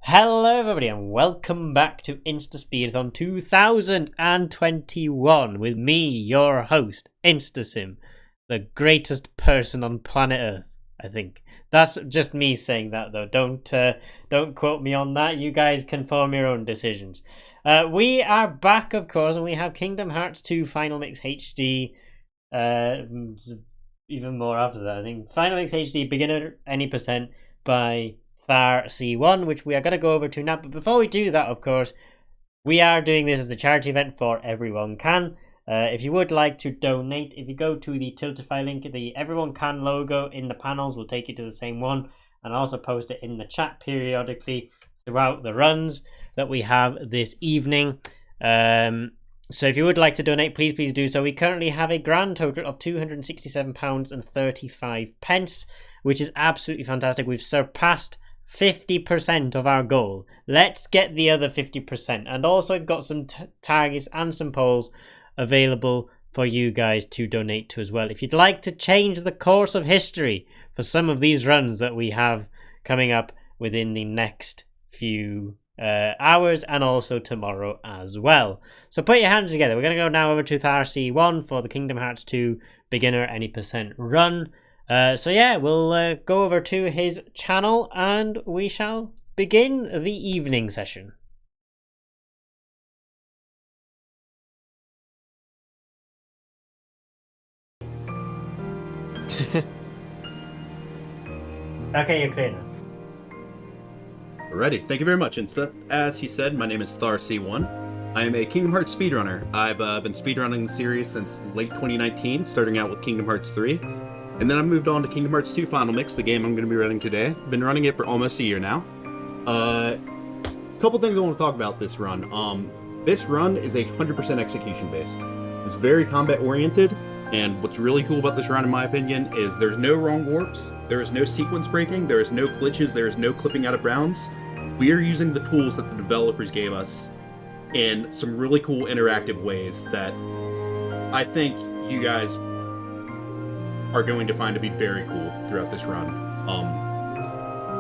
Hello everybody and welcome back to InstaSpeedathon 2021 with me, your host, InstaSim, the greatest person on planet Earth, I think. That's just me saying that though, don't quote me on that, you guys can form your own decisions. We are back of course and we have Kingdom Hearts 2 Final Mix HD, even more after that I think. Final Mix HD Beginner Any Percent by Thar C1, which we are going to go over to now. But before we do that, of course, we are doing this as a charity event for EveryoneCan. If you would like to donate, if you go to the Tiltify link, the EveryoneCan logo in the panels will take you to the same one, and I'll also post it in the chat periodically throughout the runs that we have this evening. So if you would like to donate, please do so. We currently have a grand total of £267.35, which is absolutely fantastic. We've surpassed 50% of our goal. Let's get the other 50%. And also I've got some targets and some polls available for you guys to donate to as well. If you'd like to change the course of history for some of these runs that we have coming up within the next few hours and also tomorrow as well. So put your hands together. We're going to go now over to Thar C1 for the Kingdom Hearts 2 Beginner Any Percent run. So yeah, we'll go over to his channel and we shall begin the evening session. Okay, you're clear now. Alrighty, thank you very much, Insta. As he said, my name is Thar C1. I am a Kingdom Hearts speedrunner. I've been speedrunning the series since late 2019, starting out with Kingdom Hearts 3. And then I moved on to Kingdom Hearts 2 Final Mix, the game I'm going to be running today. Been running it for almost a year now. Couple things I want to talk about this run. This run is 100% execution based. It's very combat oriented, and what's really cool about this run, in my opinion, is there's no wrong warps, there is no sequence breaking, there is no glitches, there is no clipping out of bounds. We are using the tools that the developers gave us in some really cool interactive ways that I think you guys are going to find to be very cool throughout this run.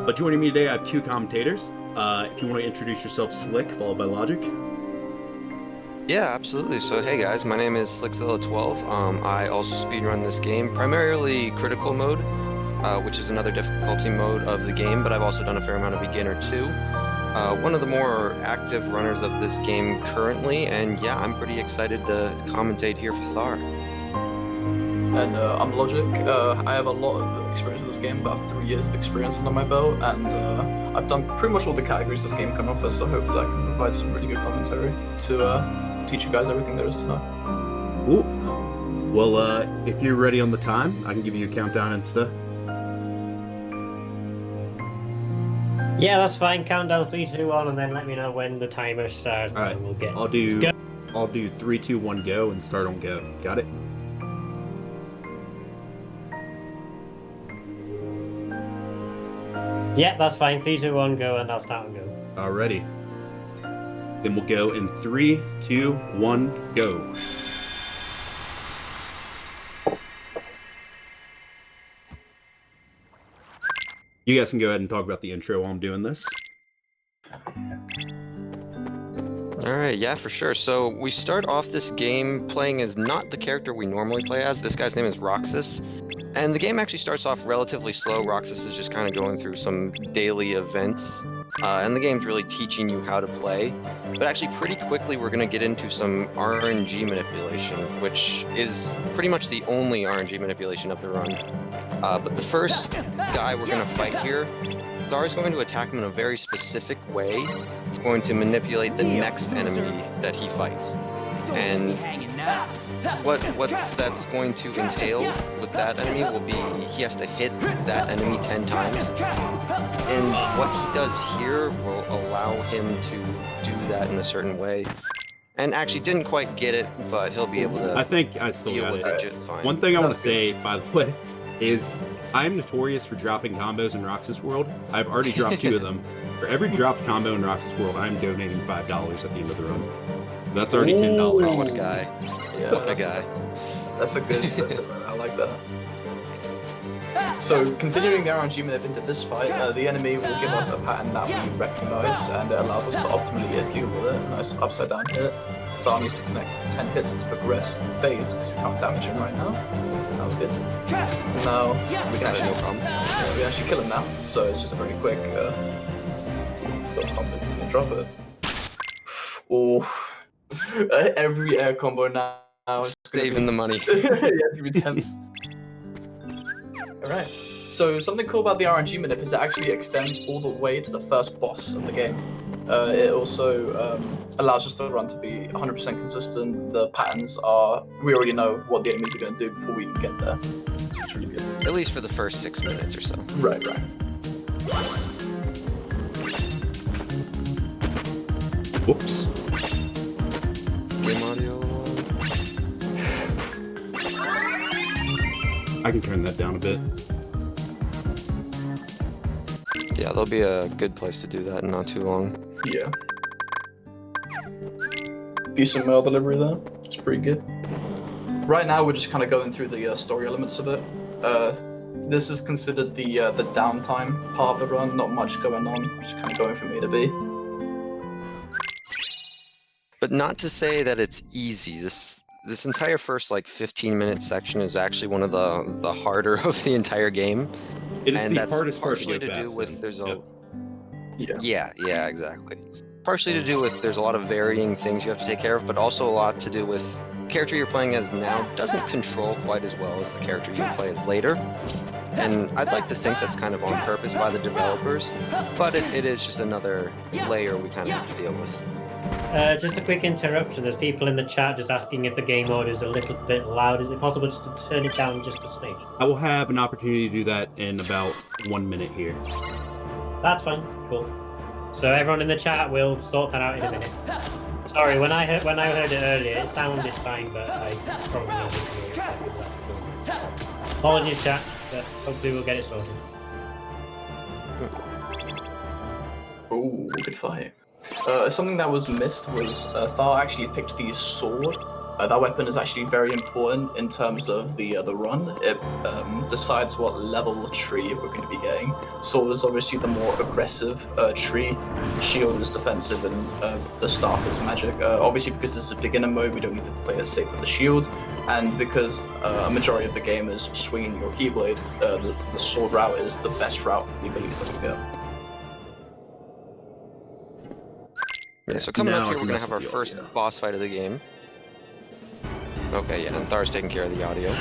But joining me today, I have two commentators. If you want to introduce yourself, Slick, followed by Logic. Yeah, absolutely. So hey guys, my name is Slickzilla12. I also speedrun this game, primarily critical mode, which is another difficulty mode of the game, but I've also done a fair amount of beginner too. One of the more active runners of this game currently, and yeah, I'm pretty excited to commentate here for Thar. And I'm Logic. I have a lot of experience with this game, about 3 years of experience under my belt, and I've done pretty much all the categories this game can offer, so hopefully I can provide some really good commentary to teach you guys everything there is to know. Ooh. Well, if you're ready on the time, I can give you a countdown, Insta. Yeah, that's fine. Countdown 3, 2, 1, and then let me know when the timer starts. All right, and we'll get. I'll do 3, 2, 1, go, and start on go. Got it? Yeah, that's fine. 3, 2, 1, go, and I'll start and go. Alrighty. Then we'll go in 3, 2, 1, go. You guys can go ahead and talk about the intro while I'm doing this. Alright, yeah, for sure. So we start off this game playing as not the character we normally play as. This guy's name is Roxas. And the game actually starts off relatively slow. Roxas is just kind of going through some daily events. And the game's really teaching you how to play. But actually pretty quickly we're going to get into some RNG manipulation, which is pretty much the only RNG manipulation of the run. But the first guy we're going to fight here, Thar is going to attack him in a very specific way. It's going to manipulate the next enemy that he fights. And what that's going to entail with that enemy will be he has to hit that enemy 10 times. And what he does here will allow him to do that in a certain way. And actually didn't quite get it, but he'll be able to I think I still deal got with it just fine. One thing I want to say, by the way, is I'm notorious for dropping combos in Roxas World. I've already dropped 2 of them. For every dropped combo in Roxas World, I'm donating $5 at the end of the run. That's already $10. Oh, what a guy. Yeah, What a guy. That's a good tip. I like that. So, continuing the RNG manip into this fight, the enemy will give us a pattern that we recognize, and it allows us to optimally deal with it. Nice upside down hit. Thar needs to connect 10 hits to progress the phase, because we can't damage him right now. That was good. And now, we can actually, no problem. we actually kill him now, so it's just a very quick combo to drop it. Oh, every air combo now is Saving the money. yeah, it's gonna be tense. Alright, so something cool about the RNG manip is it actually extends all the way to the first boss of the game. It also allows us the run to be 100% consistent. The patterns are, we already know what the enemies are going to do before we even get there. So it's really good. At least for the first 6 minutes or so. Right. Whoops. Game audio. I can turn that down a bit. Yeah, there'll be a good place to do that in not too long. Yeah. Decent mail delivery there. It's pretty good. Right now we're just kind of going through the story elements of it. This is considered the downtime part of the run. Not much going on. Just kind of going from A to B. But not to say that it's easy. This entire first like 15-minute section is actually one of the harder of the entire game. It is And the that's hardest part partially to to go do fast with in. there's a Yeah. yeah, exactly. Partially to do with there's a lot of varying things you have to take care of, but also a lot to do with the character you're playing as now doesn't control quite as well as the character you play as later. And I'd like to think that's kind of on purpose by the developers, but it is just another layer we kind of have to deal with. Just a quick interruption. There's people in the chat just asking if the game audio is a little bit loud. Is it possible just to turn it down just a smidge? I will have an opportunity to do that in about 1 minute here. That's fine. Cool. So everyone in the chat will sort that out in a minute. Sorry, when I heard it earlier, it sounded fine, but I probably didn't hear it. Apologies, chat, but hopefully we'll get it sorted. Ooh, good fight. Something that was missed was Thar actually picked the sword. That weapon is actually very important in terms of the run. It decides what level tree we're going to be getting. Sword is obviously the more aggressive tree. Shield is defensive, and the staff is magic. Obviously, because this is beginner mode, we don't need to play it safe with the shield. And because a majority of the game is swinging your keyblade, the sword route is the best route for the abilities that we get. Yeah, so coming Now up I here, can we're gonna mess have with our the first audio. boss fight of the game. Okay, yeah, and Thar's taking care of the audio.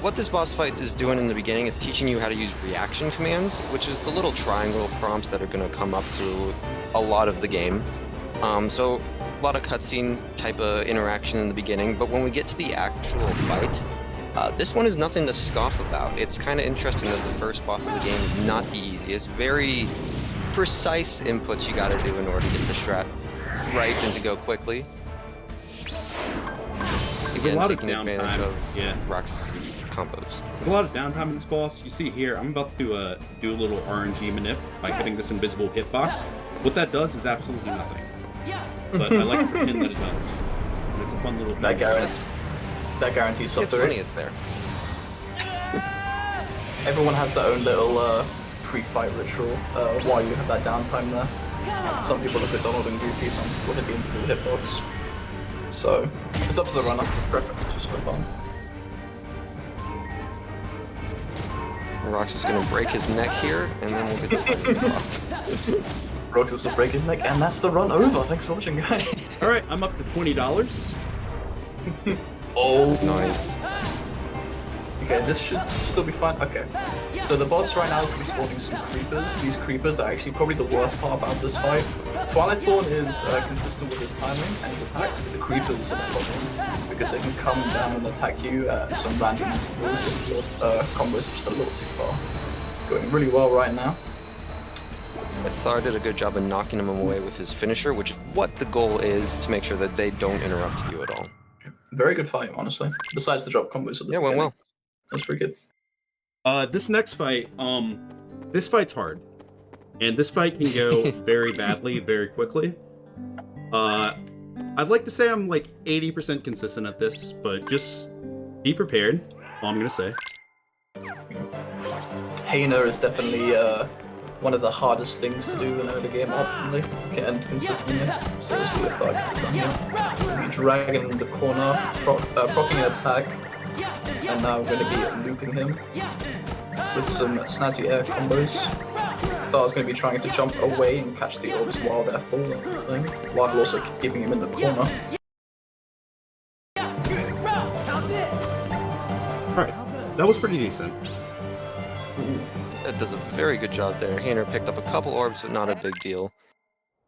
What this boss fight is doing in the beginning is teaching you how to use reaction commands, which is the little triangle prompts that are gonna come up through a lot of the game. So a lot of cutscene type of interaction in the beginning, but when we get to the actual fight, this one is nothing to scoff about. It's kind of interesting that the first boss of the game is not the easiest. Very precise inputs you gotta do in order to get the strat right and to go quickly. Again, a lot of taking advantage downtime, of yeah. Roxas's combos. There's a lot of downtime in this boss. You see here, I'm about to do a little RNG manip by hitting this invisible hitbox. What that does is absolutely nothing. But I like to pretend that it does. And it's a fun little thing. That guarantees It's something. funny it's there. Everyone has their own little pre-fight ritual while you have that downtime there. Some people look at Donald and Goofy, some people hit the invisible hitbox. So, it's up to the runner, preference, just for fun. Roxas is gonna break his neck here, and then we'll get the fight lost. Roxas will break his neck, and that's the run over. Thanks for watching, guys. Alright, I'm up to $20. Oh, Nice. Okay, this should still be fine. Okay, so the boss right now is respawning some creepers. These creepers are actually probably the worst part about this fight. Twilight Thorn is consistent with his timing and his attacks, but the creepers are the problem because they can come down and attack you at some random intervals, and your combos are just a little too far. Going really well right now. But Thar did a good job of knocking him away with his finisher, which is what the goal is, to make sure that they don't interrupt you at all. Very good fight, honestly. Besides the drop combos at the Yeah, went beginning. well. That's pretty good. This next fight, this fight's hard. And this fight can go very badly, very quickly. I'd like to say I'm like 80% consistent at this, but just be prepared, all I'm gonna say. Hainer is definitely one of the hardest things to do in early game optimally and consistently. So we'll see if that gets done here. We'll be dragging in the corner, proccing an attack, and now we're going to be looping him with some snazzy air combos. Thar is going to be trying to jump away and catch the orbs while they're falling, while also keeping him in the corner. Alright, that was pretty decent. That does a very good job there. Hainer picked up a couple orbs, but not a big deal.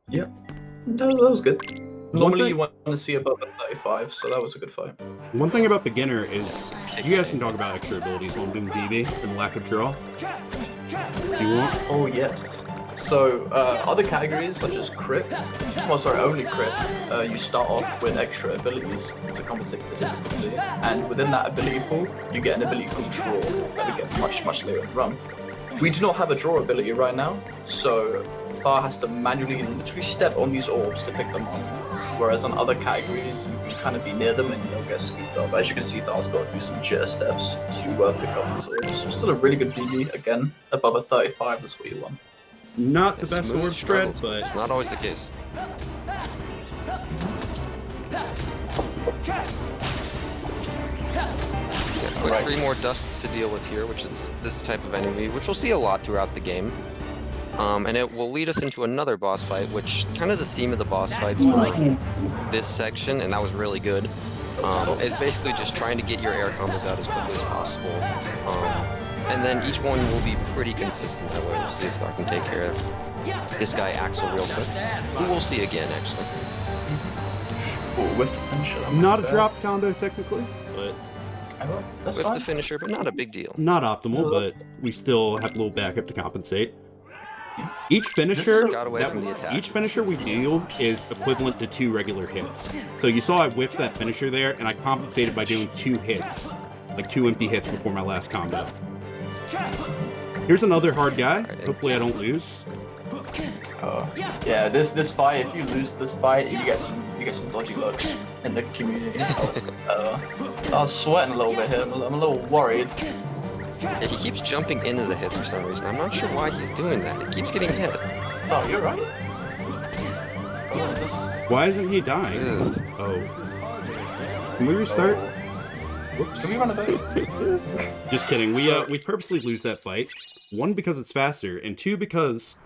Yeah, that was good. Normally thing- you want to see above a 35, so that was a good fight. One thing about beginner is you guys can talk about extra abilities while I'm doing BB and lack of draw. If you want. Oh yes. So other categories such as crit, only crit, you start off with extra abilities to compensate for the difficulty, and within that ability pool, you get an ability called draw that we get much later in the run. We do not have a draw ability right now, so Thar has to manually and literally step on these orbs to pick them up. Whereas on other categories, you can kind of be near them and they'll get scooped up. As you can see, Thar's got to do some jitter steps to pick up these orbs. So still a really good BB, again, above a 35, that's what you want. Not the It's best smooth orb spread, struggles, but it's not always the case. Quick Right. 3 more dust to deal with here, which is this type of enemy, which we'll see a lot throughout the game. And it will lead us into another boss fight, which kind of the theme of the boss fights for this section, and that was really good, is basically just trying to get your air combos out as quickly as possible. And then each one will be pretty consistent that way. We'll see if Thar can take care of this guy Axel real quick, who we'll see again actually. Oh, with the finisher. not a drop combo technically, but That's With fine. the finisher, but not a big deal. not optimal, but we still have a little backup to compensate. Each finisher, Got away from the attack. each finisher we deal is equivalent to 2 regular hits. So you saw I whipped that finisher there, and I compensated by doing 2 hits, like 2 empty hits before my last combo. Here's another hard guy. Hopefully I don't lose. Yeah, this fight, if you lose this fight, you get some dodgy looks in the community. I was sweating a little bit here. I'm a little worried. Yeah, he keeps jumping into the hits for some reason. I'm not sure why he's doing that. He keeps getting hit. Oh, you're right. Oh, this. Why isn't he dying? Ugh. Oh. Can we restart? Whoops. Can we run a bit? Just kidding. We purposely lose that fight. 1, because it's faster, and 2, because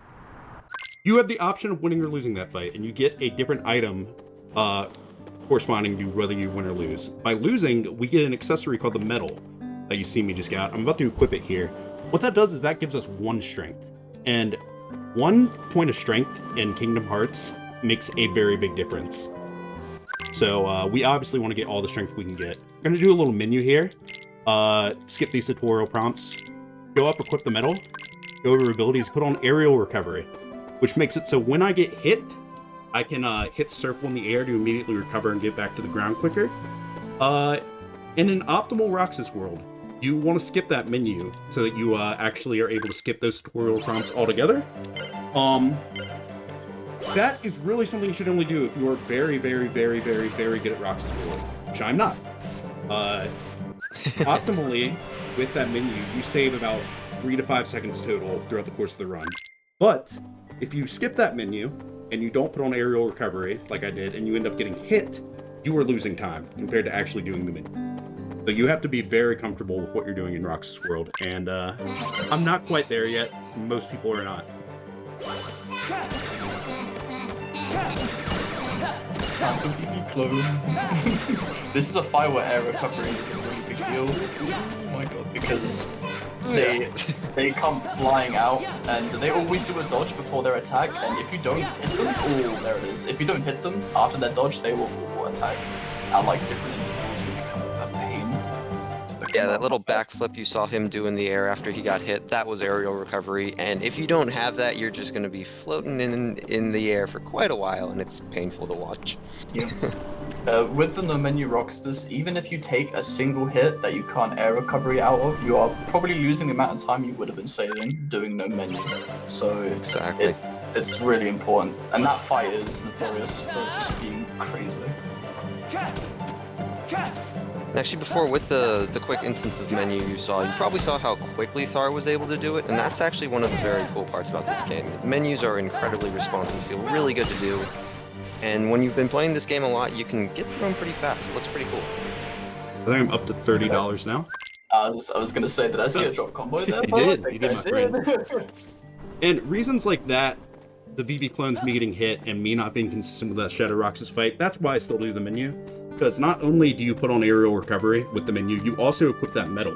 you have the option of winning or losing that fight, and you get a different item corresponding to whether you win or lose. By losing, we get an accessory called the medal that you see me just got. I'm about to equip it here. What that does is that gives us 1 strength. And 1 point of strength in Kingdom Hearts makes a very big difference. So we obviously want to get all the strength we can get. We're going to do a little menu here. Skip these tutorial prompts. Go up, equip the medal. Go over abilities, put on aerial recovery, which makes it so when I get hit, I can hit circle in the air to immediately recover and get back to the ground quicker. In an optimal Roxas world, you want to skip that menu so that you actually are able to skip those tutorial prompts altogether. That is really something you should only do if you are very, very, very, very, very good at Roxas world, which I'm not. Optimally, with that menu, you save about 3 to 5 seconds total throughout the course of the run. But if you skip that menu and you don't put on aerial recovery like I did, and you end up getting hit, you are losing time compared to actually doing the menu. So you have to be very comfortable with what you're doing in Roxas world, and I'm not quite there yet. Most people are not. This is a fight where air recovery is a really big deal. Oh my god, because they come flying out and they always do a dodge before their attack, and if you don't hit them, oh, there it is. If you don't hit them after their dodge, they will attack at like different intervals and become a pain. Yeah, that little backflip you saw him do in the air after he got hit, that was aerial recovery, and if you don't have that, you're just going to be floating in the air for quite a while, and it's painful to watch. Yeah. With the no menu Roxas, even if you take a single hit that you can't air recovery out of, you are probably losing the amount of time you would have been saving doing no menu. So Exactly. it's really important, and that fight is notorious for just being crazy. Actually, before, with the quick instance of menu you probably saw how quickly Thar was able to do it, and that's actually one of the very cool parts about this game. Menus are incredibly responsive, feel really good to do, and when you've been playing this game a lot, you can get through them pretty fast. It looks pretty cool. I think I'm up to $30 now. I was gonna say, did I see a drop combo there? You did, my friend. And reasons like that, the VV clones me getting hit and me not being consistent with that Shadow Roxas fight, that's why I still do the menu. Because not only do you put on aerial recovery with the menu, you also equip that medal,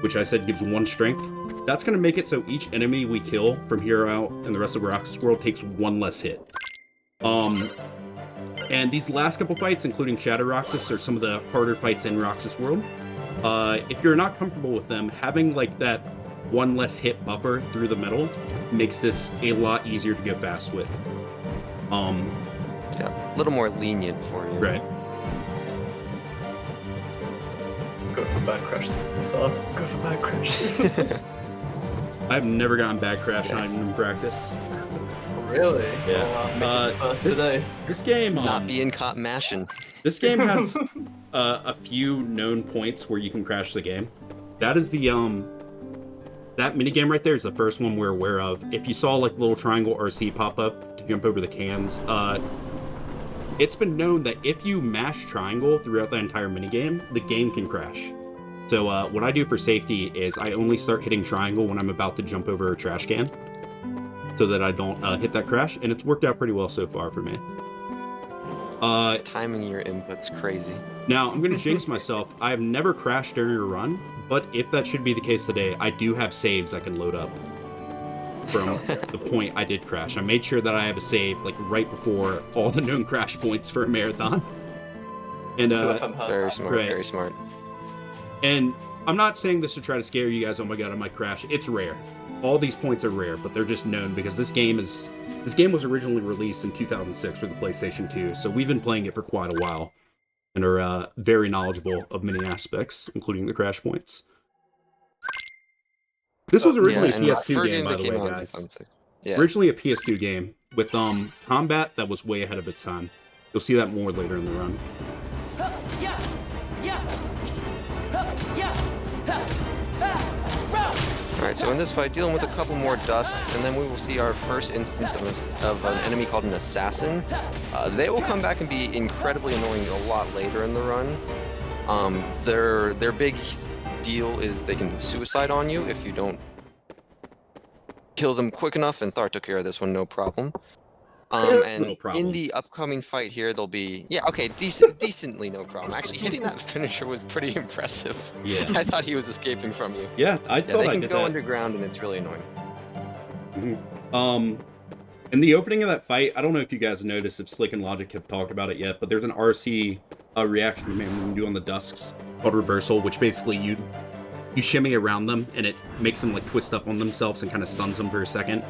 which I said gives 1 strength. That's going to make it so each enemy we kill from here out in the rest of Roxas World takes 1 less hit. And these last couple fights, including Shadow Roxas, are some of the harder fights in Roxas World. If you're not comfortable with them, having like that 1 less hit buffer through the medal makes this a lot easier to go fast with. Yeah, a little more lenient for you. Right. Go for bad crash. Go for bad crash. I've never gotten bad crash, not even in practice. Really? Yeah. Today. This game, Not being caught mashing. This game has a few known points where you can crash the game. That is the that minigame right there is the first one we're aware of. If you saw like little triangle RC pop up to jump over the cans, it's been known that if you mash triangle throughout the entire minigame, the game can crash. So what I do for safety is I only start hitting triangle when I'm about to jump over a trash can, so that I don't hit that crash, and it's worked out pretty well so far for me. Timing your input's crazy. Now, I'm going to jinx myself. I have never crashed during a run, but if that should be the case today, I do have saves I can load up from the point I did crash. I made sure that I have a save like right before all the known crash points for a marathon. And very smart, right. Very smart. And I'm not saying this to try to scare you guys. Oh my god, I might crash. It's rare. All these points are rare, but they're just known because this game was originally released in 2006 for the PlayStation 2, so we've been playing it for quite a while and are very knowledgeable of many aspects, including the crash points. This was originally a PS2 game, by the way, guys. Yeah. Originally a PS2 game with combat that was way ahead of its time. You'll see that more later in the run. Alright, so in this fight, dealing with a couple more dusks, and then we will see our first instance of an enemy called an assassin. They will come back and be incredibly annoying a lot later in the run. Their big deal is they can suicide on you if you don't kill them quick enough, and Thar took care of this one, no problem. And in the upcoming fight here, there'll be decently no problem. Actually, hitting that finisher was pretty impressive. Yeah, I thought he was escaping from you. Yeah, I thought they I can did go that. underground, and it's really annoying. Mm-hmm. In the opening of that fight, I don't know if you guys noticed if Slick and Logic have talked about it yet, but there's an RC reaction command we can do on the dusks called reversal, which basically you shimmy around them and it makes them like twist up on themselves and kind of stuns them for a second.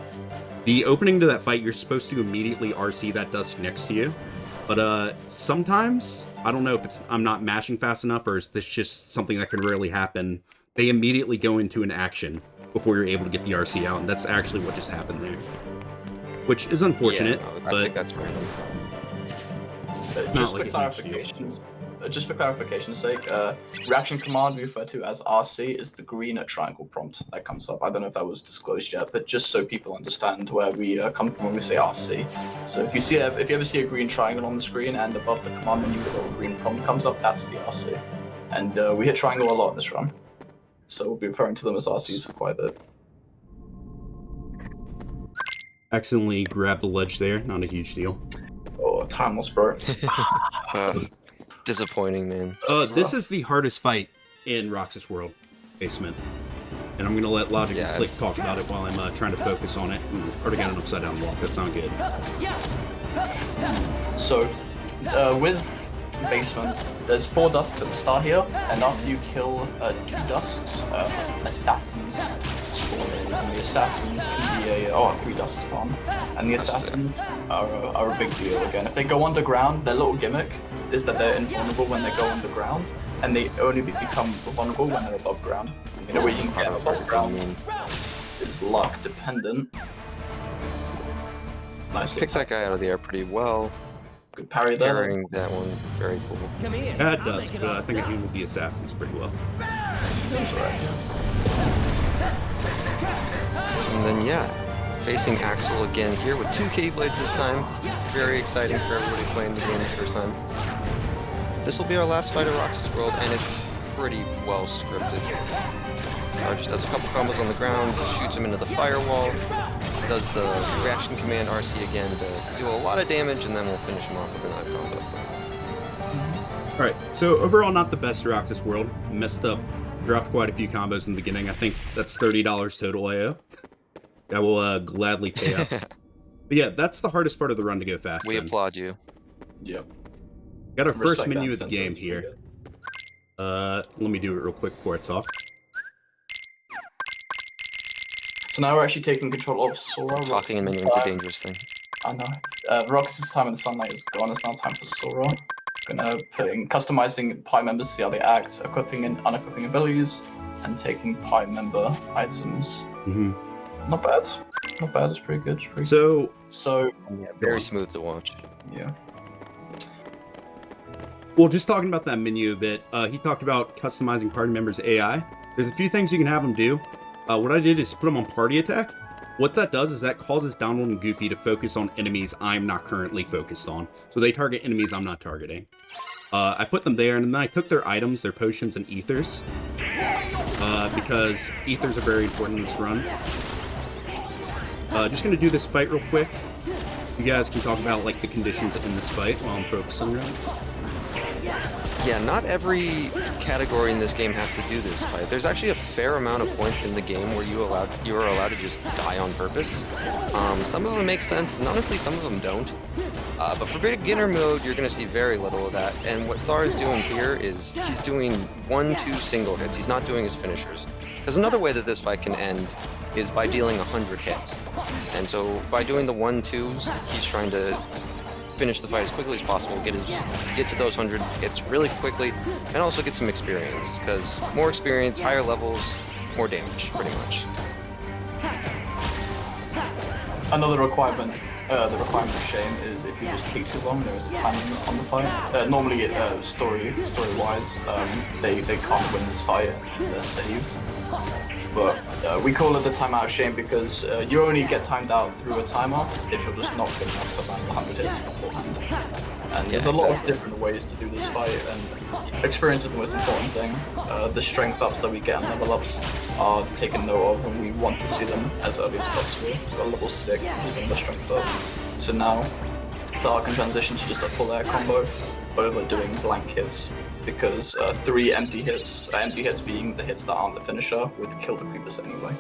The opening to that fight, you're supposed to immediately RC that dusk next to you, but sometimes, I don't know if I'm not mashing fast enough or is this just something that can rarely happen, they immediately go into an action before you're able to get the RC out, and that's actually what just happened there. Which is unfortunate, I but think that's random. Just for clarification's sake, reaction command we refer to as RC is the green triangle prompt that comes up. I don't know if that was disclosed yet, but just so people understand where we come from when we say RC. So if you ever see a green triangle on the screen and above the command menu a little green prompt comes up, that's the RC. And we hit triangle a lot in this run, so we'll be referring to them as RCs for quite a bit. accidentally grabbed the ledge there. Not a huge deal. Oh, time was broke. Disappointing, man. This is the hardest fight in Roxas World Basement. And I'm going to let Logic and Slick talk about it while I'm trying to focus on it. Already got an upside down walk. That's not good. So, with Basement, there's 4 dusks at the start here, and after you kill 2 dusks, assassins spawn in, and the assassins can be 3 dusks gone. And the assassins are a big deal again. If they go underground, their little gimmick is that they're invulnerable when they go underground, and they only become vulnerable when they're above ground. You know, where you can get above ground is luck dependent. Nice. Picked that guy out of the air pretty well. Good parry there. Parrying that one, very cool. I had Dusk, but I think I handled the assassins pretty well. That's right, yeah. And then, yeah, facing Axel again here with 2 Keyblades this time. Very exciting for everybody playing the game the first time. This will be our last fight of Roxas World, and it's pretty well scripted. Just does a couple combos on the ground, shoots him into the firewall, does the reaction command RC again to do a lot of damage, and then we'll finish him off with another combo. Alright, so overall not the best Roxas World. Messed up, dropped quite a few combos in the beginning. I think that's $30 total AO. I will gladly pay up. But yeah, that's the hardest part of the run to go fast. We applaud you. Yep. Got our first Respect menu that of the game sentence. here. Let me do it real quick before I talk. So now we're actually taking control of Sora. Talking in minions is a dangerous thing. I know. Roxas' time in the sunlight is gone. It's now time for Sora. Gonna customizing Pi members, see how they act, equipping and unequipping abilities, and taking Pi member items. Mm-hmm. Not bad. Not bad. It's pretty good. It's pretty So, So Very smooth to watch. yeah. well, just talking about that menu a bit, he talked about customizing party members' AI. There's a few things you can have them do. What I did is put them on party attack. What that does is that causes Donald and Goofy to focus on enemies I'm not currently focused on. So they target enemies I'm not targeting. I put them there, and then I took their items, their potions and ethers, because ethers are very important in this run. Just gonna do this fight real quick. You guys can talk about like the conditions in this fight while I'm focusing on it. Yeah, not every category in this game has to do this fight. There's actually a fair amount of points in the game where you are allowed to just die on purpose. Some of them make sense, and honestly, some of them don't. But for beginner mode, you're going to see very little of that. And what Thar is doing here is he's doing 1-2 single hits. He's not doing his finishers. There's another way that this fight can end is by dealing 100 hits. And so by doing the 1-2s, he's trying to finish the fight as quickly as possible, get to those 100 hits really quickly, and also get some experience, because more experience, higher levels, more damage, pretty much. Another requirement, the requirement of shame is if you just take too long, there is a time limit on the fight. Normally, story-wise, they can't win this fight, they're saved. But we call it the timeout of shame because you only get timed out through a timer if you're just not good enough to land 100 hits beforehand. And there's a lot of different ways to do this fight, and experience is the most important thing. The strength ups that we get and level ups are taken note of, and we want to see them as early as possible. We've got level 6, using the strength up. So now, Thar can transition to just a full air combo over doing blank hits, because 3 empty hits being the hits that aren't the finisher, would kill the creepers anyway.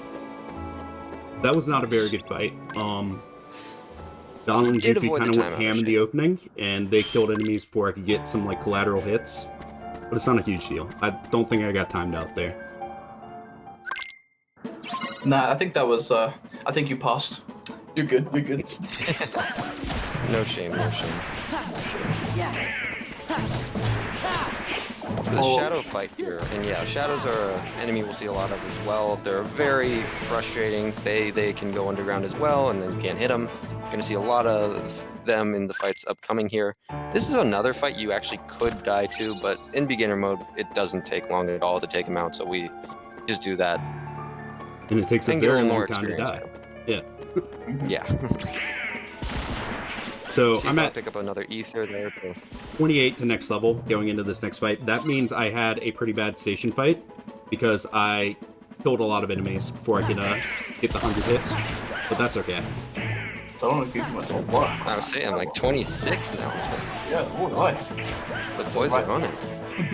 That was not a very good fight. Donald and Goofy kind of went ham in the opening, and they killed enemies before I could get some like collateral hits. But it's not a huge deal. I don't think I got timed out there. Nah, I think that was, I think you passed. You're good, you're good. No shame, no shame. The shadow fight here, and yeah, shadows are an enemy we'll see a lot of as well. They're very frustrating. They can go underground as well, and then you can't hit them. You're gonna see a lot of them in the fights upcoming here. This is another fight you actually could die to, but in beginner mode, it doesn't take long at all to take him out, so we just do that. And it takes a very long time to die. Yeah. Yeah. So I'm at pick up another ether there. 28 to next level going into this next fight. That means I had a pretty bad station fight because I killed a lot of enemies before I could get the 100 hits, but that's okay. So I don't give you much of work. I was saying, I'm like 26 now. Yeah, oh boy. The boys are running.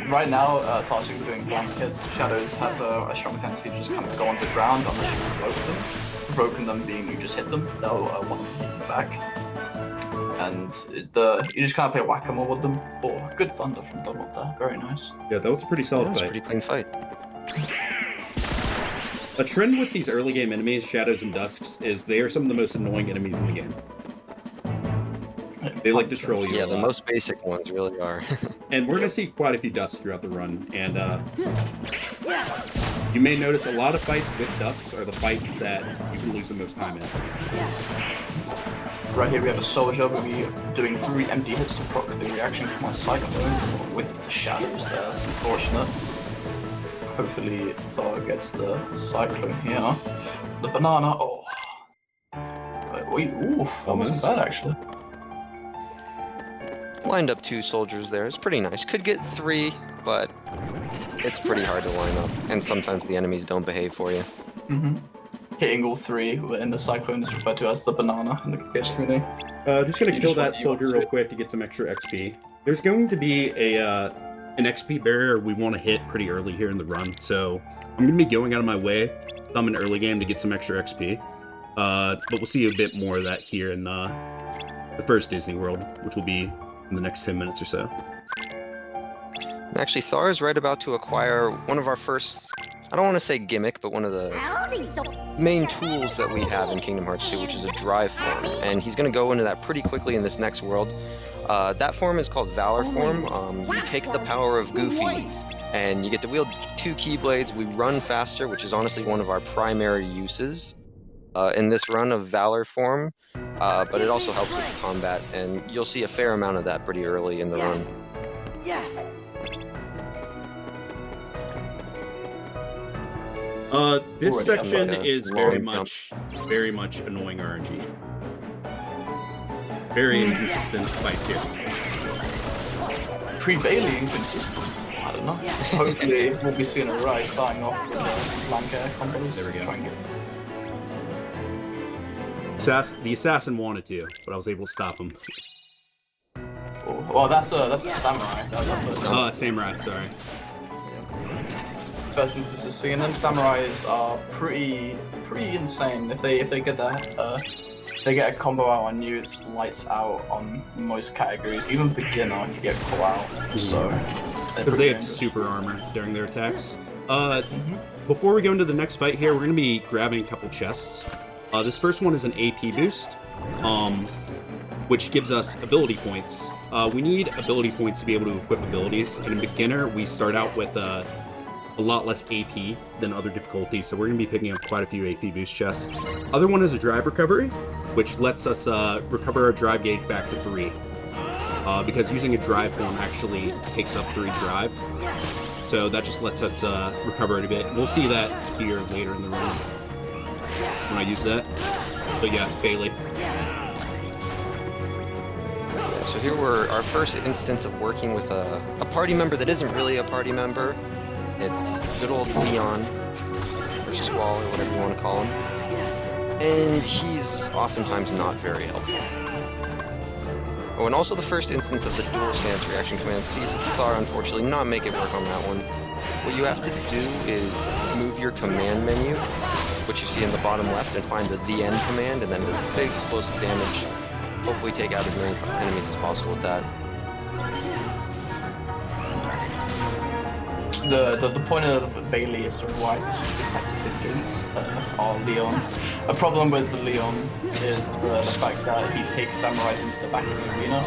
Right now, Thars are doing blank hits. Shadows have a strong tendency to just kind of go on the ground unless you provoke them. Provoking them being you just hit them, they'll want to hit you back. And you just kind of play whack-a-mole with them. Oh, good thunder from Donald there. Very nice. Yeah, that was a pretty solid That was a fight. pretty clean fight. A trend with these early game enemies, Shadows and Dusks, is they are some of the most annoying enemies in the game. They like to troll you. Yeah, a the lot. most basic ones really are. And we're going to see quite a few Dusks throughout the run. And you may notice a lot of fights with Dusks are the fights that you can lose the most time in. Right here we have a soldier. We'll be doing 3 empty hits to proc the reaction from my cyclone with the shadows there. That's unfortunate. Hopefully Thor gets the cyclone here. The banana. Oh. Wait, ooh, that wasn't bad actually. Lined up 2 soldiers there. It's pretty nice. Could get 3, but it's pretty hard to line up. And sometimes the enemies don't behave for you. Mm-hmm. Hitting all 3 in the cyclone is referred to as the banana in the case community. Just gonna kill that soldier real quick to get some extra XP. There's going to be an XP barrier we want to hit pretty early here in the run, so I'm gonna be going out of my way some in early game to get some extra XP. But we'll see a bit more of that here in the first Disney World, which will be in the next 10 minutes or so. And actually, Thar is right about to acquire one of our first, I don't want to say gimmick, but one of the main tools that we have in Kingdom Hearts 2, which is a drive form. And he's going to go into that pretty quickly in this next world. That form is called Valor Form. You take the power of Goofy, and you get to wield 2 Keyblades. We run faster, which is honestly one of our primary uses in this run of Valor Form. But it also helps with combat, and you'll see a fair amount of that pretty early in the run. This section is very much annoying RNG. Very inconsistent fights here. Prevailing inconsistent. I don't know. Hopefully we'll be seeing a rise starting off with some flank air combos. There we go. The assassin wanted to, but I was able to stop him. Oh, well, that's a samurai. Samurai, sorry. First instance of seeing them, samurais are pretty insane. If they get that if they get a combo out on you, it's lights out on most categories. Even beginner can get caught out. So because they have super armor during their attacks. Before we go into the next fight here, we're going to be grabbing a couple chests. This first one is an AP boost, which gives us ability points. We need ability points to be able to equip abilities. And in beginner, we start out with a lot less AP than other difficulties, so we're going to be picking up quite a few AP boost chests. Other one is a drive recovery, which lets us recover our drive gauge back to 3. Because using a drive form actually takes up 3 drive. So that just lets us recover it a bit. We'll see that here later in the run when I use that. But yeah, Bailey. So here we're our first instance of working with a party member that isn't really a party member. It's good old Leon, or Squall, or whatever you want to call him. And he's oftentimes not very helpful. Oh, and also the first instance of the dual stance reaction command sees Thar unfortunately not make it work on that one. What you have to do is move your command menu, which you see in the bottom left, and find the end command, and then this big explosive damage. Hopefully take out as many enemies as possible with that. The point of Bailey is sort of wise is just protecting the gates of Leon. A problem with Leon is the fact that he takes samurais into the back of the arena,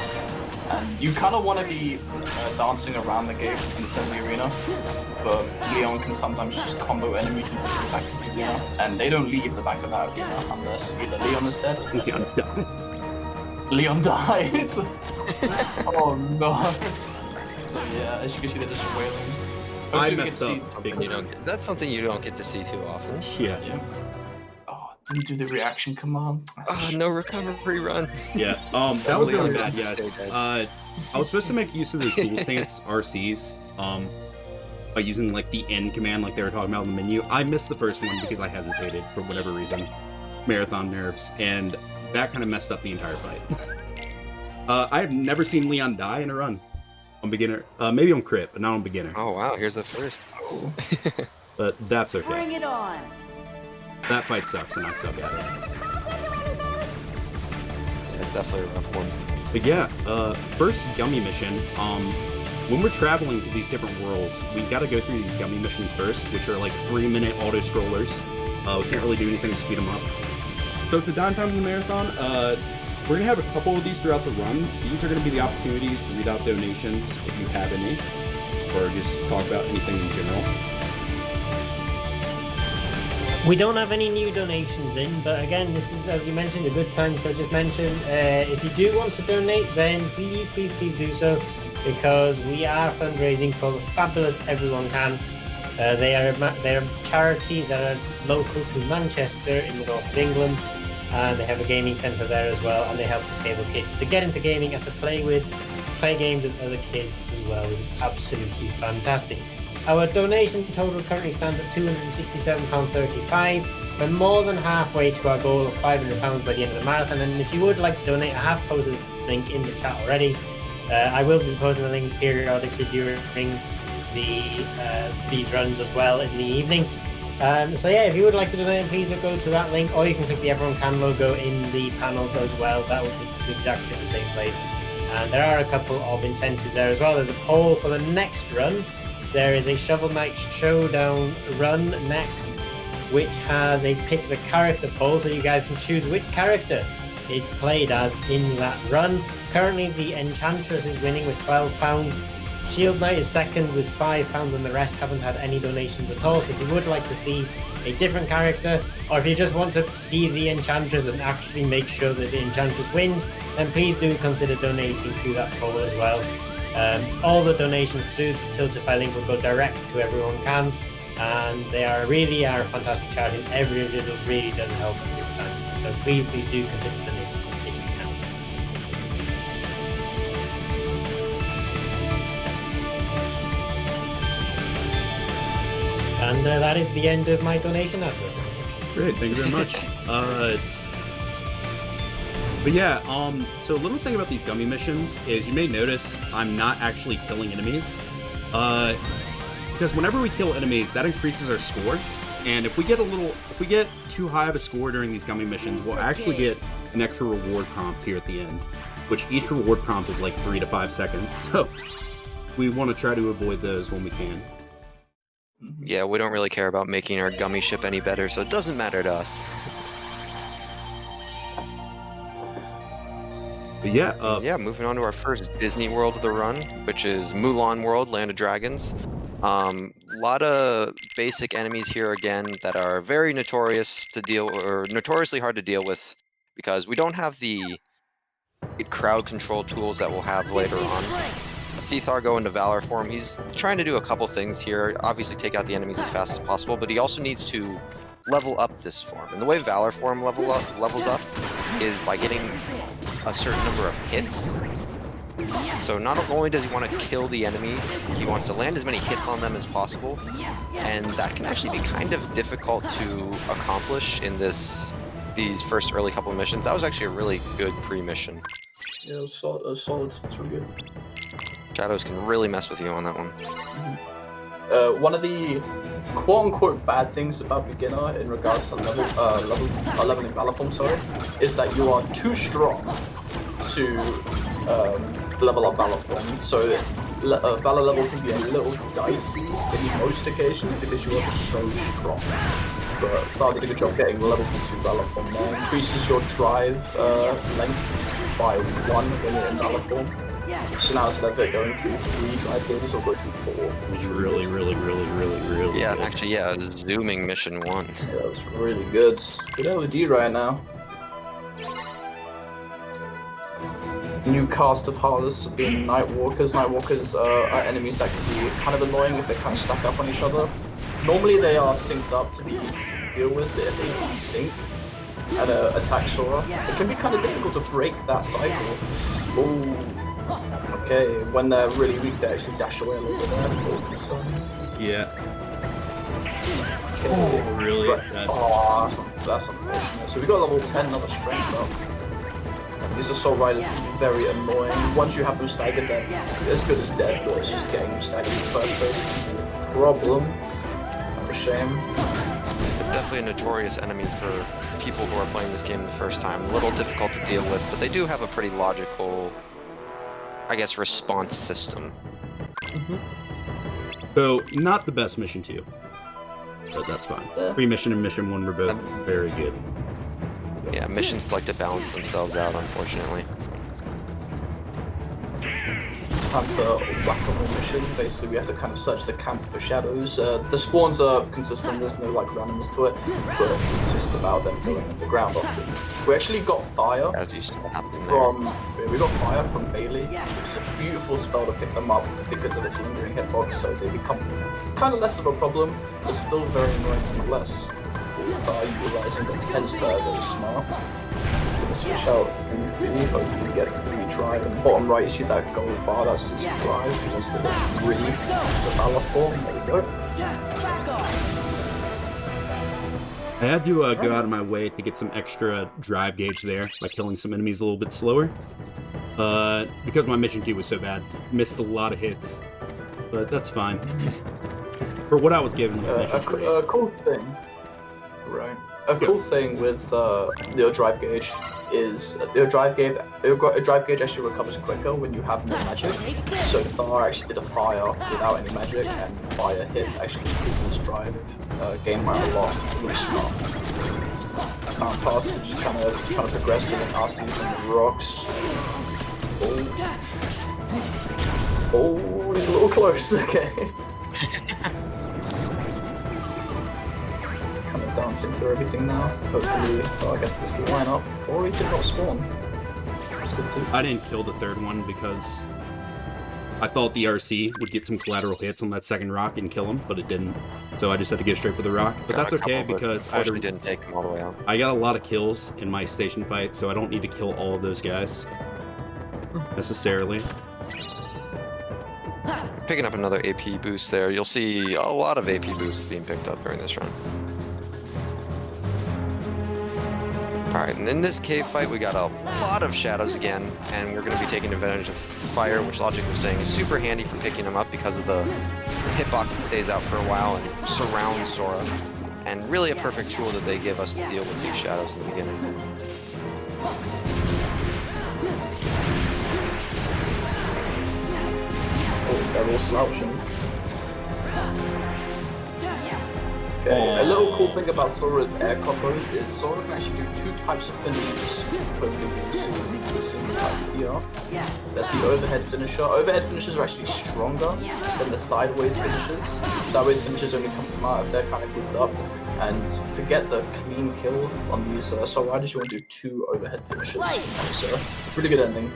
and you kind of want to be dancing around the gate in the center of the arena, but Leon can sometimes just combo enemies into the back of the arena, and they don't leave the back of that arena unless either Leon is dead or Leon died. Oh no. So yeah, as you can see, they're just wailing. I messed up. That's something you don't get to see too often. Yeah. Oh, didn't do the reaction command. No recovery run. Yeah. That was really bad, guys. I was supposed to make use of those dual stance RCs, by using like the end command like they were talking about in the menu. I missed the first one because I hesitated for whatever reason. Marathon nerves, and that kind of messed up the entire fight. I have never seen Leon die in a run. On beginner, maybe on crit, but not on beginner. Oh wow, here's the first. But that's okay. Bring it on. That fight sucks, and I suck at it. It's definitely a rough one. But yeah, first gummy mission. When we're traveling to these different worlds, we got to go through these gummy missions first, which are like 3-minute auto scrollers. We can't really do anything to speed them up. So to downtime in the marathon, we're going to have a couple of these throughout the run. These are going to be the opportunities to read out donations if you have any, or just talk about anything in general. We don't have any new donations in, but again, this is, as you mentioned, a good time to just mention, if you do want to donate, then please do so, because we are fundraising for the fabulous EveryoneCan. They're a charity that are local to Manchester in the north of England, and they have a gaming centre there as well, and they help disabled kids to get into gaming and to play games with other kids as well, which is absolutely fantastic. Our donation total currently stands at £267.35. We're more than halfway to our goal of £500 by the end of the marathon, and if you would like to donate, I have posted the link in the chat already. I will be posting the link periodically during these runs as well in the evening. So yeah, if you would like to donate, please go to that link, or you can click the EveryoneCan logo in the panels as well. That would be exactly the same place. And there are a couple of incentives there as well. There's a poll for the next run. There is a Shovel Knight Showdown run next, which has a pick the character poll, so you guys can choose which character is played as in that run. Currently, the Enchantress is winning with £12. Shield Knight is second with £5, and the rest haven't had any donations at all. So if you would like to see a different character, or if you just want to see the Enchantress and actually make sure that the Enchantress wins, then please do consider donating to that poll as well. All the donations through the Tiltify link will go direct to EveryoneCan, and they really are a fantastic charity. Every little really does help at this time. So please do consider donating if you can. And that is the end of my donation advert. Great, thank you very much. But yeah, so a little thing about these gummy missions is you may notice I'm not actually killing enemies. Because whenever we kill enemies, that increases our score. And if we get too high of a score during these gummy missions, we'll actually get an extra reward prompt here at the end, which each reward prompt is like 3 to 5 seconds. So we want to try to avoid those when we can. Yeah, we don't really care about making our gummy ship any better, so it doesn't matter to us. But yeah, moving on to our first Disney World of the run, which is Mulan World, Land of Dragons. Lot of basic enemies here again that are very notoriously hard to deal with, because we don't have the crowd control tools that we'll have later on. See Thargo into Valor form. He's trying to do a couple things here. Obviously take out the enemies as fast as possible, but he also needs to level up this form. And the way Valor form levels up is by getting a certain number of hits. So not only does he want to kill the enemies, he wants to land as many hits on them as possible, and that can actually be kind of difficult to accomplish in these first early couple of missions. That was actually a really good pre-mission. Yeah, it was solid. It's really good. Shadows can really mess with you on that one. One of the quote-unquote bad things about beginner in regards to leveling Valor form, is that you are too strong to level up Valor form. So Valor level can be a little dicey in most occasions because you are just so strong. But Father did a good job getting level 2 Valor form there. Increases your drive length by 1 when you're in Valor form. So now instead of it going through 3 drive games, it'll go through 4. Which is really Yeah, good. actually, yeah, zooming mission 1. Yeah, it's really good. Good OD right now. New cast of Harless have been Nightwalkers. Nightwalkers are enemies that can be kind of annoying if they kind of stack up on each other. Normally they are synced up to be easy to deal with, but if they desync and attack Sora, it can be kind of difficult to break that cycle. Ooh. Okay, when they're really weak, they actually dash away a little bit there. So. Yeah. Okay. Oh, really? That's unfortunate. So we got level 10, another strength up. And these Assault Riders can be very annoying. Once you have them staggered, they're as good as dead, but it's just getting them staggered in the first place. Problem. Kind of a shame. Definitely a notorious enemy for people who are playing this game the first time. A little difficult to deal with, but they do have a pretty logical, I guess, response system. So, not the best mission 2. But that's fine. Pre-mission and mission 1 were both very good. Yeah, missions like to balance themselves out, unfortunately. time for whack-a-mole mission. Basically, we have to kind of search the camp for shadows. The spawns are consistent, there's no like randomness to it, but it's just about them going underground often. We actually got fire As you still happen there. we got fire from Bailey, which is a beautiful spell to pick them up because of its lingering hitbox, so they become kind of less of a problem, but still very annoying nonetheless. Utilizing the tents there, very smart. Switch out Infinity, hopefully get 3 drive. And bottom right, you see that gold bar, that's his drive. He wants to get 3 the Valor form. There we go. I had to go out of my way to get some extra drive gauge there by killing some enemies a little bit slower. Because my mission queue was so bad, missed a lot of hits. But that's fine. For what I was given, a cool thing. Right. A cool thing with the drive gauge is the drive gauge actually recovers quicker when you have no magic. So Thar actually did a fire without any magic, and fire hits actually increases drive game by a lot. Really smart. Can't pass, just kind of trying to progress with an RCs and the rocks. Oh, he's a little close. Okay. Dancing through everything now. Hopefully, well, I guess this is the lineup. Or he did not spawn. That's good too. I didn't kill the third one because I thought the RC would get some collateral hits on that second rock and kill him, but it didn't. So I just had to go straight for the rock. But that's okay because I didn't take him all the way out. I got a lot of kills in my station fight, so I don't need to kill all of those guys necessarily. Picking up another AP boost there. You'll see a lot of AP boosts being picked up during this run. Alright, and in this cave fight, we got a lot of shadows again, and we're going to be taking advantage of fire, which Logic was saying is super handy for picking them up because of the hitbox that stays out for a while and surrounds Sora, and really a perfect tool that they give us to deal with these shadows in the beginning. Oh, double slouching. Okay, a little cool thing about Sora's air combos is Sora can actually do 2 types of finishes. Hopefully you see the same type here. That's the overhead finisher. Overhead finishers are actually stronger than the sideways finishers. Sideways finishers only come from out if they're kind of grouped up. And to get the clean kill on these Sora riders, you want to do 2 overhead finishers. So, pretty good ending.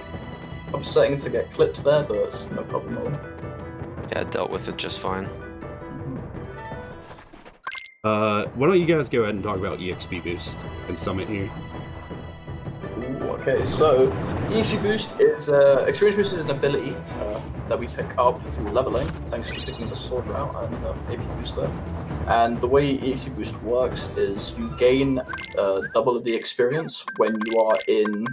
Upsetting to get clipped there, but it's no problem at all. Yeah, I dealt with it just fine. Why don't you guys go ahead and talk about EXP Boost and Summit here? Ooh, okay, so EXP Boost is Experience Boost is an ability that we pick up through leveling, thanks to picking the sword route and AP Boost there. And the way EXP Boost works is you gain double of the experience when you are in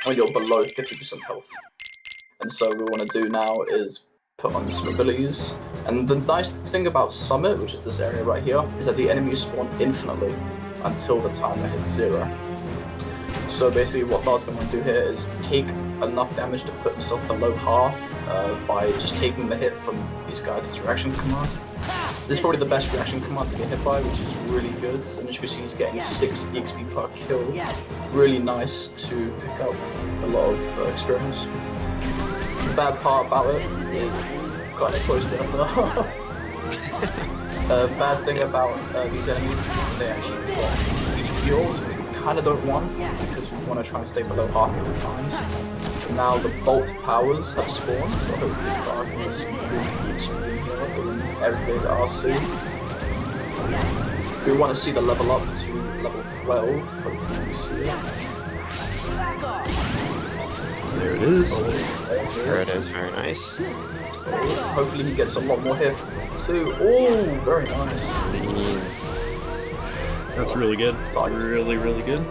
when you're below 50% health. And so what we want to do now is put on some abilities. And the nice thing about Summit, which is this area right here, is that the enemies spawn infinitely until the timer hits 0. So basically what Bar's going to do here is take enough damage to put himself below half by just taking the hit from these guys' reaction command. This is probably the best reaction command to get hit by, which is really good. And as you can see, he's getting 6 EXP per kill. Really nice to pick up a lot of experience. The bad part about it is kind of close there. Bad thing about these enemies is they actually drop huge heals, which we kind of don't want because we want to try and stay below half of the times. But now the bolt powers have spawned, so hopefully Dark is really extreme here doing everything RC. We want to see the level up to level 12. Hopefully we see it. There it is. There it is, very nice. Hopefully he gets a lot more hit too. Oh, very nice. That's really good. Really, really good.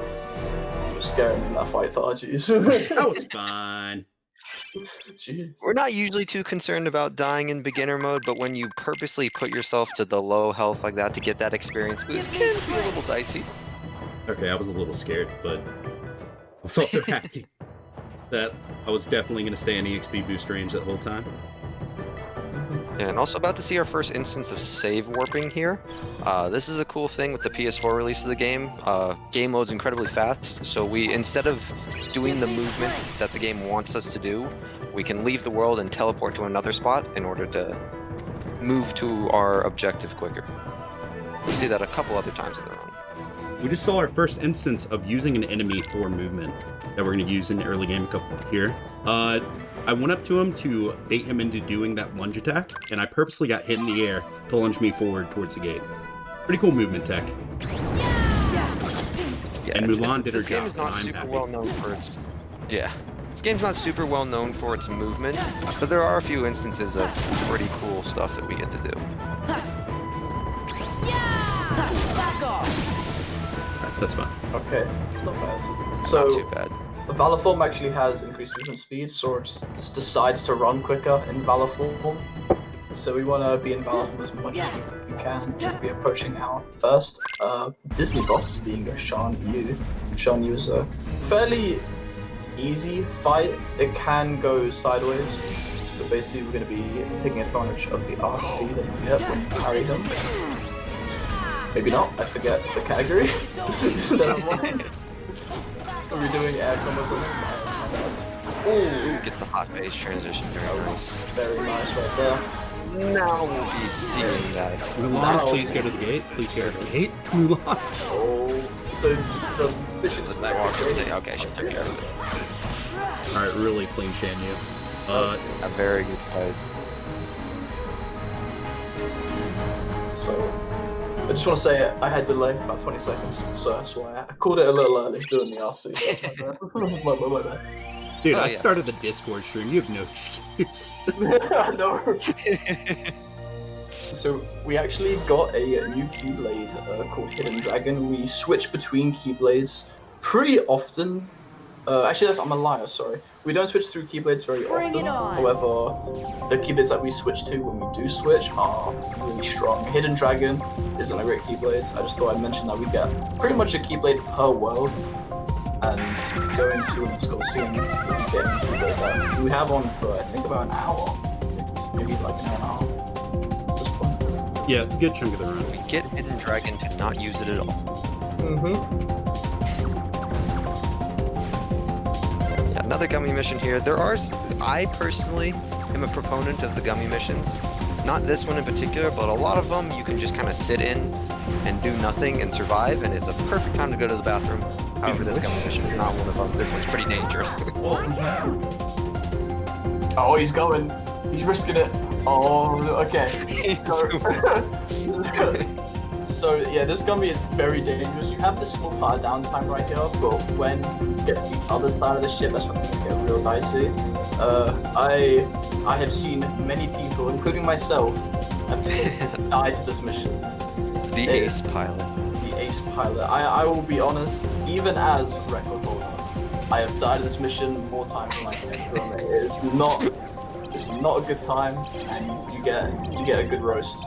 You're scaring me in that fight, Thar, jeez. That was fine. Jeez. We're not usually too concerned about dying in beginner mode, but when you purposely put yourself to the low health like that to get that experience boost, can be a little dicey. Okay, I was a little scared, but I was also happy that I was definitely going to stay in EXP boost range that whole time. And also about to see our first instance of save warping here. This is a cool thing with the PS4 release of the game. Game loads incredibly fast, so we, instead of doing the movement that the game wants us to do, we can leave the world and teleport to another spot in order to move to our objective quicker. You see that a couple other times in the run. We just saw our first instance of using an enemy for movement that we're going to use in the early game here. I went up to him to bait him into doing that lunge attack, and I purposely got hit in the air to lunge me forward towards the gate. Pretty cool movement tech. Yeah, and Mulan did her this game job, is not and I'm super happy. well known for its... Yeah. This game's not super well known for its movement, but there are a few instances of pretty cool stuff that we get to do. Alright, that's fine. Okay, not bad. So, Not too bad. the Valor form actually has increased movement speed, so it just decides to run quicker in Valor form. So we want to be in Valor form as much as we can. We'll be approaching our first Disney boss, being a Shan Yu. Shan Yu is a fairly easy fight. It can go sideways, but basically we're going to be taking advantage of the RC that you get when you carry him. Maybe not, I forget the category. Never mind. Are we doing air combo or something? My bad. Ooh, gets the hot base transition. Very nice. Very nice right there. Now we'll be seeing that. Mulan, No. please go to the gate. Please go to the gate. Mulan. Oh, so the mission is That walk just stay. Okay, she took care of it. Alright, really clean Shan Yu. A very good fight. So, I just want to say I had delay about 20 seconds, so that's why I called it a little early doing the RC. My bad. Dude, Oh, I yeah. started the Discord stream. You have no excuse. I know. So we actually got a new Keyblade called Hidden Dragon. We switch between Keyblades pretty often. Actually, I'm a liar, sorry. We don't switch through Keyblades very often. However, the Keyblades that we switch to when we do switch are really strong. Hidden Dragon isn't a great Keyblade. I just thought I'd mention that we get pretty much a Keyblade per world. And going to an Coliseum, we'll be getting a Keyblade that we have on for, I think, about an hour. It's maybe like an hour and a half at this point. Yeah, good chunk of the run. We get Hidden Dragon to not use it at all. Yeah, another gummy mission here. I personally am a proponent of the gummy missions. Not this one in particular, but a lot of them you can just kind of sit in and do nothing and survive, and it's a perfect time to go to the bathroom. However, this gummy mission is not one of them. This one's pretty dangerous. Oh, he's going. He's risking it. Oh, okay. So yeah, this gummy is very dangerous. You have this small part of downtime right here, but when you get to the other side of the ship, that's when things get real dicey. I have seen many people, including myself, have died to this mission. The ace pilot. The ace pilot. I will be honest, even as record holder, I have died to this mission more times than I can remember. It's not a good time, and you get a good roast.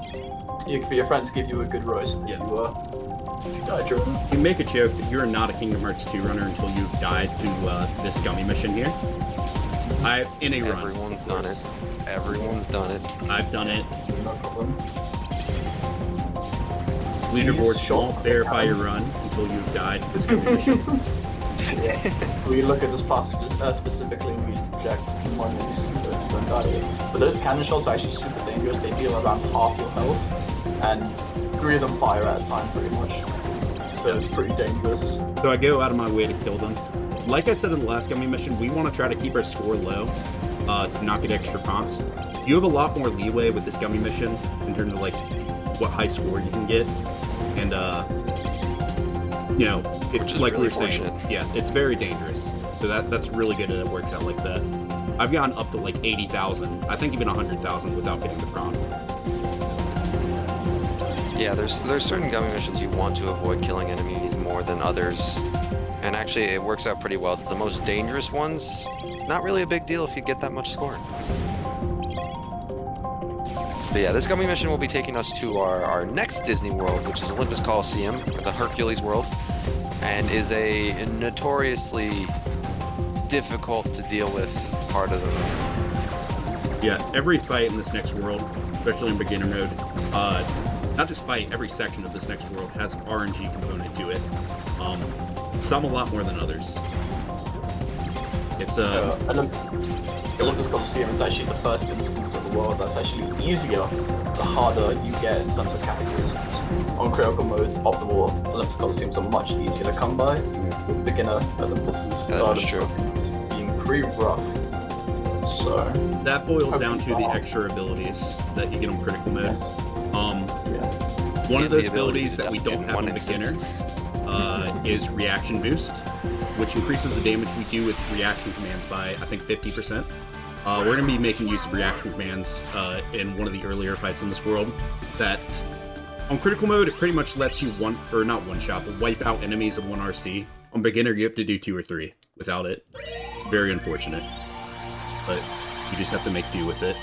Your friends give you a good roast if you die during it. You make a joke that you're not a Kingdom Hearts 2 runner until you've died to this gummy mission here. In a run. Everyone's done it. Everyone's done it. I've done it. No problem. Leaderboards won't verify your run until you've died to this gummy mission. We look at this pass specifically and we reject one that you see that you don't die. But those cannon shots are actually super dangerous. They deal around half your health, and 3 of them fire at a time pretty much. So it's pretty dangerous. So I go out of my way to kill them. Like I said in the last gummy mission, we want to try to keep our score low to not get extra prompts. You have a lot more leeway with this gummy mission in terms of like what high score you can get, and it's like really we were saying, fortunate. yeah, it's very dangerous. So that's really good that it works out like that. I've gotten up to like 80,000, I think even 100,000 without getting the prompt. Yeah, there's certain gummy missions you want to avoid killing enemies more than others. And actually, it works out pretty well. The most dangerous ones, not really a big deal if you get that much score. But yeah, this gummy mission will be taking us to our next Disney World, which is Olympus Coliseum, or the Hercules World, and is a notoriously difficult to deal with part of the... Yeah, every fight in this next world especially in beginner mode. Not just fight, every section of this next world has RNG component to it. Some a lot more than others. It's Olympus Coliseum is actually the first instance of the world that's actually easier the harder you get in terms of categories. On critical modes, optimal Olympus Coliseums are much easier to come by. With beginner Olympus being pretty rough. So that boils down to the extra abilities that you get on critical mode. One of those abilities that we don't have on beginner is reaction boost, which increases the damage we do with reaction commands by, I think, 50%. We're going to be making use of reaction commands in one of the earlier fights in this world. That on critical mode, it pretty much lets you not one shot, but wipe out enemies in 1 RC. On beginner, you have to do 2 or 3 without it. Very unfortunate, but you just have to make do with it.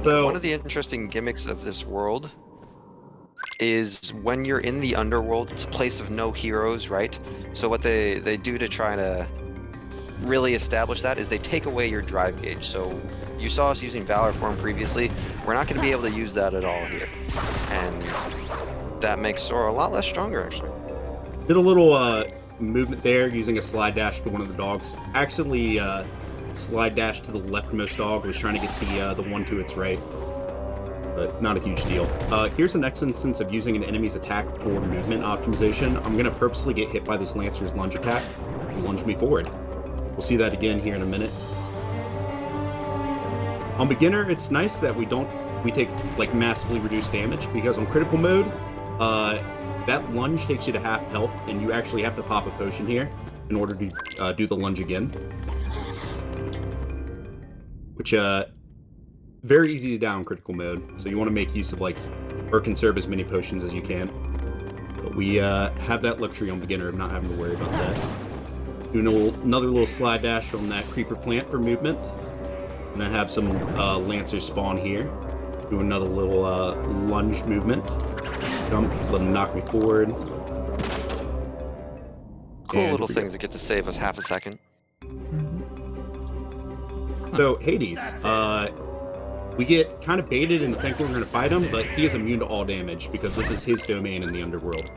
So, one of the interesting gimmicks of this world is when you're in the underworld, it's a place of no heroes, right? So what they do to try to really establish that is they take away your drive gauge. So you saw us using Valor Form previously. We're not going to be able to use that at all here. And that makes Sora a lot less stronger, actually. Did a little movement there using a slide dash to one of the dogs. Actually, slide dash to the leftmost dog. Was trying to get the one to its right, but not a huge deal. Here's the next instance of using an enemy's attack for movement optimization. I'm gonna purposely get hit by this Lancer's lunge attack and lunge me forward. We'll see that again here in a minute. On beginner, it's nice that we take like massively reduced damage, because on critical mode, that lunge takes you to half health, and you actually have to pop a potion here in order to do the lunge again. Which, very easy to down critical mode, so you want to make use of, or conserve as many potions as you can. But we have that luxury on beginner of not having to worry about that. Doing another little slide dash on that creeper plant for movement. And I have some Lancers spawn here. Do another little lunge movement. Jump, let them knock me forward. Cool And little things that get to save us half a second. So, Hades, we get kind of baited into thinking we're going to fight him, but he is immune to all damage because this is his domain in the underworld.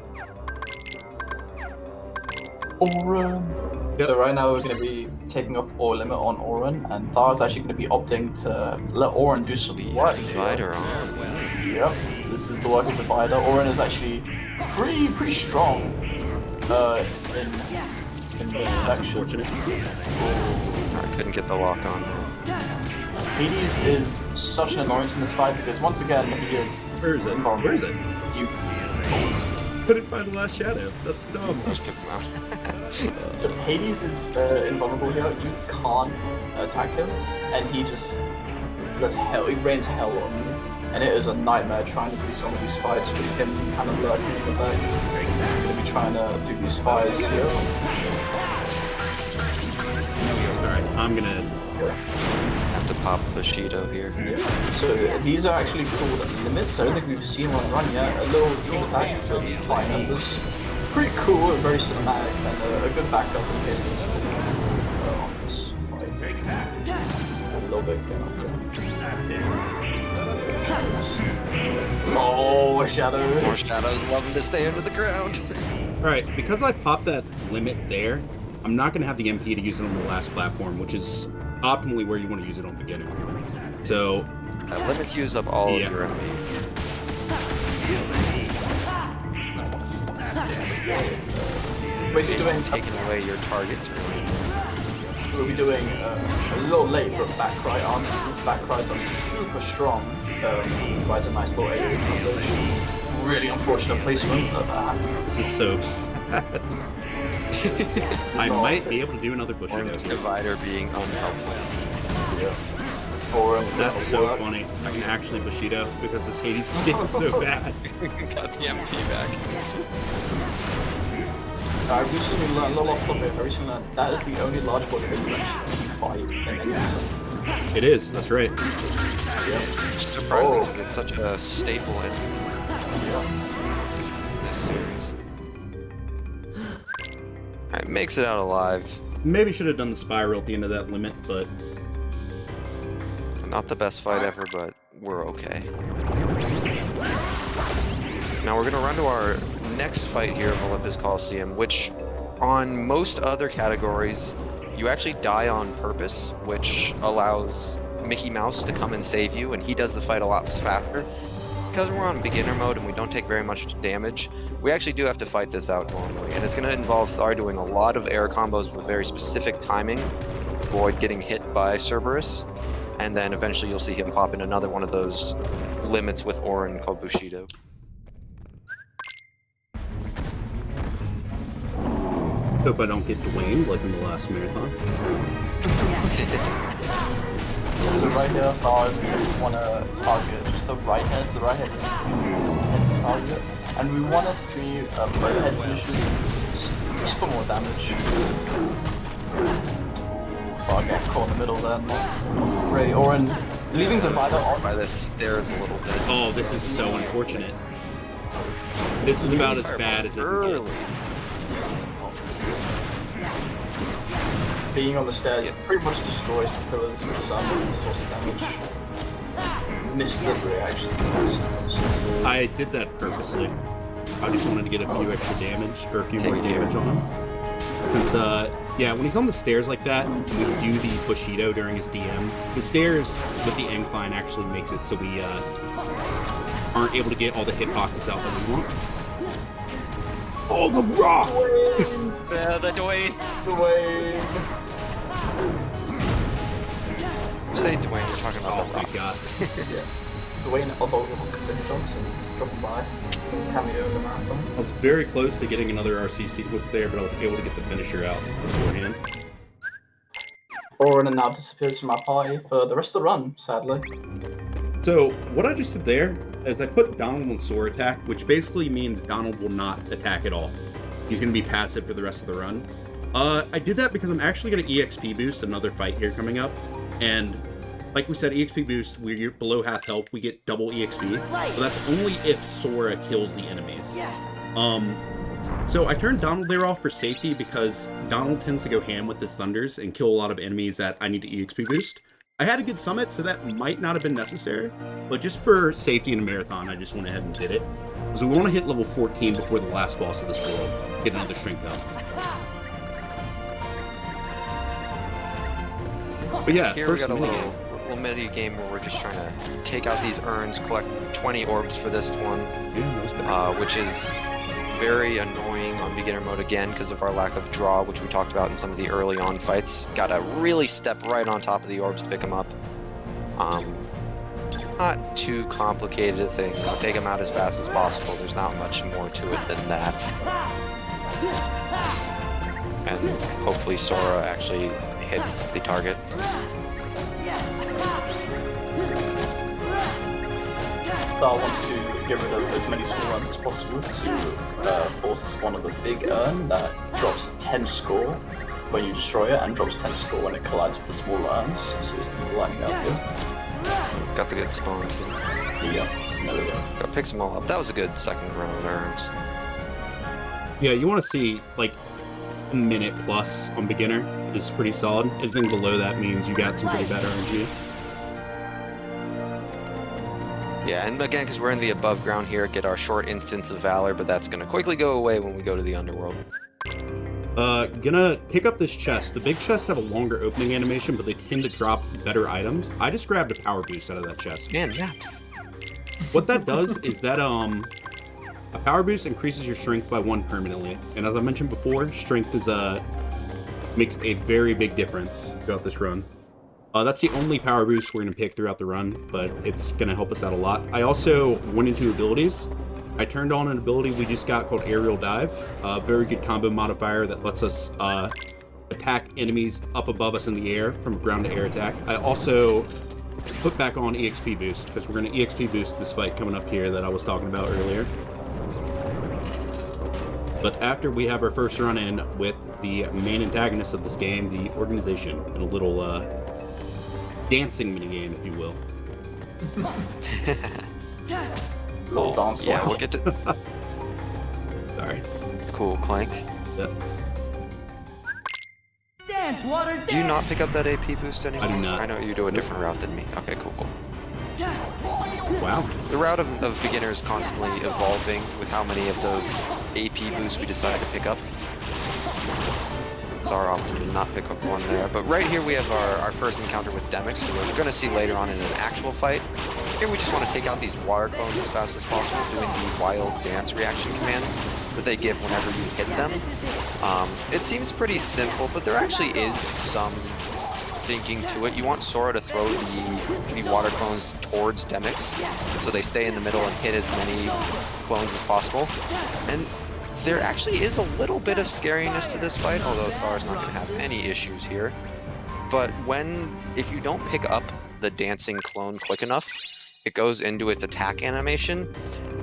Oren. Yep. So right now we're going to be taking off all limit on Oren, and Thara's actually going to be opting to let Oren do some work. Divider on. Yep, this is the work of Divider. Oren is actually pretty strong in this section. Unfortunate. I couldn't get the lock on. Hades is such an annoyance in this fight because once again he is Where is it? invulnerable. Where is it? You Couldn't find the last shadow. That's dumb. Most of them out. So Hades is invulnerable here. You can't attack him, and he just he rains hell on you, and it is a nightmare trying to do some of these fights with him kind of lurking in the back. I'm gonna be trying to do these fights here. Alright, I'm gonna... Have to pop Bushido here. So these are actually called limits. I don't think we've seen one run yet. A little team attack for tri members. Pretty cool and very cinematic, and a good backup in case there's on this fight. A little bit Oh, shadows. More shadows loving to stay under the ground. Alright, because I popped that limit there, I'm not going to have the MP to use it on the last platform, which is optimally where you want to use it on beginner. So... limits use up all of your MPs. Basically doing Taking away your targets. We'll be doing a little late, but back cry answers. These back cries are super strong. Provides a nice little AoE combination. Really unfortunate placement of that. This is so bad. I might be able to do another Bushido. Or this divider being unhelpful. Yeah. Or That's so funny. I can actually Bushido because this Hades is getting so bad. Got the MP back. I recently learned a little off topic. I recently learned that is the only large body that you actually fight in any episode. It is, that's right. Yeah. It's surprising because it's such a staple in this series. makes it out alive. Maybe should have done the spiral at the end of that limit, but Not the best fight ever, but we're okay. Now we're gonna run to our next fight here of Olympus Coliseum, which on most other categories, you actually die on purpose, which allows Mickey Mouse to come and save you, and he does the fight a lot faster. Because we're on beginner mode and we don't take very much damage, we actually do have to fight this out normally, and it's going to involve Thar doing a lot of air combos with very specific timing, avoid getting hit by Cerberus, and then eventually you'll see him pop in another one of those limits with Orin called Bushido. hope I don't get Dwayne like in the last marathon. So right here, Thar is going to want to target just the right head. The right head is the head to target. And we want to see both head finishes just for more damage. Thar getting caught in the middle there. Ray, Orin leaving Divider on. By the stairs a little bit. Oh, this is so unfortunate. This is about as bad as it can get. Being on the stairs pretty much destroys the pillars, which is our main source of damage. Missed the reaction. I did that purposely. I just wanted to get a few extra damage, or a few more damage on him. Since, yeah, when he's on the stairs like that, we do the Bushido during his DM. The stairs with the incline actually makes it so we aren't able to get all the hitboxes out that we want. Oh, the rock! The Dwayne! Dwayne! Say Dwayne, we're talking about the rock. Thank God. Yeah. Dwayne elbow hook Ben Johnson dropping by. Cameo in the marathon. I was very close to getting another RCC hook there, but I was able to get the finisher out beforehand. Orin now disappears from our party for the rest of the run, sadly. So, what I just did there is I put Donald on Soar attack, which basically means Donald will not attack at all. He's going to be passive for the rest of the run. I did that because I'm actually going to EXP boost another fight here coming up. And like we said, EXP boost, we're below half health, we get double EXP. But that's only if Sora kills the enemies. So I turned Donald there off for safety because Donald tends to go ham with his thunders and kill a lot of enemies that I need to EXP boost. I had a good summit, so that might not have been necessary, but just for safety in a marathon, I just went ahead and did it. Because we want to hit level 14 before the last boss of this world, get another strength up. But yeah, here we got a little mini game where we're just trying to take out these urns, collect 20 orbs for this one, which is very annoying on beginner mode again because of our lack of draw, which we talked about in some of the early on fights. Gotta really step right on top of the orbs to pick them up. Not too complicated a thing. Take them out as fast as possible. There's not much more to it than that. And hopefully Sora actually hits the target. Thar wants to get rid of as many small urns as possible to force the spawn of the big urn that drops 10 score when you destroy it and drops 10 score when it collides with the small urns. So it's lining up here. Got the good spawn too. Yeah, there we go. Gotta pick them all up. That was a good second run of urns. Yeah, you want to see like a minute plus on beginner is pretty solid. Anything below that means you got some pretty bad RNG. Yeah, and again, because we're in the above ground here, get our short instance of Valor, but that's going to quickly go away when we go to the underworld. Gonna pick up this chest. The big chests have a longer opening animation, but they tend to drop better items. I just grabbed a power boost out of that chest. Man, naps. What that does is that, a power boost increases your strength by 1 permanently. And as I mentioned before, strength is, makes a very big difference throughout this run. That's the only power boost we're going to pick throughout the run, but it's going to help us out a lot. I also went into abilities. I turned on an ability we just got called Aerial Dive. A very good combo modifier that lets us attack enemies up above us in the air from ground to air attack. I also put back on EXP boost because we're going to EXP boost this fight coming up here that I was talking about earlier. But after we have our first run in with the main antagonist of this game, the organization, and a little dancing minigame, if you will. Little dance. Yeah, we'll get to... Sorry. Cool, Clank. Yep. Do you not pick up that AP boost anymore? I do not. I know you do a different route than me. Okay, cool. Wow. The route of beginner is constantly evolving with how many of those AP boosts we decide to pick up. With our option to not pick up one there. But right here we have our first encounter with Demix, who we're going to see later on in an actual fight. Here we just want to take out these water clones as fast as possible, doing the wild dance reaction command that they give whenever you hit them. It seems pretty simple, but there actually is some thinking to it. You want Sora to throw the water clones towards Demix, so they stay in the middle and hit as many clones as possible. And there actually is a little bit of scariness to this fight, although Thar's not going to have any issues here. But if you don't pick up the dancing clone quick enough, it goes into its attack animation,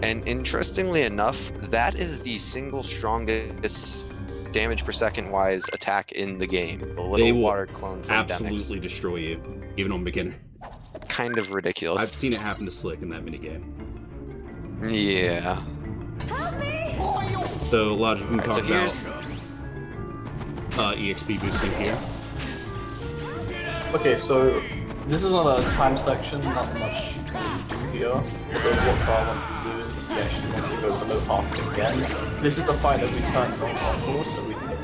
and interestingly enough, that is the single strongest damage per second wise attack in the game. The little water clone from absolutely Demix. Destroy you, even on beginner. Kind of ridiculous. I've seen it happen to Slick in that minigame. Yeah. So Logic, we can Alright, talk so here's about EXP boosting here. Okay, so this is not a time section, not much to do here. So what Carl wants to do is he actually wants to go below half again. This is the fight that we turned on for, so we can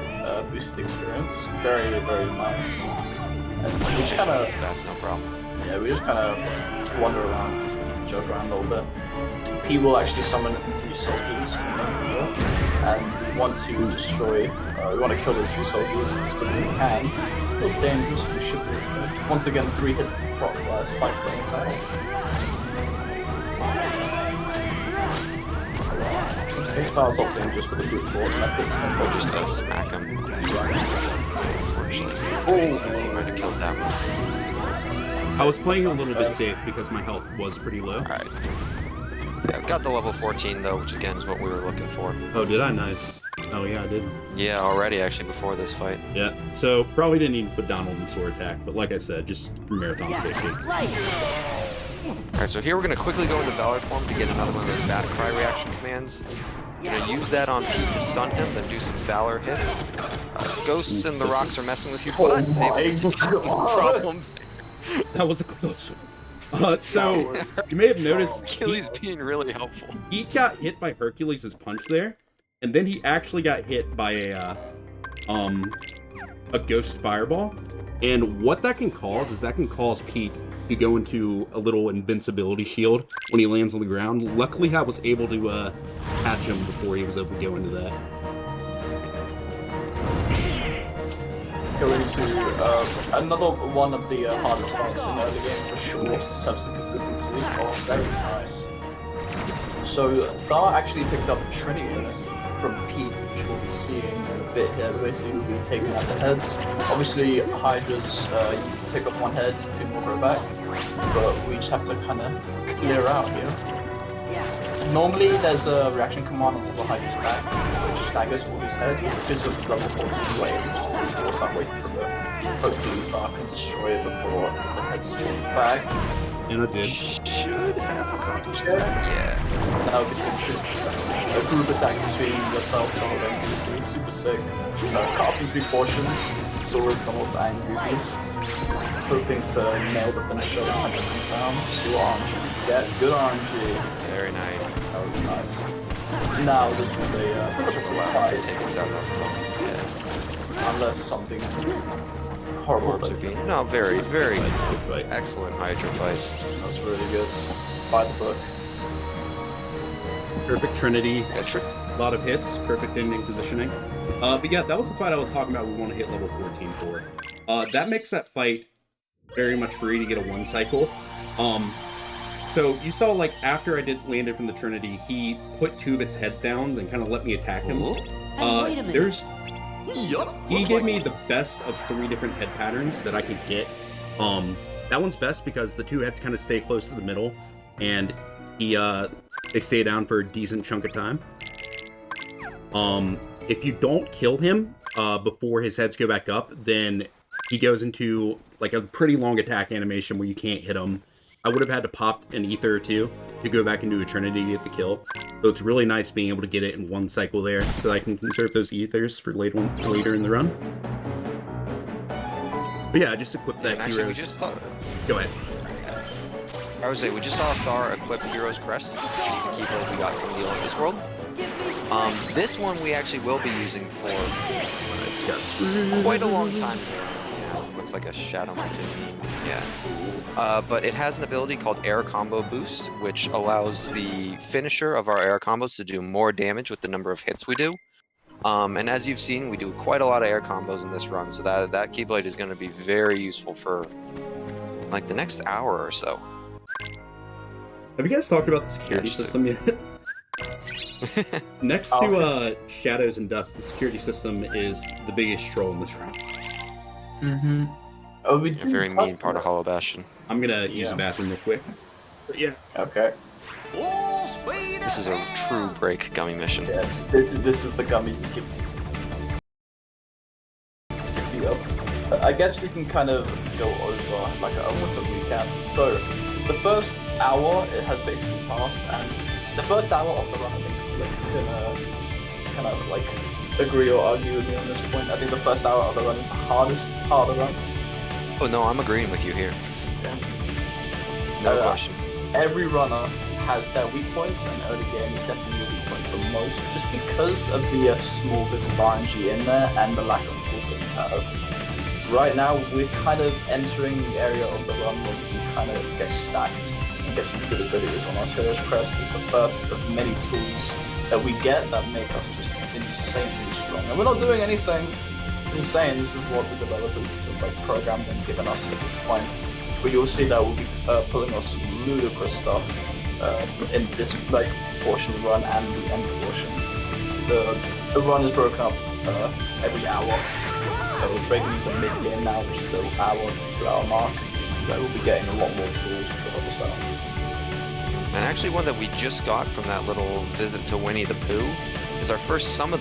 boost the experience. Very, very nice. And we just kind of... That's no problem. Yeah, we just kind of wander around, joke around a little bit. He will actually summon 3 soldiers here, and we want to destroy, we want to kill those 3 soldiers as quickly as we can. A little dangerous, we should be. Once again, 3 hits to proc by a cycling attack. Okay, Thar's opting just for the brute force methods, and they'll just Smack him. Unfortunately. Oh, he might have killed that one. I was playing a little bit safe because my health was pretty low. Alright. Yeah, I've got the level 14 though, which again is what we were looking for. Oh, did I? Nice. Oh yeah, I did. Yeah, already actually before this fight. Yeah, so probably didn't need to put Donald in sword attack, but like I said, just for marathon safety. Alright, so here we're going to quickly go into Valor form to get another one of those Bat Cry reaction commands. We're going to use that on Pete to stun him, then do some Valor hits. Ghosts and the rocks are messing with you, but my God. problem. That was a close one. So, you may have noticed Achilles being really helpful. he got hit by Hercules' punch there, and then he actually got hit by a ghost fireball. And what that can cause is that can cause Pete to go into a little invincibility shield when he lands on the ground. Luckily, I was able to catch him before he was able to go into that. Going to another one of the hardest fights in the game for sure, Nice. in terms of consistency. Oh, very nice. So, Thar actually picked up Trinity from Pete, which we'll be seeing in a bit here. Basically, we'll be taking out the heads. Obviously, Hydra's, you can take off 1 head, 2 more go back, but we just have to kind of clear out here. Normally, there's a reaction command on top of Hydra's back, which staggers all these heads, because of level 14 wave, which is force that way through it. Hopefully, Thar can destroy it before the heads spawn back. And I did. Should have accomplished that. Yeah. That would be super sick. A group attack between yourself and all them is super sick. Cut up in 3 portions. Sora's, Donald's, and Ruby's. Hoping to nail the finisher and punch them down. Do RNG. Yeah, good RNG. Very nice. That was nice. Now this is a pretty much a full fight. Take us out of yeah. Unless something horrible To that be no, very, very Good fight. excellent Hydra fight. that was really good. It's by the book. Perfect Trinity. Yeah, A lot of hits, perfect ending positioning. But yeah, that was the fight I was talking about we want to hit level 14 for. That makes that fight very much free to get a 1 cycle. So you saw, like, after I landed from the Trinity, he put 2 of its heads down and kind of let me attack him. He gave me the best of 3 different head patterns that I could get. That one's best because the 2 heads kind of stay close to the middle, and they stay down for a decent chunk of time. If you don't kill him before his heads go back up, then he goes into like a pretty long attack animation where you can't hit him. I would have had to pop an ether or 2 to go back into a Trinity to get the kill. So it's really nice being able to get it in 1 cycle there, so that I can conserve those ethers for later in the run. But yeah, just equip that And actually, we hero's... just saw, Go ahead. I would say we just saw Thar equip Hero's Crest, which is the key build we got from the Olympus World. This one we actually will be using for quite a long time ago. Yeah, looks like a shadow mountain. Yeah. But it has an ability called Air Combo Boost, which allows the finisher of our air combos to do more damage with the number of hits we do. And as you've seen, we do quite a lot of air combos in this run, so that Keyblade is going to be very useful for like the next hour or so. Have you guys talked about the security system yet? Next to Shadows and Dust, the security system is the biggest troll in this round. Mm-hmm. Oh, we A very mean part of Hollow Bastion. I'm gonna use the bathroom real quick. But yeah. Okay. This is a true break gummy mission. Yeah, this is the gummy you give you up. I guess we can kind of go over like almost a recap. So, the first hour it has basically passed, and the first hour of the run, I think Slick can kind of like agree or argue with me on this point. I think the first hour of the run is the hardest part of the run. Oh no, I'm agreeing with you here. Yeah. No question. Every runner has their weak points, and early game is definitely a weak point for most, just because of the small bits of RNG in there and the lack of tools that we have. Right now, we're kind of entering the area of the run where we can kind of get stacked and get some good abilities on our Hero's Crest. It's the first of many tools that we get that make us just insanely strong. And we're not doing anything insane. This is what the developers have like programmed and given us at this point. But you'll see that we'll be pulling off some ludicrous stuff in this like portion of the run and the end portion. The run is broken up every hour. We're breaking into mid-game now, which is the hour to 2 hour mark. So we'll be getting a lot more tools to help us out. And actually one that we just got from that little visit to Winnie the Pooh is our first summon of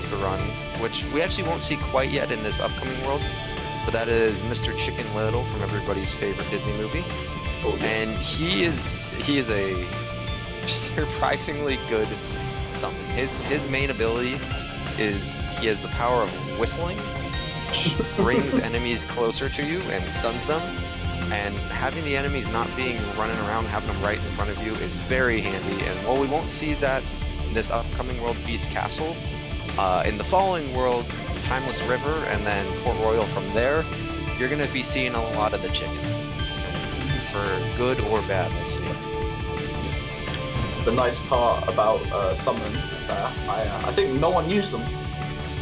the run, which we actually won't see quite yet in this upcoming world. But that is Mr. Chicken Little from everybody's favorite Disney movie. Oh, yes. And he is a surprisingly good summon. His main ability is he has the power of whistling, which brings enemies closer to you and stuns them. And having the enemies not being running around, having them right in front of you is very handy. And while we won't see that in this upcoming world, Beast Castle, in the following world, Timeless River, and then Port Royal from there, you're going to be seeing a lot of the chicken. For good or bad, we'll see. The nice part about summons is that I think no one used them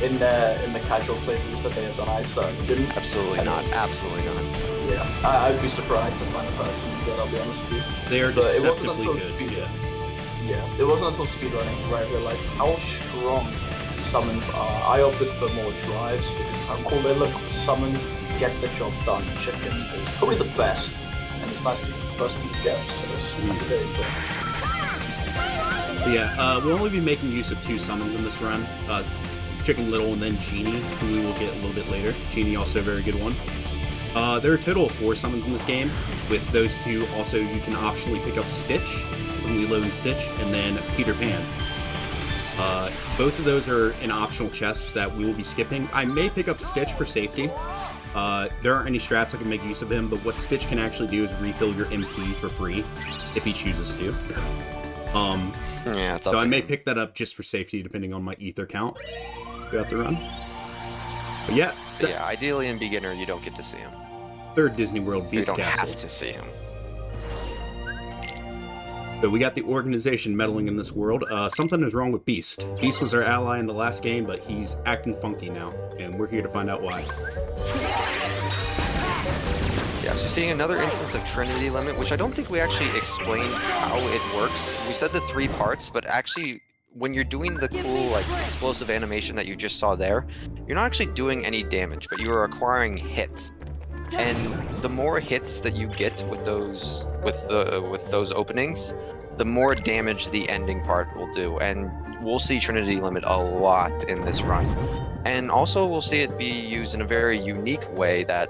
in the casual playthroughs that they have done. I certainly didn't. Absolutely not. Absolutely not. Yeah, I'd be surprised to find a person who did, I'll be honest with you. They are deceptively good. Yeah, it wasn't until speedrunning where I realized how strong summons are. I opted for more drives because how cool they look. Summons get the job done. Chicken is probably the best, and it's nice because it's the first one you get, so it's happy days there. Yeah, we'll only be making use of 2 summons in this run. Chicken Little and then Genie, who we will get a little bit later. Genie also a very good one. There are a total of 4 summons in this game. With those 2, also you can optionally pick up Stitch from Lilo and Stitch, and then Peter Pan. Both of those are in optional chests that we will be skipping. I may pick up Stitch for safety. There aren't any strats that can make use of him, but what Stitch can actually do is refill your MP for free, if he chooses to. Yeah, it's so I may pick that up just for safety, depending on my ether count throughout the run. But yeah, yeah, ideally in beginner you don't get to see him. 3rd Disney World Beast You don't Castle. have to see him. So we got the organization meddling in this world. Something is wrong with Beast. Beast was our ally in the last game, but he's acting funky now, and we're here to find out why. Yeah, so seeing another instance of Trinity Limit, which I don't think we actually explained how it works. We said the 3 parts, but actually when you're doing the cool like explosive animation that you just saw there, you're not actually doing any damage, but you are acquiring hits. And the more hits that you get with those openings, the more damage the ending part will do. And we'll see Trinity Limit a lot in this run. And also we'll see it be used in a very unique way that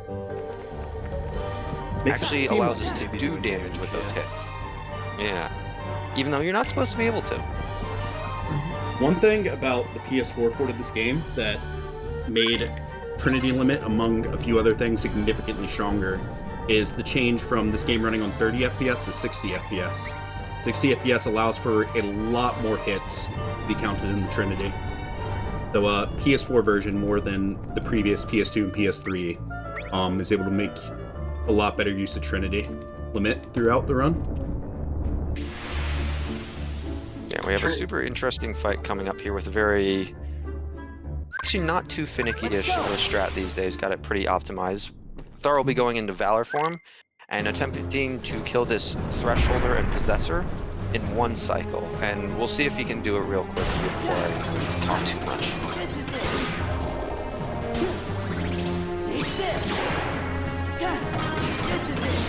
actually allows us to do damage with those hits. Yeah. Even though you're not supposed to be able to. One thing about the PS4 port of this game that made Trinity limit, among a few other things significantly stronger, is the change from this game running on 30 FPS to 60 FPS. 60 FPS allows for a lot more hits to be counted in the Trinity. So PS4 version, more than the previous PS2 and PS3, is able to make a lot better use of Trinity limit throughout the run. Yeah, we have a super interesting fight coming up here with a very... actually not too finicky-ish of a strat these days, got it pretty optimized. Thar will be going into Valor form and attempting to kill this Thresholder and Possessor in one cycle. And we'll see if he can do it real quick here before I talk too much.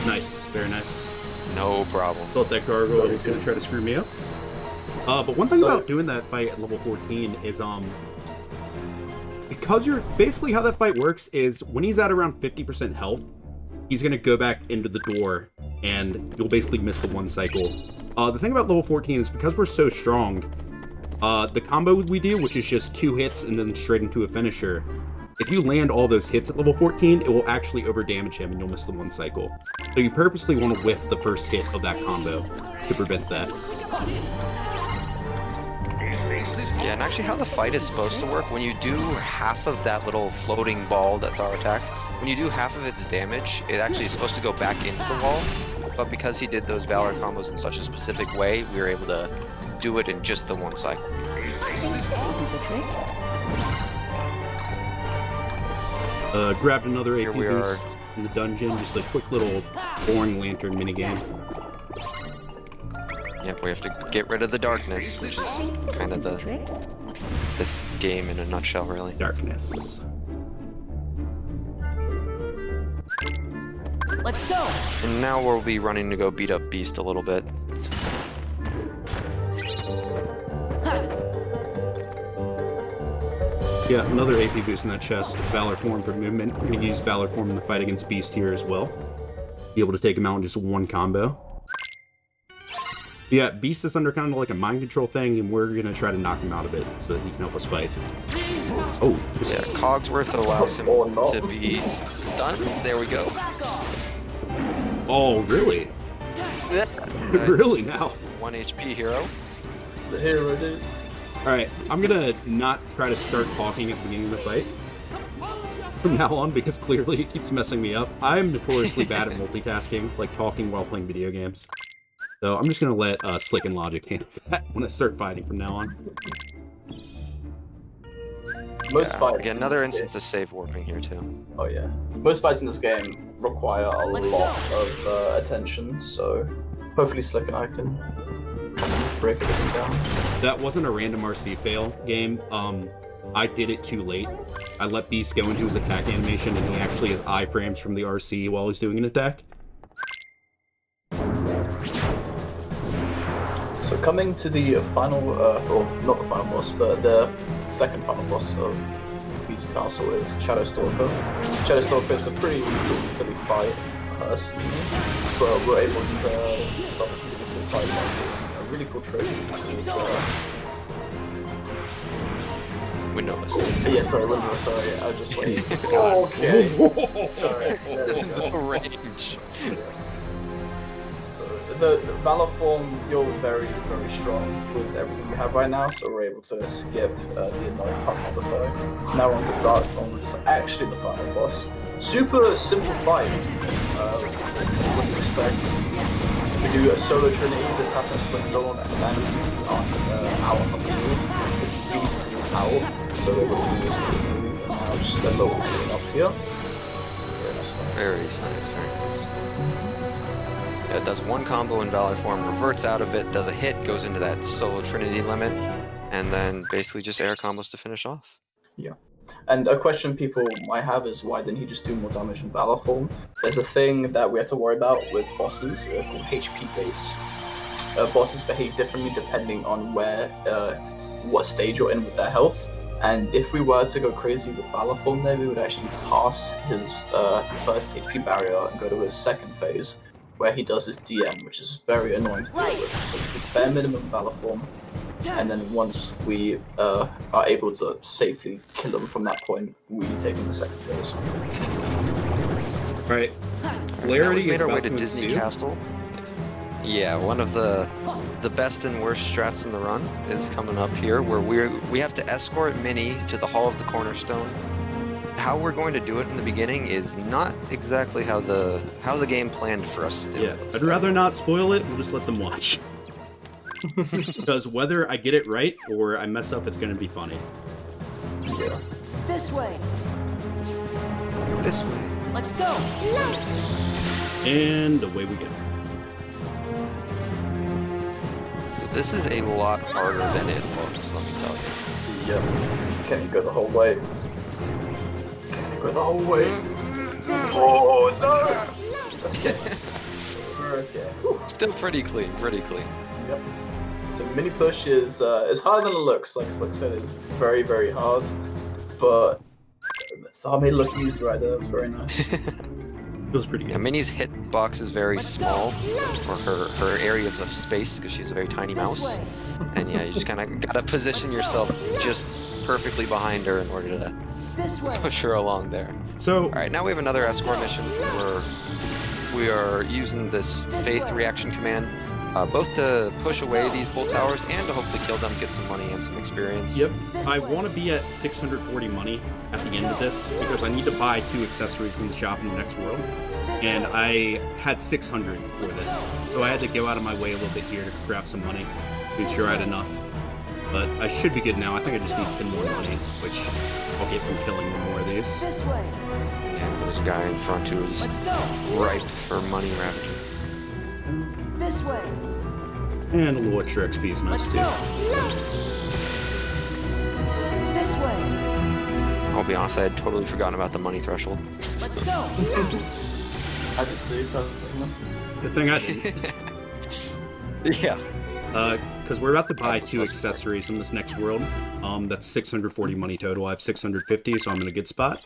Nice, very nice. No problem. Thought that gargoyle was going to try to screw me up. But one thing about doing that fight at level 14 is, because you're... basically how that fight works is when he's at around 50% health, he's going to go back into the door, and you'll basically miss the one cycle. The thing about level 14 is because we're so strong, the combo we do, which is just 2 hits and then straight into a finisher, if you land all those hits at level 14, it will actually overdamage him and you'll miss the one cycle. So you purposely want to whiff the first hit of that combo to prevent that. Yeah, and actually how the fight is supposed to work, when you do half of that little floating ball that Thar attacked, when you do half of its damage, it actually is supposed to go back into the wall. But because he did those Valor combos in such a specific way, we were able to do it in just the one cycle. Grabbed another AP Here boost in the dungeon, just a quick little boring lantern minigame. Yep, we have to get rid of the darkness, which is kind of this game in a nutshell, really. Darkness. Let's go! And now we'll be running to go beat up Beast a little bit. Yeah, another AP boost in that chest. Valor form for movement. I'm going to use Valor form in the fight against Beast here as well. Be able to take him out in just one combo. Yeah, Beast is under kind of like a mind control thing, and we're going to try to knock him out a bit so that he can help us fight. Oh. Yeah, Cogsworth allows him to be stunned. There we go. Oh, really? Really now? 1 HP hero. The hero, dude. Alright, I'm gonna not try to start talking at the beginning of the fight from now on, because clearly it keeps messing me up. I'm notoriously bad at multitasking, like talking while playing video games. So I'm just gonna let Slick and Logic handle that when I start fighting from now on. Most fights... Again, another instance of save warping here, too. Oh, yeah. Most fights in this game require a lot of attention, so hopefully Slick and I can break everything down. That wasn't a random RC fail game. I did it too late. I let Beast go into his attack animation, and he actually has iframes from the RC while he's doing an attack. So coming to the final, or not the final boss, but the second final boss of Beast Castle is Shadowstalker. Shadowstalker is a pretty cool, silly fight, personally, but we're able to stop this fight by a really cool trick. Windowless. Yeah, sorry, Windowless, sorry, I was just like, okay. Sorry, The range. The Valor form, you're very, very strong with everything you have right now, so we're able to skip the annoying part of the fight. Now we're on to Dark form, which is actually the final boss. Super simple fight, what you expect. We do a solo trinity, this happens when Dawn and then out on the field. It's Beast who's out, so we're able to do this move, and now just a little tune up here. Very nice, very nice. Yeah, it does one combo in Valor form, reverts out of it, does a hit, goes into that solo Trinity limit, and then basically just air combos to finish off. Yeah. And a question people might have is, why didn't he just do more damage in Valor form? There's a thing that we have to worry about with bosses called HP base. Bosses behave differently depending on where, what stage you're in with their health. And if we were to go crazy with Valor form there, we would actually pass his first HP barrier and go to his second phase, where he does his DM, which is very annoying to deal with. So with bare minimum Valor form, And then once we are able to safely kill them from that point, we take them the second phase. Right. Now we Clarity made is our way about to Disney ensue. Castle. Yeah, one of the best and worst strats in the run is coming up here, where we have to escort Minnie to the Hall of the Cornerstone. How we're going to do it in the beginning is not exactly how the game planned for us to do Yeah, it. I'd rather not spoil it. We'll just let them watch. Because whether I get it right or I mess up, it's going to be funny. Yeah. This way. This way. Let's go. And away we go. So this is a lot harder than it looks, let me tell you. Yep. Can you go the whole way? Can you go the whole way? Oh no! Okay. Still pretty clean, pretty clean. Yep. So mini push is harder than it looks. Like I said, it's very, very hard. But that made it look easy right there. It was very nice. Feels pretty good. Yeah, Minnie's hitbox is very small for her areas of space because she's a very tiny mouse. And yeah, you just kind of gotta position yourself just perfectly behind her in order to push her along there. So, All right, now we have another escort mission where we are using this Faith Reaction Command, both to push away these bull towers and to hopefully kill them, get some money and some experience. yep, I want to be at 640 money at the end of this because I need to buy 2 accessories from the shop in the next world. And I had 600 for this. So I had to go out of my way a little bit here to grab some money to ensure I had enough. But I should be good now. I think I just need 10 more money, which I'll get from killing one more of these. This way. And there's a guy in front who is Let's go. ripe for money ravaging. This way. And a little extra XP is nice Let's too. go. This way. I'll be honest, I had totally forgotten about the money threshold. Let's go. I did see personally. Good thing I didn't. Yeah. Because we're about to buy That's 2 supposed to be accessories from this next world. That's 640 money total. I have 650, so I'm in a good spot.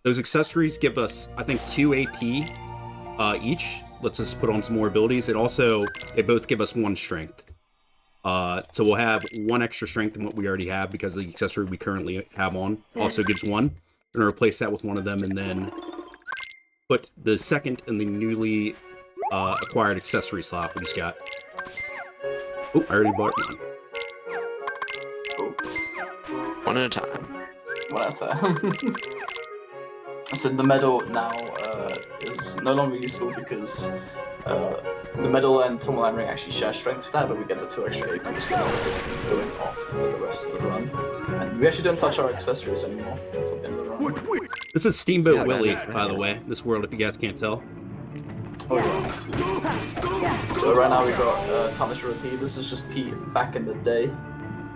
Those accessories give us, I think, 2 AP each. Lets us put on some more abilities. They both give us 1 strength. So we'll have 1 extra strength than what we already have because the accessory we currently have on also gives 1. We're going to replace that with one of them and then put the second in the newly acquired accessory slot we just got. Oh, I already bought one. One at a time. One at a time. So the medal now is no longer useful because the medal and Tourmaline Ring actually share strength stat, but we get the 2 extra AP, so it's going off for the rest of the run. And we actually don't touch our accessories anymore until the end of the run. This is Steamboat Yeah, that Willie, makes sense. by the way. This world, if you guys can't tell. Oh yeah. So right now we got Thomas Pete. This is just Pete back in the day.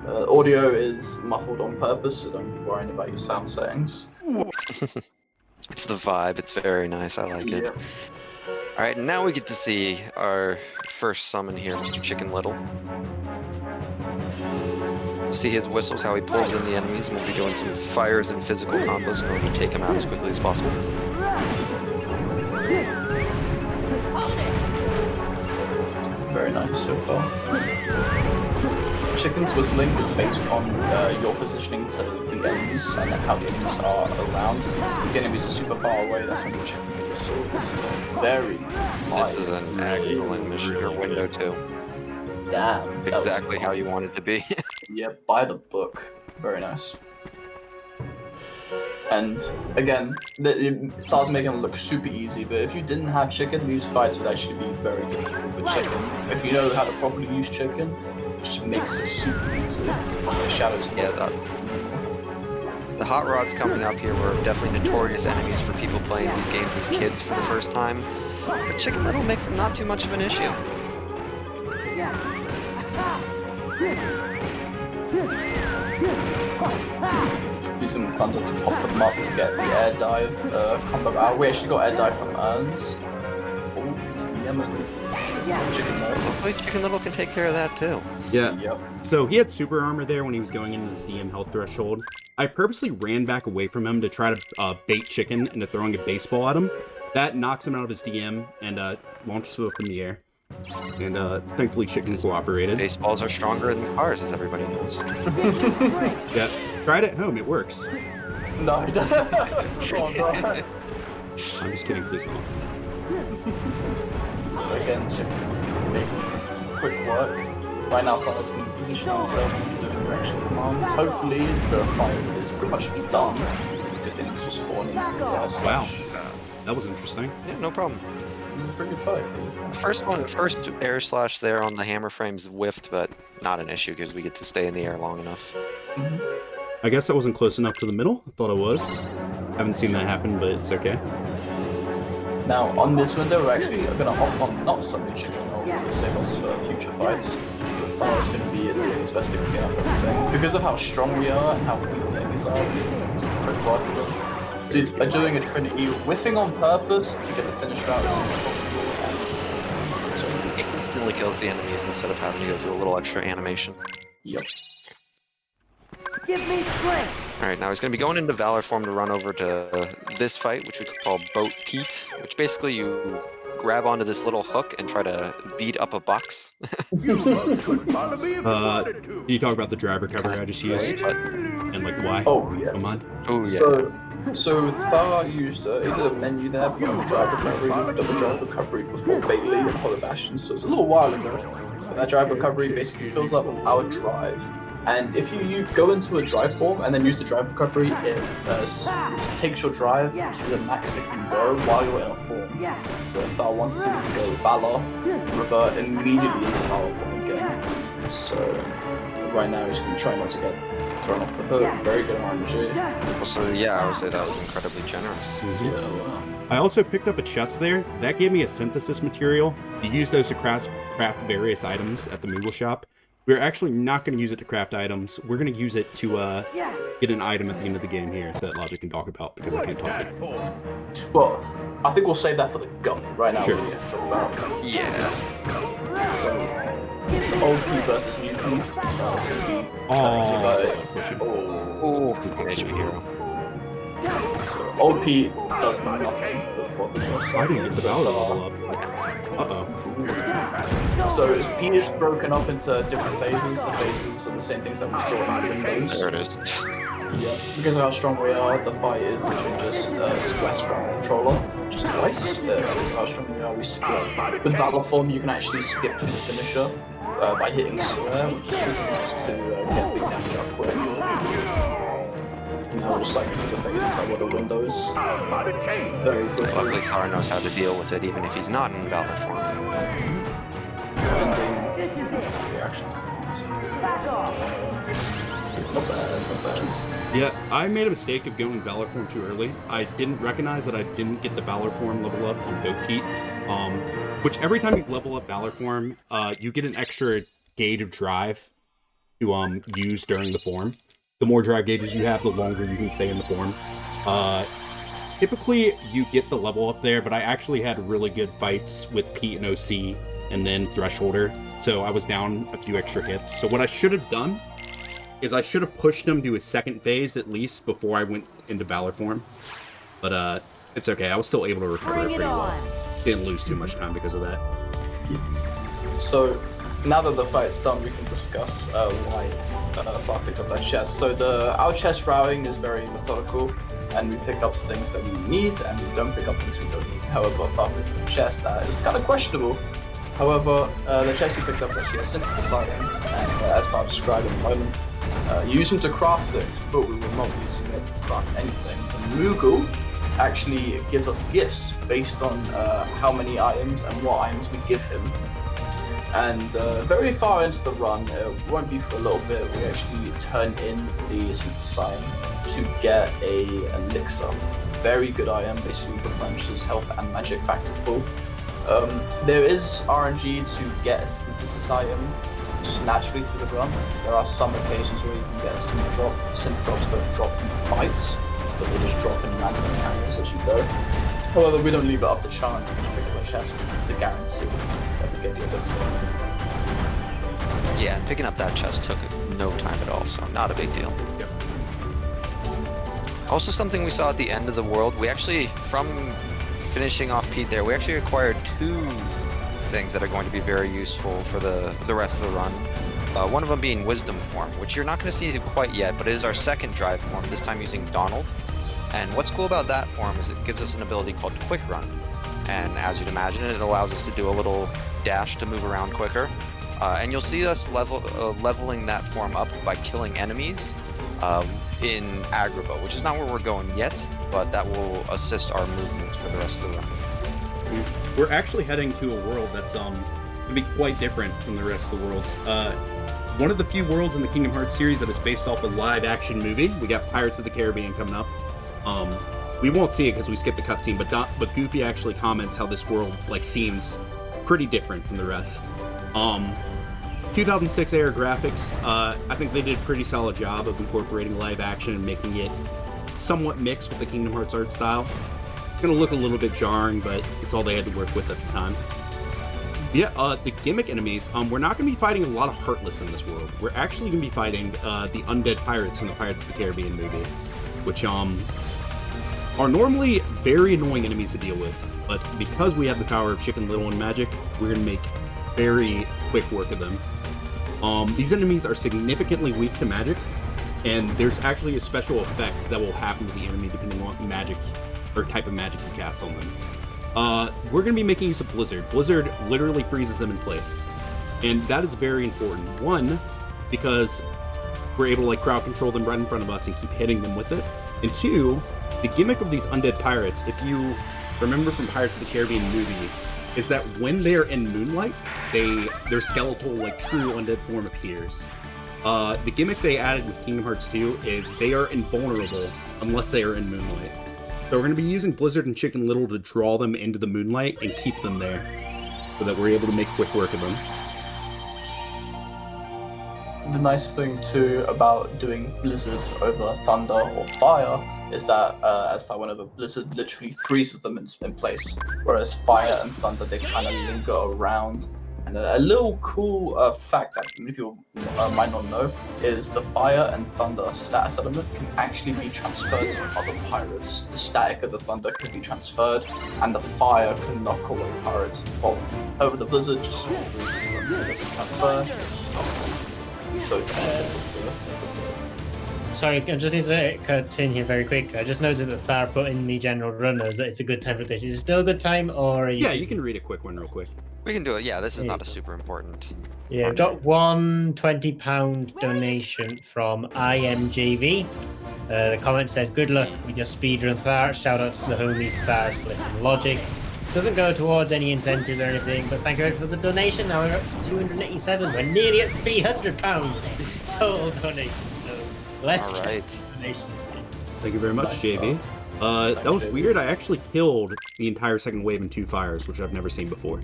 Audio is muffled on purpose, so don't be worrying about your sound settings. It's the vibe. It's very nice. I like it. Yep. All right, now we get to see our first summon here, Mr. Chicken Little. We'll see his whistles, how he pulls in the enemies, and we'll be doing some fires and physical combos in order to take him out as quickly as possible. Very nice so far. Chicken's whistling is based on your positioning to the enemies and how the enemies are around. If the enemies are super far away, that's when the chicken will whistle. This is a very This is an excellent mission or window too. damn. that was Exactly how you want it to be. Yeah, by the book. Very nice. And again, it does make it look super easy, but if you didn't have chicken, these fights would actually be very difficult with chicken. If you know how to properly use chicken, it just makes it super easy. The shadows. Yeah, the hot rods coming up here were definitely notorious enemies for people playing these games as kids for the first time. But Chicken Little makes them not too much of an issue. Using thunder to pop them up to get the air dive combo out. We actually got air dive from Urns. Oh, it's the Yemen. Chicken Little. Hopefully Chicken Little can take care of that too. Yeah. Yep. So he had super armor there when he was going into his DM health threshold. I purposely ran back away from him to try to bait Chicken into throwing a baseball at him. That knocks him out of his DM and launches him up in the air. And thankfully Chicken cooperated. Baseballs are stronger than cars, as everybody knows. Yeah, try it at home, it works. No, it doesn't. Oh, no. I'm just kidding, please don't. So again, Chicken making quick work. Right now, Thunder's going to position himself to be doing direction commands. Hopefully, the fight is pretty much done because they need to spawn instantly. So Wow, that was interesting. Yeah, no problem. Pretty good fight. First air slash there on the hammer frames whiffed, but not an issue because we get to stay in the air long enough. I guess I wasn't close enough to the middle. I thought I was. Haven't seen that happen, but it's okay. Now, on this window, we're actually going to opt on not summoning Chicken to save us for future fights. But Thara's going to be doing his best to clean up everything. Because of how strong we are and how weak the enemies are, quick work with them. Dude, by doing a Trinity, whiffing on purpose to get the finish out as soon as possible. And So it instantly kills the enemies instead of having to go through a little extra animation. yep. Give me strength. Alright, now he's going to be going into Valor form to run over to this fight, which we call Boat Pete, which basically you grab onto this little hook and try to beat up a box. Can you talk about the driver cover I just used? And like why? Oh, yes. Come on. Oh, yeah. So Thara used, he did a menu there, put on the drive recovery, double drive recovery before Bailey and Polar Bastion, so it's a little while ago. But that drive recovery basically fills up our drive. And if you go into a drive form and then use the drive recovery, it takes your drive to the max it can go while you're in a form. So if Thara wants to, you can go Valor, revert immediately into Valor form again. So right now he's going to try not to get thrown off the hook. Very good RNG. So yeah, I would say that was incredibly generous. I also picked up a chest there. That gave me a synthesis material. You use those to craft various items at the Moogle shop. We're actually not going to use it to craft items. We're going to use it to get an item at the end of the game here that Logic can talk about because I can't talk. Well, I think we'll save that for the gun right now. Sure. We have to talk about. Yeah. So it's old P versus new P. It's going to be. Oh, HP hero. So old P does nothing but what there's no I didn't get the Valor level up. Uh-oh. So P is broken up into different phases. The phases are the same things that we saw in the Windows. There it is. Yeah. Because of how strong we are, the fight is literally just square from controller, just twice. Because of how strong we are, we skip. With Valor form, you can actually skip to the finisher by hitting square, which is super nice to get big damage out quick. Now we'll just cycle through the phases that were the Windows. Very quickly. Luckily, Thar knows how to deal with it, even if he's not in Valor form. Reaction command. Back off. Not bad, not bad. Yeah, I made a mistake of going Valor form too early. I didn't recognize that I didn't get the Valor form level up on Boat Pete. Which every time you level up Valor form, you get an extra gauge of drive to use during the form. The more drive gauges you have, the longer you can stay in the form. Typically, you get the level up there, but I actually had really good fights with Pete and OC and then Thresholder, so I was down a few extra hits. So what I should have done is I should have pushed him to his second phase at least before I went into Valor form. But it's okay, I was still able to recover it Bring it pretty well. on. Didn't lose too much time because of that. So now that the fight's done, we can discuss why Thar picked up that chest. So our chest routing is very methodical, and we pick up things that we need, and we don't pick up things we don't need. However, Thar picked up a chest that is kind of questionable. However, the chest you picked up is actually a synthesis item, and as Thar described in the moment, you use them to craft things, but we will not be using it to craft anything. The Moogle actually gives us gifts based on how many items and what items we give him. And very far into the run, it won't be for a little bit, we actually turn in the synthesis item to get a elixir. Very good item, basically replenishes health and magic back to full. There is RNG to get a synthesis item just naturally through the run. There are some occasions where you can get a synth drop. Synth drops don't drop in fights, but they just drop in random encounters as you go. However, we don't leave it up to chance if you pick up a chest to guarantee that we get the elixir. Yeah, picking up that chest took no time at all, so not a big deal. Yep. Also something we saw at the end of the world, we actually, from finishing off Pete there, we actually acquired 2 things that are going to be very useful for the rest of the run. One of them being Wisdom form, which you're not going to see quite yet, but it is our second drive form, this time using Donald. And what's cool about that form is it gives us an ability called Quick Run. And as you'd imagine, it allows us to do a little dash to move around quicker. And you'll see us leveling that form up by killing enemies in Agrabah, which is not where we're going yet, but that will assist our movements for the rest of the run. We're actually heading to a world that's going to be quite different from the rest of the worlds. One of the few worlds in the Kingdom Hearts series that is based off a live-action movie. We got Pirates of the Caribbean coming up. We won't see it because we skipped the cutscene, but Goofy actually comments how this world seems pretty different from the rest. 2006 era graphics, I think they did a pretty solid job of incorporating live action and making it somewhat mixed with the Kingdom Hearts art style. It's gonna look a little bit jarring, but it's all they had to work with at the time. Yeah, the gimmick enemies, we're not gonna be fighting a lot of Heartless in this world. We're actually gonna be fighting the undead pirates from the Pirates of the Caribbean movie, which are normally very annoying enemies to deal with, but because we have the power of Chicken Little and magic, we're gonna make very quick work of them. These enemies are significantly weak to magic, and there's actually a special effect that will happen to the enemy depending on magic or type of magic you cast on them. We're going to be making use of Blizzard. Blizzard literally freezes them in place, and that is very important. One, because we're able to crowd control them right in front of us and keep hitting them with it. And two, the gimmick of these undead pirates, if you remember from Pirates of the Caribbean movie, is that when they're in moonlight, their skeletal, true undead form appears. The gimmick they added with Kingdom Hearts 2 is they are invulnerable unless they are in moonlight. So we're going to be using Blizzard and Chicken Little to draw them into the moonlight and keep them there, so that we're able to make quick work of them. The nice thing too about doing Blizzard over Thunder or Fire is that whenever Blizzard literally freezes them in place, whereas Fire and Thunder, they kind of linger around. And a little cool fact that many people might not know is the Fire and Thunder status element can actually be transferred to other pirates. The static of the Thunder can be transferred, and the Fire can knock away pirates. Well, over the Blizzard just freezes them. It doesn't transfer. So simple to Sorry, I just need to cut in here very quick. I just noticed that Thar put in the general runners that it's a good time for this. Is it still a good time, or Yeah, you can read a quick one real quick. We can do it. Yeah, this is not a super important. Yeah, I've got one £20 donation from IMJV. The comment says, "Good luck with your speedrun, Thar. Shout out to the homies Thar, Slip, and Logic." Doesn't go towards any incentives or anything, but thank you very much for the donation. Now we're up to 287. We're nearly at £300 total donation. So let's All right. get donations. Thank you very much, JV. That was weird. I actually killed the entire second wave in 2 fires, which I've never seen before.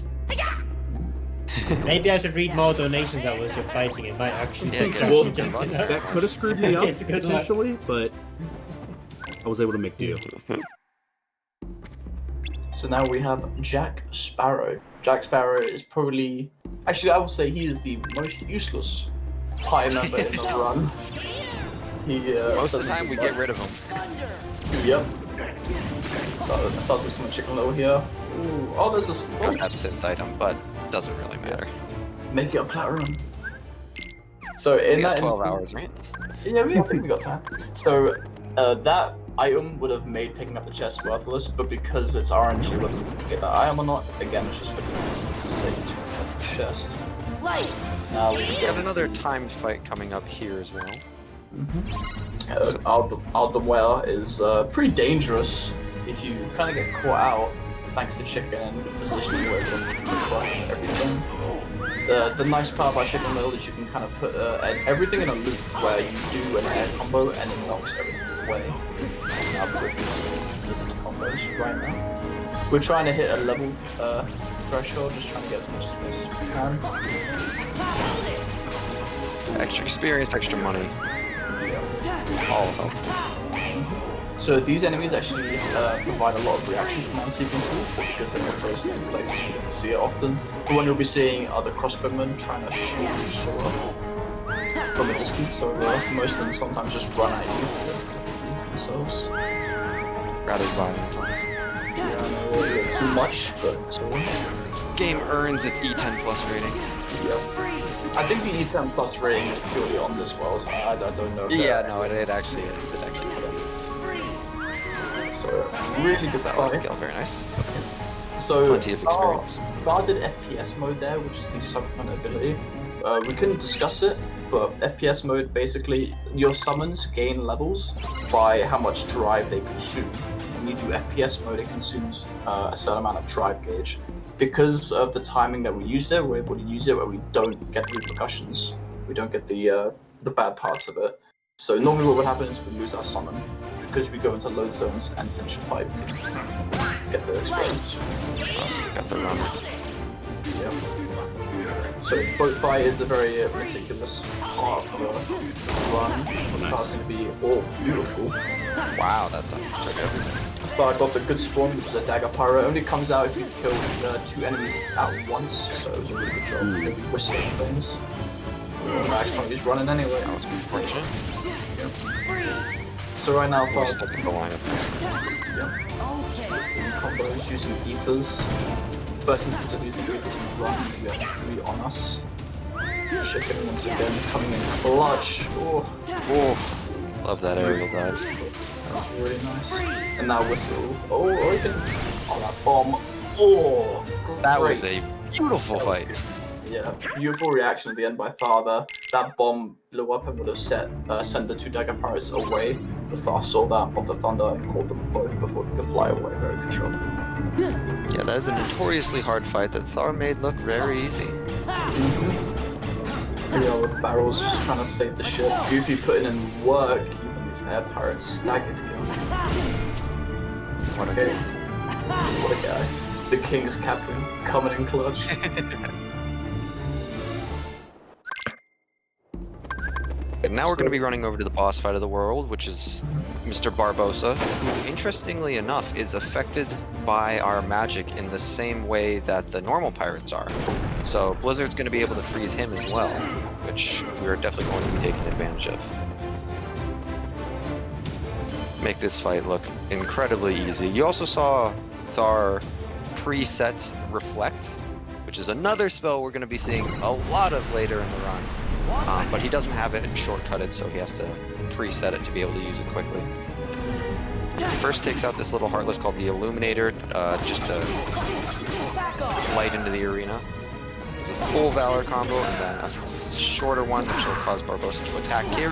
Maybe I should read more donations out as you're fighting. It might actually. Yeah, get Well, some good luck. that could have screwed me up Yes, good luck. potentially, but I was able to make do. So now we have Jack Sparrow. Jack Sparrow is probably, actually I would say he is the most useless pirate member in the run. He, Most of the time, we get rid of them. Yep. So does have some Chicken Little here. Ooh, oh, there's a Got that synth item, but doesn't really matter. make it a platinum. So in We got that 12 instance- hours, right? Yeah, I think we got time. So that item would have made picking up the chest worthless, but because it's RNG whether we can get that item or not, again, it's just for consistency's sake to pick up the chest. Now we We get have another timed fight coming up here as well. Aldemware is pretty dangerous if you kind of get caught out, thanks to Chicken and the positioning where it can crush everything. The nice part about Chicken Little is you can kind of put everything in a loop where you do an air combo and it knocks everything away. Now we're using combos right now. We're trying to hit a level threshold, just trying to get as much space as we can. Extra experience, extra money. All helpful. So these enemies actually provide a lot of reaction command sequences, but because they're not frozen in place, you don't see it often. The one you'll be seeing are the crossbowmen trying to shoot you sort of from a distance, so most of them sometimes just run at you to themselves. Rather violent ones. Too much, but This game earns its E10 plus rating. yeah. I think the E10 plus rating is purely on this world. I don't know. If Yeah, no, it actually is. It actually is. So really good That fight. was very nice. So Plenty of experience. Thar did FPS mode there, which is the supplement ability. We couldn't discuss it, but FPS mode basically your summons gain levels by how much drive they consume. When you do FPS mode, it consumes a certain amount of drive gauge. Because of the timing that we used it, we're able to use it where we don't get the repercussions. We don't get the bad parts of it. So normally what would happen is we lose our summon. Because we go into load zones and finish a fight, we can get the experience. Got the run. Yep. So boat fight is a very meticulous part of the run. That's going to be all beautiful. Wow, that took everything. So I got the good spawn, which is a dagger pyro. It only comes out if you kill 2 enemies at once, so it was a really good job. Maybe whistling things. He's running anyway. That was unfortunate. So right now, We're Thar stuck in the lineup. combos using ethers. First instance of using ethers in the run, we have 3 on us. Chicken once again coming in clutch. Oh, Oh, love that aerial dive. that was really nice. And now whistle. Oh, you can. Oh, that bomb. Oh, That great. was a beautiful fight. Yeah, beautiful reaction at the end by Thar there. That bomb blew up and would have sent the 2 dagger pirates away. But Thar saw that of the thunder and caught them both before they could fly away. Very good job. Yeah, that is a notoriously hard fight that Thar made look very easy. Yeah, with barrels just trying to save the ship. Goofy putting in work, even these air pirates staggered him. What a Okay. game. What a guy. The king's captain coming in clutch. And now we're going to be running over to the boss fight of the world, which is Mr. Barbosa, who, interestingly enough, is affected by our magic in the same way that the normal pirates are. So Blizzard's going to be able to freeze him as well, which we're definitely going to be taking advantage of. Make this fight look incredibly easy. You also saw Thar preset Reflect, which is another spell we're going to be seeing a lot of later in the run. But he doesn't have it shortcutted, so he has to preset it to be able to use it quickly. First takes out this little Heartless called the Illuminator, just to light into the arena. There's a full Valor combo, and then a shorter one, which will cause Barbosa to attack here.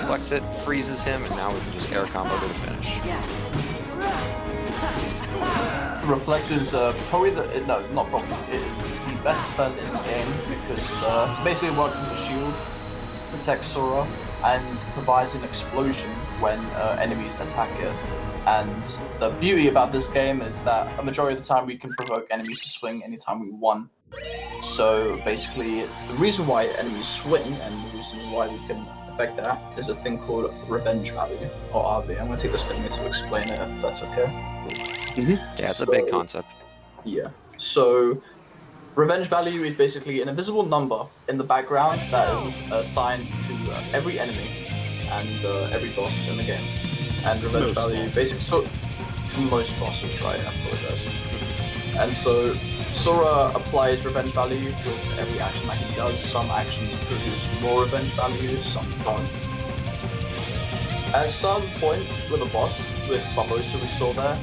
Flex it, freezes him, and now we can just air combo to the finish. Reflect is probably not probably, it is the best spell in the game because basically it works as a shield, protects Sora, and provides an explosion when enemies attack it. And the beauty about this game is that a majority of the time we can provoke enemies to swing anytime we want. So basically, the reason why enemies swing and the reason why we can affect that is a thing called revenge value, or RV. I'm going to take this minute to explain it if that's okay. Yeah, it's a big concept. Yeah. So, revenge value is basically an invisible number in the background that is assigned to every enemy and every boss in the game. And revenge value basically most bosses, right? I apologize. And so Sora applies revenge value with every action that he does. Some actions produce more revenge value, some don't. At some point with a boss, with Barbosa we saw there,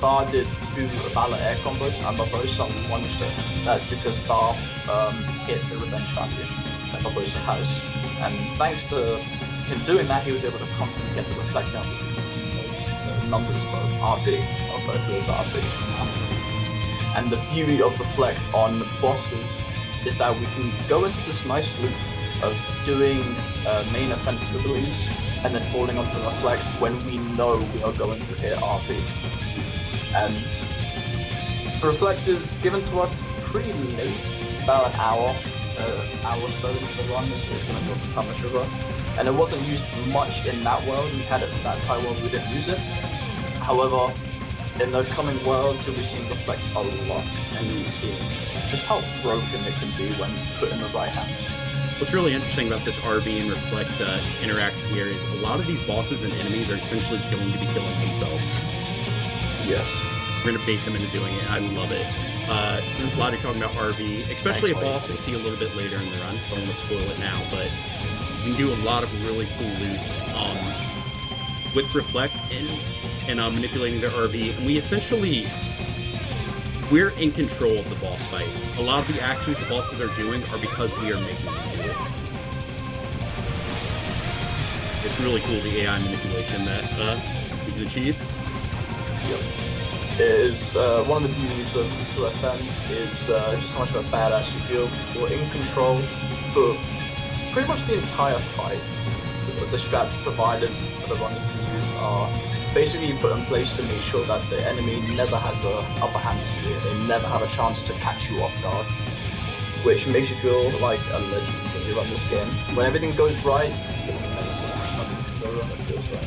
Thar did 2 Valor air combos and Barbosa one-shot it. That's because Thar hit the revenge value that Barbosa has. And thanks to him doing that, he was able to constantly get the reflect down because those numbers of RB, referred to as RB. And the beauty of reflect on bosses is that we can go into this nice loop of doing main offensive abilities and then falling onto reflect when we know we are going to hit RP. And the reflect is given to us pretty late, about an hour or so into the run, which is going to cause some time of sugar. And it wasn't used much in that world. We had it in that entire world, we didn't use it. However, in the coming worlds, you'll be seeing reflect a lot, and you'll be seeing just how broken it can be when put in the right hands. What's really interesting about this RB and Reflect interaction here is a lot of these bosses and enemies are essentially going to be killing themselves. Yes. We're gonna bait them into doing it. I love it. A lot of talking about RV, especially Nice a boss we'll see a little bit later in the run. Don't want to spoil it now, but you can do a lot of really cool loots with Reflect and manipulating the RV, and we're in control of the boss fight. A lot of the actions the bosses are doing are because we are making them do it. It's really cool, the AI manipulation that we can achieve. Yep. It is one of the beauties of 2FM is just how much of a badass you feel. You're in control for pretty much the entire fight. The strats provided for the runners to use are basically put in place to make sure that the enemy never has an upper hand to you. They never have a chance to catch you off guard, which makes you feel like a legend when you run this game. When everything goes right, you feel amazing. Nothing can go wrong, it feels like.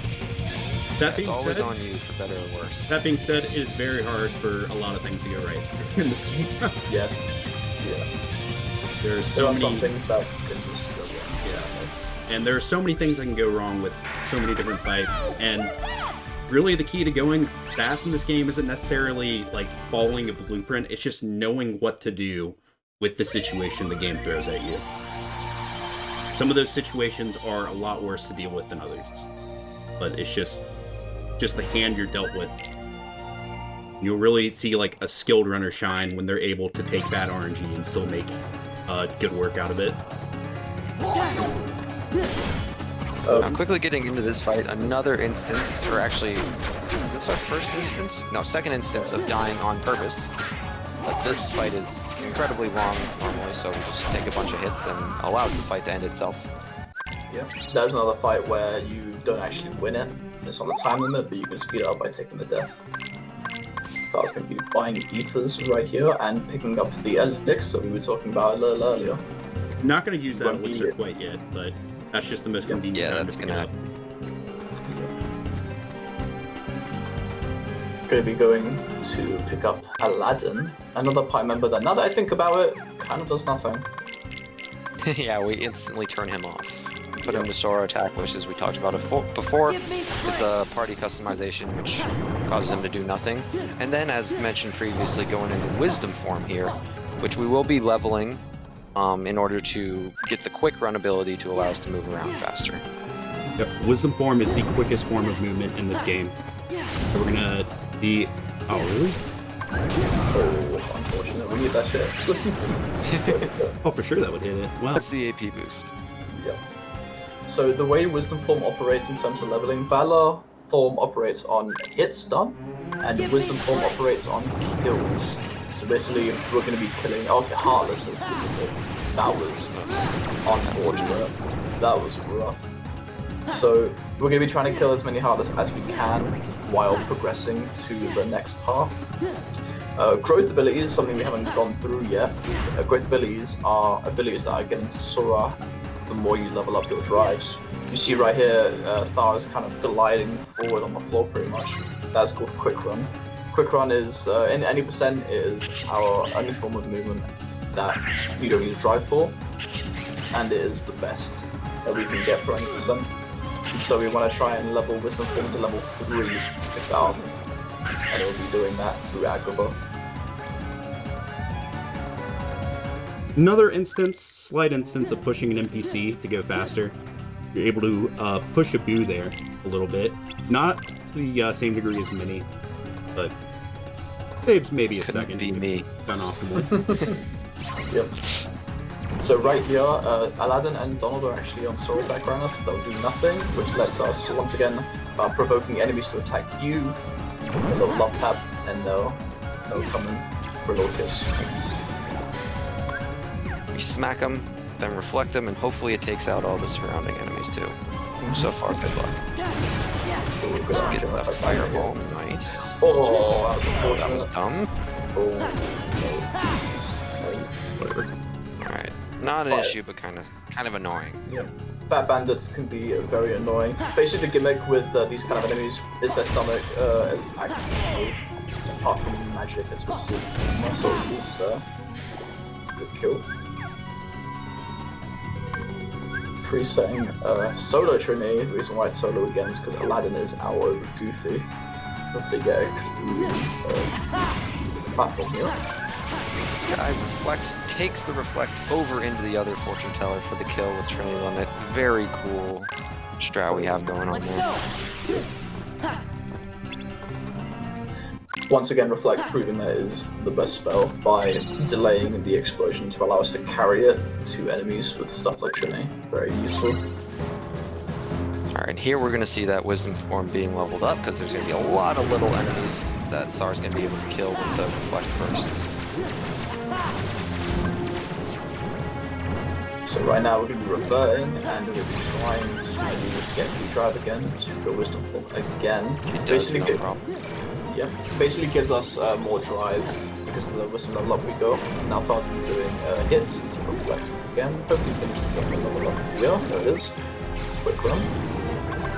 It's always on you, for better or worse. That being said, it is very hard for a lot of things to go right in this game. Yes. Yeah. There are Some things that can just go wrong. Yeah. And there are so many things that can go wrong with so many different fights. And really the key to going fast in this game isn't necessarily like following the blueprint. It's just knowing what to do with the situation the game throws at you. Some of those situations are a lot worse to deal with than others. But it's just the hand you're dealt with. You'll really see like a skilled runner shine when they're able to take bad RNG and still make good work out of it. Now, quickly getting into this fight, another instance, or actually, is this our first instance? No, second instance of dying on purpose. But this fight is incredibly long normally, so we just take a bunch of hits and allow the fight to end itself. Yeah, there's another fight where you don't actually win it. It's on the time limit, but you can speed it up by taking the death. So I was going to be buying ethers right here and picking up the elixir we were talking about a little earlier. I'm not going to use that elixir quite yet, but that's just the most convenient. Yeah, time that's to pick gonna. it up. Going to be going to pick up Aladdin, another party member that, now that I think about it, kind of does nothing. Yeah, we instantly turn him off. Put him to Sora attack, which, as we talked about before, is the party customization, which causes him to do nothing. And then, as mentioned previously, going into Wisdom form here, which we will be leveling in order to get the quick run ability to allow us to move around faster. Yep, Wisdom form is the quickest form of movement in this game. So we're gonna be... Oh, really? Oh, unfortunate. We need that shit. Oh, for sure that would hit it. Wow. That's the AP boost. Yeah. So the way Wisdom form operates in terms of leveling, Valor form operates on hits done, and Wisdom form operates on kills. So basically, we're going to be killing. Okay, Heartless in specific. That was unfortunate. That was rough. So we're going to be trying to kill as many Heartless as we can while progressing to the next path. Growth abilities is something we haven't gone through yet. Growth abilities are abilities that are getting to Sora the more you level up your drives. You see right here, Thar is kind of gliding forward on the floor pretty much. That's called Quick Run. Quick Run is, in any percent, is our only form of movement that we don't need to drive for, and it is the best that we can get for any percent. And so we want to try and level Wisdom form to level 3 without, and we'll be doing that through Agrabah. Another instance, slight instance of pushing an NPC to go faster. You're able to push a boo there a little bit. Not to the same degree as Mini, but saves maybe a second. Be me. Done optimally. Yep. So right here, Aladdin and Donald are actually on Sora's side right now, so they'll do nothing, which lets us, once again, provoking enemies to attack you, a little love tap, and they'll come in for a little kiss. We smack them, then reflect them, and hopefully it takes out all the surrounding enemies too. So far, good luck. Just get that fireball, nice. Oh, That was dumb. Whatever. Alright, not an issue, but kind of annoying. Yeah. Fat bandits can be very annoying. Basically, the gimmick with these kind of enemies is their stomach acts as mode. Apart from magic, as we'll see. Muscle wolf there. Good kill. Presetting solo Trinity. The reason why it's solo again is because Aladdin is our over Goofy. if they get a platform here. This guy takes the reflect over into the other fortune teller for the kill with Trinity Limit. Very cool strat we have going on there. Once again, Reflect proving that it is the best spell by delaying the explosion to allow us to carry it to enemies with stuff like Trinity. Very useful. Alright, here we're going to see that Wisdom form being leveled up because there's going to be a lot of little enemies that Thar's going to be able to kill with the Reflect bursts. So right now we're going to be reverting and we're going to be trying to get the drive again to go Wisdom form again. Basically gives us more drive because of the Wisdom level up we go. Now Thar's going to be doing hits into Reflect again. Hopefully finish the game level up. Yeah, there it is. Quick run.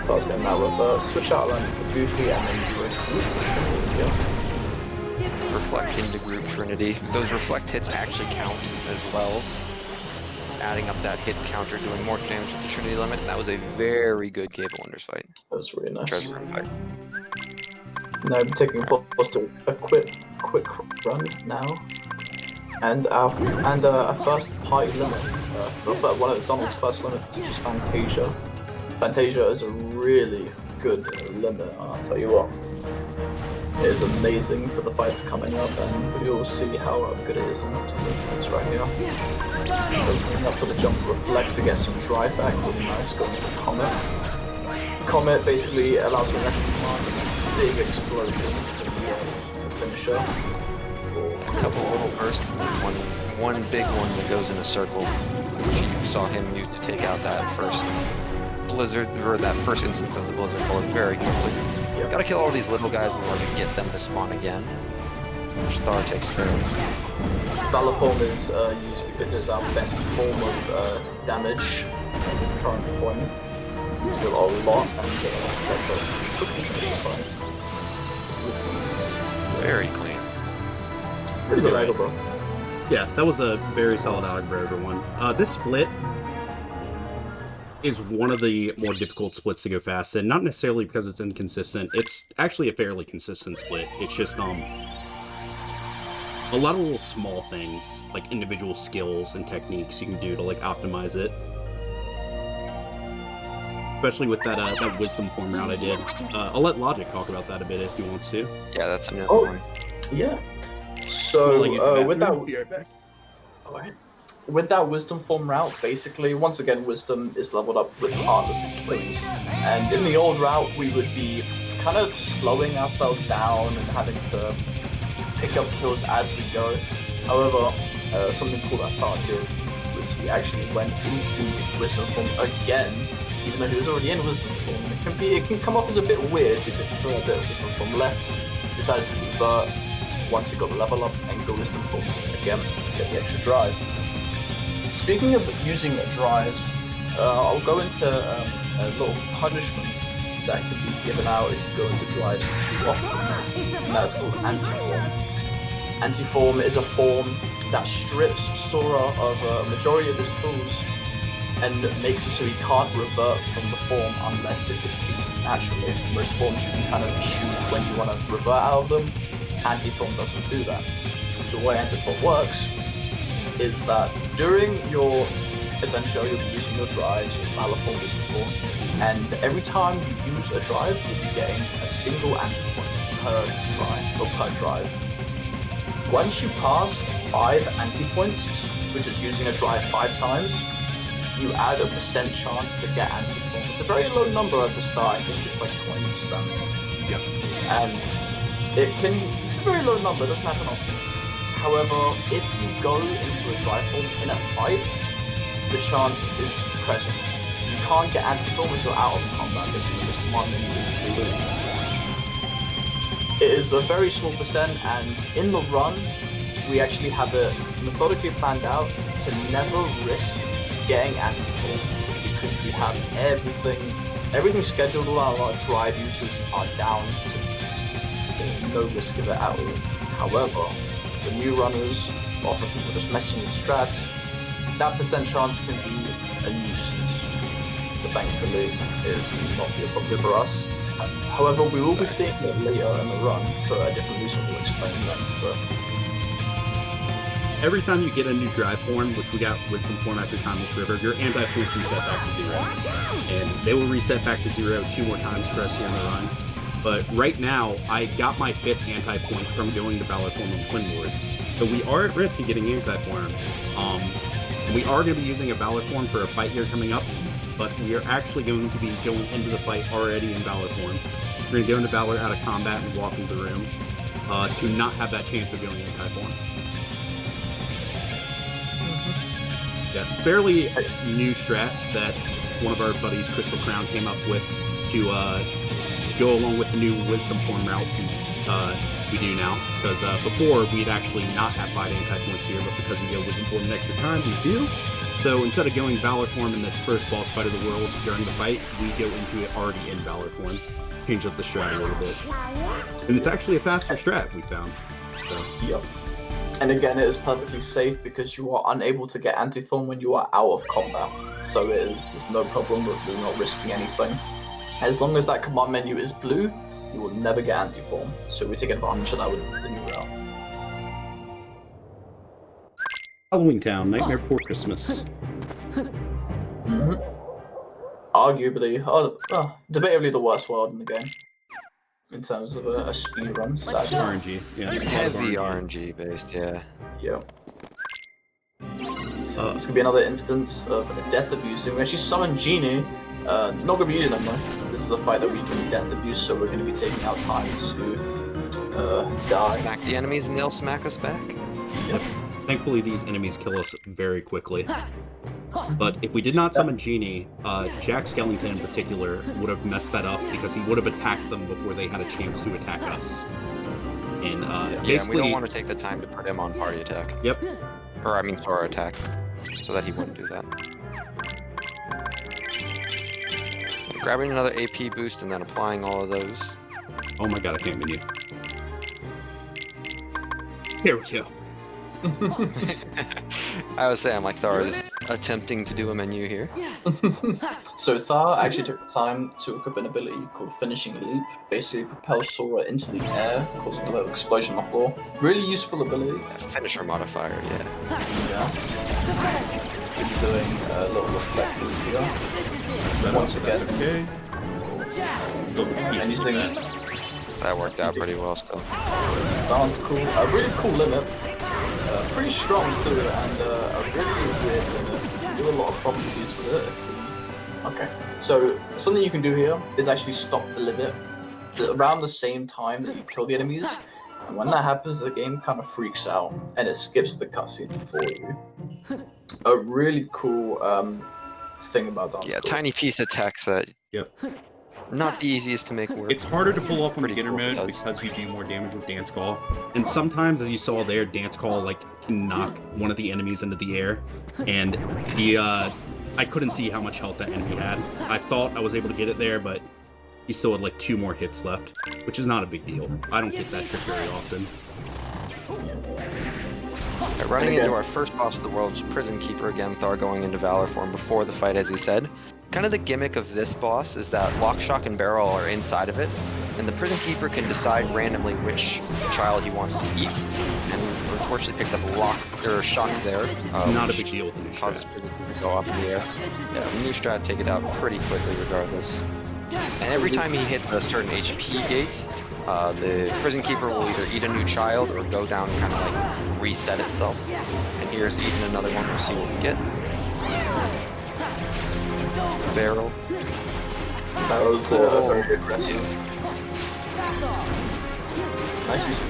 Thar's going to now revert, switch out line for Goofy and then do a group. Reflect into group Trinity. Those Reflect hits actually count as well. Adding up that hit counter, doing more damage with the Trinity Limit, and that was a very good Cable Wonders fight. That was really nice. Treasure Room fight. Now I'm taking pause to a quick run now, and our first party limit, one of Donald's first limits, which is Fantasia. Fantasia is a really good limit. I'll tell you what, it is amazing for the fights coming up, and we will see how good it is in the limits right here. Opening up for the jump Reflect to get some drive back, really nice. Going for Comet. Comet basically allows me to command big explosion to the finisher. A couple little bursts, one big one that goes in a circle, which you saw him use to take out that first blizzard, or that first instance of the blizzard bullet very quickly. Yep. Gotta kill all these little guys in order to get them to spawn again. Star takes care of. Valor Form is used because it's our best form of damage at this current point. Do a lot and lets us quickly finish the fight. Very clean. Pretty good angle, bro. Yeah, that was a very solid out for everyone. This split is one of the more difficult splits to go fast, and not necessarily because it's inconsistent. It's actually a fairly consistent split. It's just a lot of little small things, like individual skills and techniques you can do to like optimize it. Especially with that Wisdom form route I did. I'll let Logic talk about that a bit if he wants to. Yeah, that's another one. Yeah. So with that, be right back. alright. With that Wisdom form route, basically, once again, Wisdom is leveled up with Heartless Explosions. And in the old route, we would be kind of slowing ourselves down and having to pick up kills as we go. However, something cool that Thar did was he actually went into Wisdom form again, even though he was already in Wisdom form. It can come off as a bit weird because he saw a bit of Wisdom form left, decided to revert once he got the level up and go Wisdom form again to get the extra drive. Speaking of using drives, I'll go into a little punishment that can be given out if you go into drives too often, and that's called Anti-Form. Anti-Form is a form that strips Sora of a majority of his tools and makes it so he can't revert from the form unless it depletes naturally. Most forms you can kind of choose when you want to revert out of them. Anti-Form doesn't do that. The way Anti-Form works is that during your adventure you'll be using your drives, your Valor Form, Wisdom Form, and every time you use a drive you'll be getting a single anti-point per try, or per drive. Once you pass 5 anti-points, which is using a drive 5 times, you add a % chance to get anti-form. It's a very low number at the start, I think it's like 20%. Yep. And it's a very low number, it doesn't happen often. However, if you go into a drive form in a fight, the chance is present. You can't get anti-form if you're out of combat, basically the command menu is blue. It is a very small percent, and in the run, we actually have it methodically planned out to never risk getting anti-form because we have everything scheduled. All our drive uses are down to T. There's no risk of it at all. However, for new runners, or for people just messing with strats, that % chance can be a nuisance. The thankfully is not be a problem for us. However, we will be seeing it later in the run for a different reason. We'll explain that. But every time you get a new drive form, which we got wisdom form after Timeless River, your anti-points reset back to 0. And they will reset back to 0 2 more times for us here in the run. But right now, I got my 5th anti-point from going to Valor Form on Twin Lords. So we are at risk of getting anti-form. We are going to be using a Valor Form for a fight here coming up, but we are actually going to be going into the fight already in Valor Form. We're going to go into Valor out of combat and walk into the room to not have that chance of going anti-form. Yeah, fairly new strat that one of our buddies, Crystal Crown, came up with to go along with the new Wisdom Form route we do now. Because before, we'd actually not have 5 anti-points here, but because we go Wisdom Form an extra time, we do. So instead of going Valor Form in this first boss fight of the world during the fight, we go into it already in Valor Form. Change up the strat a little bit. And it's actually a faster strat, we found. So. Yep. And again, it is perfectly safe because you are unable to get anti-form when you are out of combat. So there's no problem with you not risking anything. As long as that command menu is blue, you will never get anti-form. So we take advantage of that with the new route. Halloween Town, Nightmare Before Christmas. Arguably, debatably the worst world in the game. In terms of a speed run stat. RNG, yeah. Heavy RNG based, yeah. Yeah. This could be another instance of a death abuse. We actually summon Genie. Not gonna be using them though. This is a fight that we can death abuse, so we're gonna be taking our time to die. Smack the enemies and they'll smack us back. Yep. Thankfully, these enemies kill us very quickly. But if we did not summon Genie, Jack Skellington in particular would have messed that up because he would have attacked them before they had a chance to attack us. And yeah, and we don't want to take the time to put him on party attack. Yep. Or I mean Sora attack, so that he wouldn't do that. Grabbing another AP boost and then applying all of those. Oh my god, I can't menu. Here we go. I was saying, like, Thar is attempting to do a menu here. So Thar actually took the time to equip an ability called Finishing Leap. Basically propels Sora into the air, causing a little explosion on the floor. Really useful ability. Finisher modifier, yeah. Yeah. We'll be doing a little reflectors here. Once again. Okay. Still Anything else? That worked out pretty well still. That one's cool. A really cool limit. Pretty strong too, and a really weird limit. You can do a lot of properties with it. Okay, so something you can do here is actually stop the limit around the same time that you kill the enemies. And when that happens, the game kind of freaks out and it skips the cutscene for you. A really cool thing about that. Yeah, tiny piece of tech that Yep. not the easiest to make work. It's harder to pull off on Pretty beginner cool mode because- because you do more damage with Dance Call. And sometimes, as you saw there, Dance Call like can knock one of the enemies into the air. And I couldn't see how much health that enemy had. I thought I was able to get it there, but he still had like 2 more hits left, which is not a big deal. I don't get that trick very often. Right, running into our first boss of the world, Prison Keeper again, Thar going into Valor form before the fight, as he said. Kind of the gimmick of this boss is that Lock, Shock, and Barrel are inside of it, and the Prison Keeper can decide randomly which child he wants to eat, and unfortunately picked up Lock or Shock there. Not a which big deal with the new causes strat. Prison Keeper to go up in the air. Yeah, the new strat take it out pretty quickly regardless. And every time he hits a certain HP gate, the Prison Keeper will either eat a new child or go down and kind of like reset itself. And here's eating another one, we'll see what we get. Barrel. That was very aggressive. Nice use of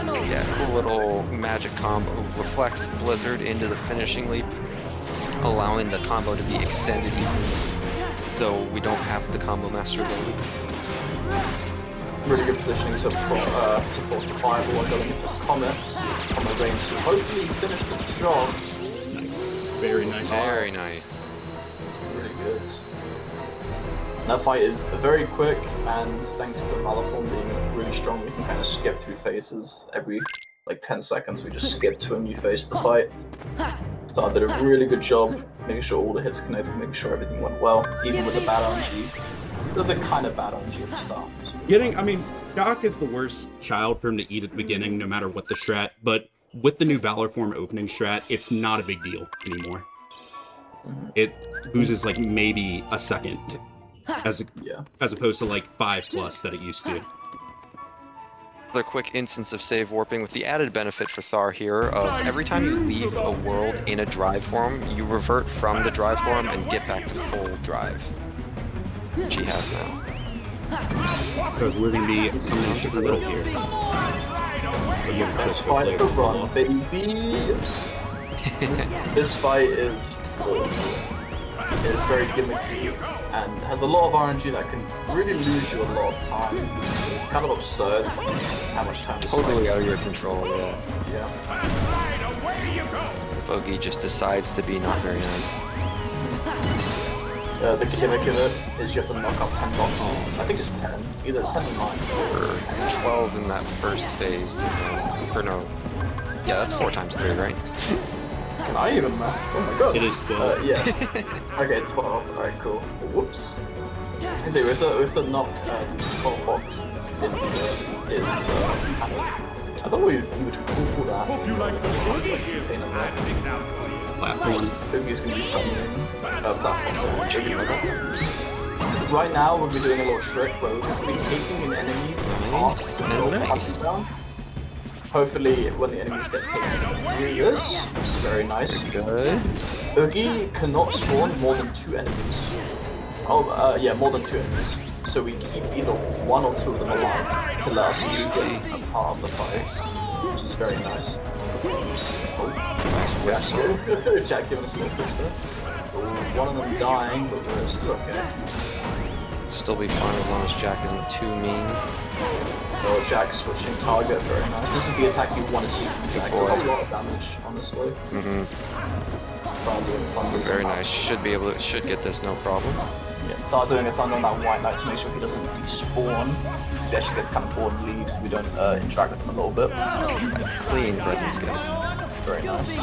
the Yeah, cool little magic combo. Reflects Blizzard into the finishing leap, allowing the combo to be extended even though we don't have the combo master ability. really good positioning to support the fireball while going into Comet range to hopefully finish the job. Nice. Very nice. Very nice. Really good. That fight is very quick, and thanks to Valorform being really strong, we can kind of skip through phases every like 10 seconds. We just skip to a new phase of the fight. Thought I did a really good job making sure all the hits connected, making sure everything went well, even with the bad RNG. The kind of bad RNG at the start. I mean, Doc is the worst child for him to eat at the beginning, no matter what the strat, but with the new Valor Form opening strat, it's not a big deal anymore. It loses like maybe a second, as opposed to like 5+ that it used to. Another quick instance of save warping with the added benefit for Thar here of every time you leave a world in a drive form, you revert from the drive form and get back to full drive. Which he has now. Because we're going to be summoning Sugar Little here. Let's fight the run, baby! This fight is it's very gimmicky and has a lot of RNG that can really lose you a lot of time. It's kind of absurd how much time is Totally out of your control, yeah. Yeah. Bogey just decides to be not very nice. The gimmick of it is you have to knock out 10 boxes. I think it's 10. Either 10 or 9. Or 12 in that first phase. Or no. Yeah, that's 4 times 3, right? Can I even math? Oh my god. It is 12. Yeah. Okay, 12. Alright, cool. Whoops. So we have to knock 12 boxes into is kind of... I thought we would call that. Hope you like Platform. Bogey's gonna be spamming platform. Right now, we'll be doing a little trick where we're going to be taking an enemy Nice and nice. down. Hopefully, when the enemies get taken through this, very nice. Good. Oogie cannot spawn more than 2 enemies. Oh, yeah, more than 2 enemies. So we keep either 1 or 2 of them alive to let us use them a part of the fight, which is very nice. Nice whip. Jack giving us a little push there. One of them dying, but we're still okay. Still be fine as long as Jack isn't too mean. Oh, Jack switching target, very nice. This is the attack you want to see from Jack. Does a lot of damage, honestly. Thar doing thunders. Very nice. Should get this no problem. Yeah, Thar doing a thunder on that white knight to make sure he doesn't despawn. Because he actually gets kind of bored and leaves. We don't interact with him a little bit. Clean presence game. Very nice.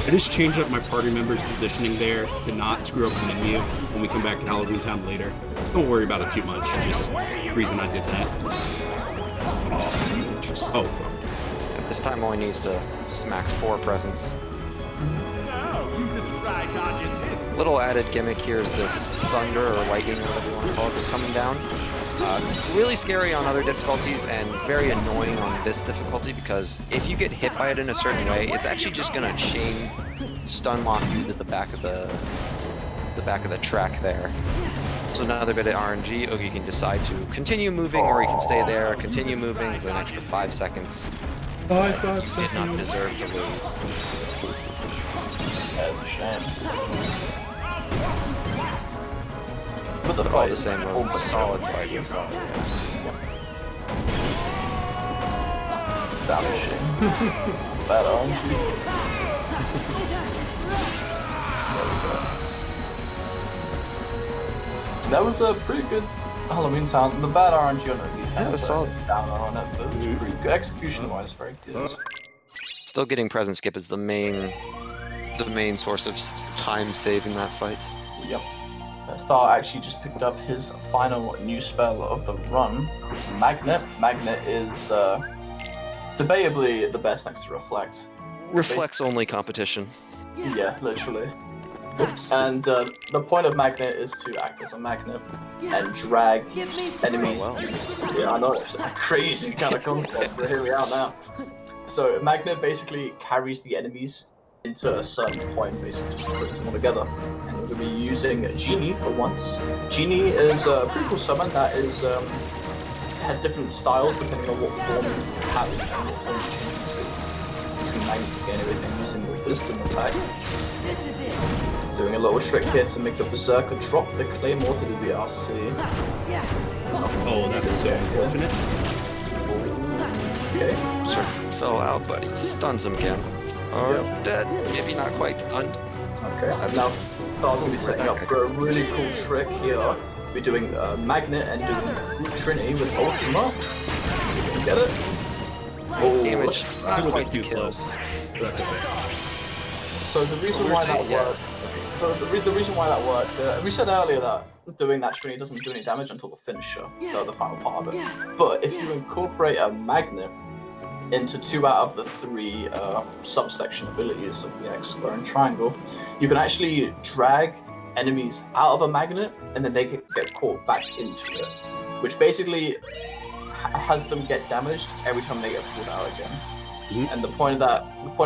I just changed up my party members' positioning there to not screw up the menu when we come back to Halloween Town later. Don't worry about it too much, just the reason I did that. Oh. This time only needs to smack 4 presents. Little added gimmick here is this thunder or lightning, whatever you want to call it, is coming down. Really scary on other difficulties and very annoying on this difficulty because if you get hit by it in a certain way, it's actually just gonna chain stun lock you to the back of the track there. So another bit of RNG, Oogie can decide to continue moving or he can stay there, continue moving for an extra 5 seconds. 5 Did seconds. not deserve to lose. That's a shame. But the All fight the is same, a solid fight with Thar. Damaging. Bad RNG. That was a pretty good Halloween Town. The bad RNG on it. Yeah, it was solid. Down on it, but it was pretty good. Execution-wise, very good. Still getting present skip is the main source of time save in that fight. Yep. Thar actually just picked up his final new spell of the run, Magnet. Magnet is debatably the best next to Reflect. Reflects only competition. Yeah, literally. And the point of Magnet is to act as a magnet and drag enemies. Oh, wow. Yeah, I know, it's a crazy kind of concept, but here we are now. So Magnet basically carries the enemies into a certain point, basically just puts them all together. And we're going to be using Genie for once. Genie is a pretty cool summon that is has different styles depending on what form you have and what form you change into. Using magnetic and everything, using the wisdom attack. Doing a little trick here to make the Berserker drop the Claymore to the VRC. Oh, that's so unfortunate. Okay. Sure. Fell out, but he stuns him again. Oh, dead. Maybe not quite stunned. Okay. Now, Thar's gonna be setting up for a really cool trick here. We're doing Magnet and doing Trinity with Ultima. Get it? Oh, Damage. Not Little quite bit the too kill. close. That's okay. So the reason why that worked, the reason why that worked, we said earlier that doing that Trini doesn't do any damage until the finisher, the final part of it. But if you incorporate a magnet into 2 out of the 3 subsection abilities of the X, square, and triangle, you can actually drag enemies out of a magnet, and then they get caught back into it, which basically has them get damaged every time they get pulled out again. And the point of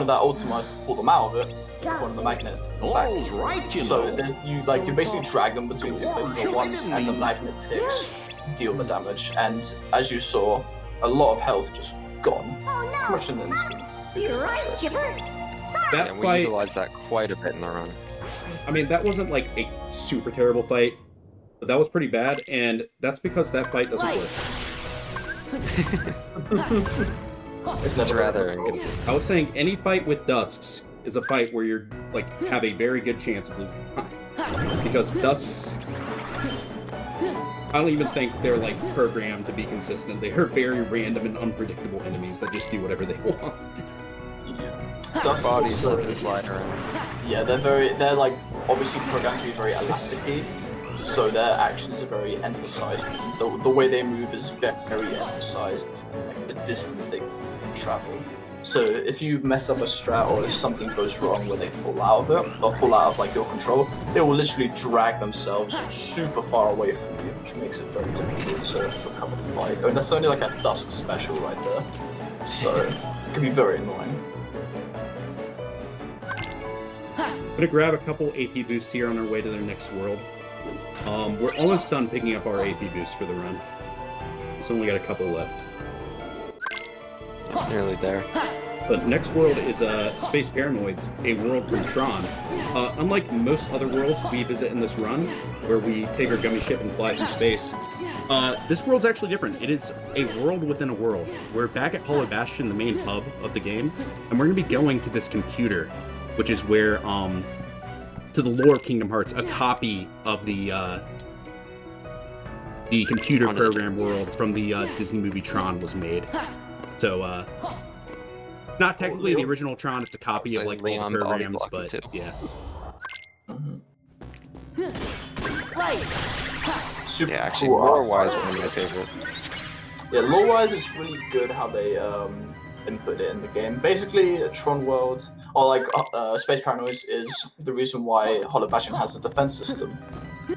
that Ultima is to pull them out of it. The point of the magnet is to pull them back. Right, So you basically drag them between 2 places at once, and the magnet ticks deal the damage. And as you saw, a lot of health just gone, pretty much in an instant. You're right, Chipper. That And we fight, utilized that quite a bit in the run. I mean, that wasn't like a super terrible fight, but that was pretty bad, and that's because that fight doesn't work. It's It's never rather worked. inconsistent. I was saying any fight with Dusks is a fight where you're like have a very good chance of losing. Because Dusks, I don't even think they're like programmed to be consistent. They are very random and unpredictable enemies that just do whatever they want. Dust is Bodies also- slip and slide around. Yeah, they're like obviously programmed to be very elasticy, so their actions are very emphasized. The way they move is very emphasized, and like the distance they travel. So if you mess up a strat or if something goes wrong where they fall out of it, or fall out of like your control, they will literally drag themselves super far away from you, which makes it very difficult to recover the fight. And that's only like a Dusk special right there, so it can be very annoying. I'm gonna grab a couple AP boosts here on our way to their next world. We're almost done picking up our AP boost for the run. So only got a couple left. Nearly there. The next world is Space Paranoids, a world from Tron. Unlike most other worlds we visit in this run, where we take our gummy ship and fly through space, this world's actually different. It is a world within a world. We're back at Hollow Bastion, the main hub of the game, and we're going to be going to this computer, which is where, to the lore of Kingdom Hearts, a copy of the computer program world from the Disney movie Tron was made. So, not technically the original Tron, it's a copy of like all Leon the body programs, blocking, but too. yeah. Super Yeah, actually, cool art lore-wise, style. one of my favorite. Yeah, lore-wise, it's really good how they input it in the game. Basically, Tron World, or like Space Paranoids, is the reason why Hollow Bastion has a defense system.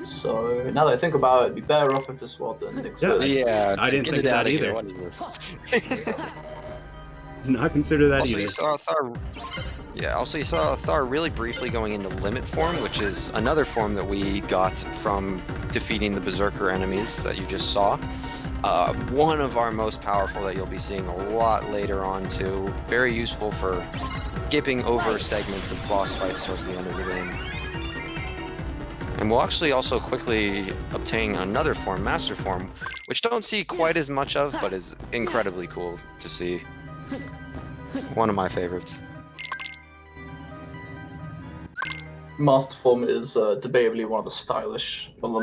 So now that I think about it, it'd be better off if this world didn't exist. Yeah, I didn't get think it of that out of here. either. What is this? Did not consider that Also, either. you saw Thar. Yeah. Also, you saw Thar really briefly going into limit form, which is another form that we got from defeating the Berserker enemies that you just saw. One of our most powerful that you'll be seeing a lot later on too. Very useful for skipping over segments of boss fights towards the end of the game. And we'll actually also quickly obtain another form, Master Form, which don't see quite as much of, but is incredibly cool to see. One of my favorites. Master Form is debatably one of the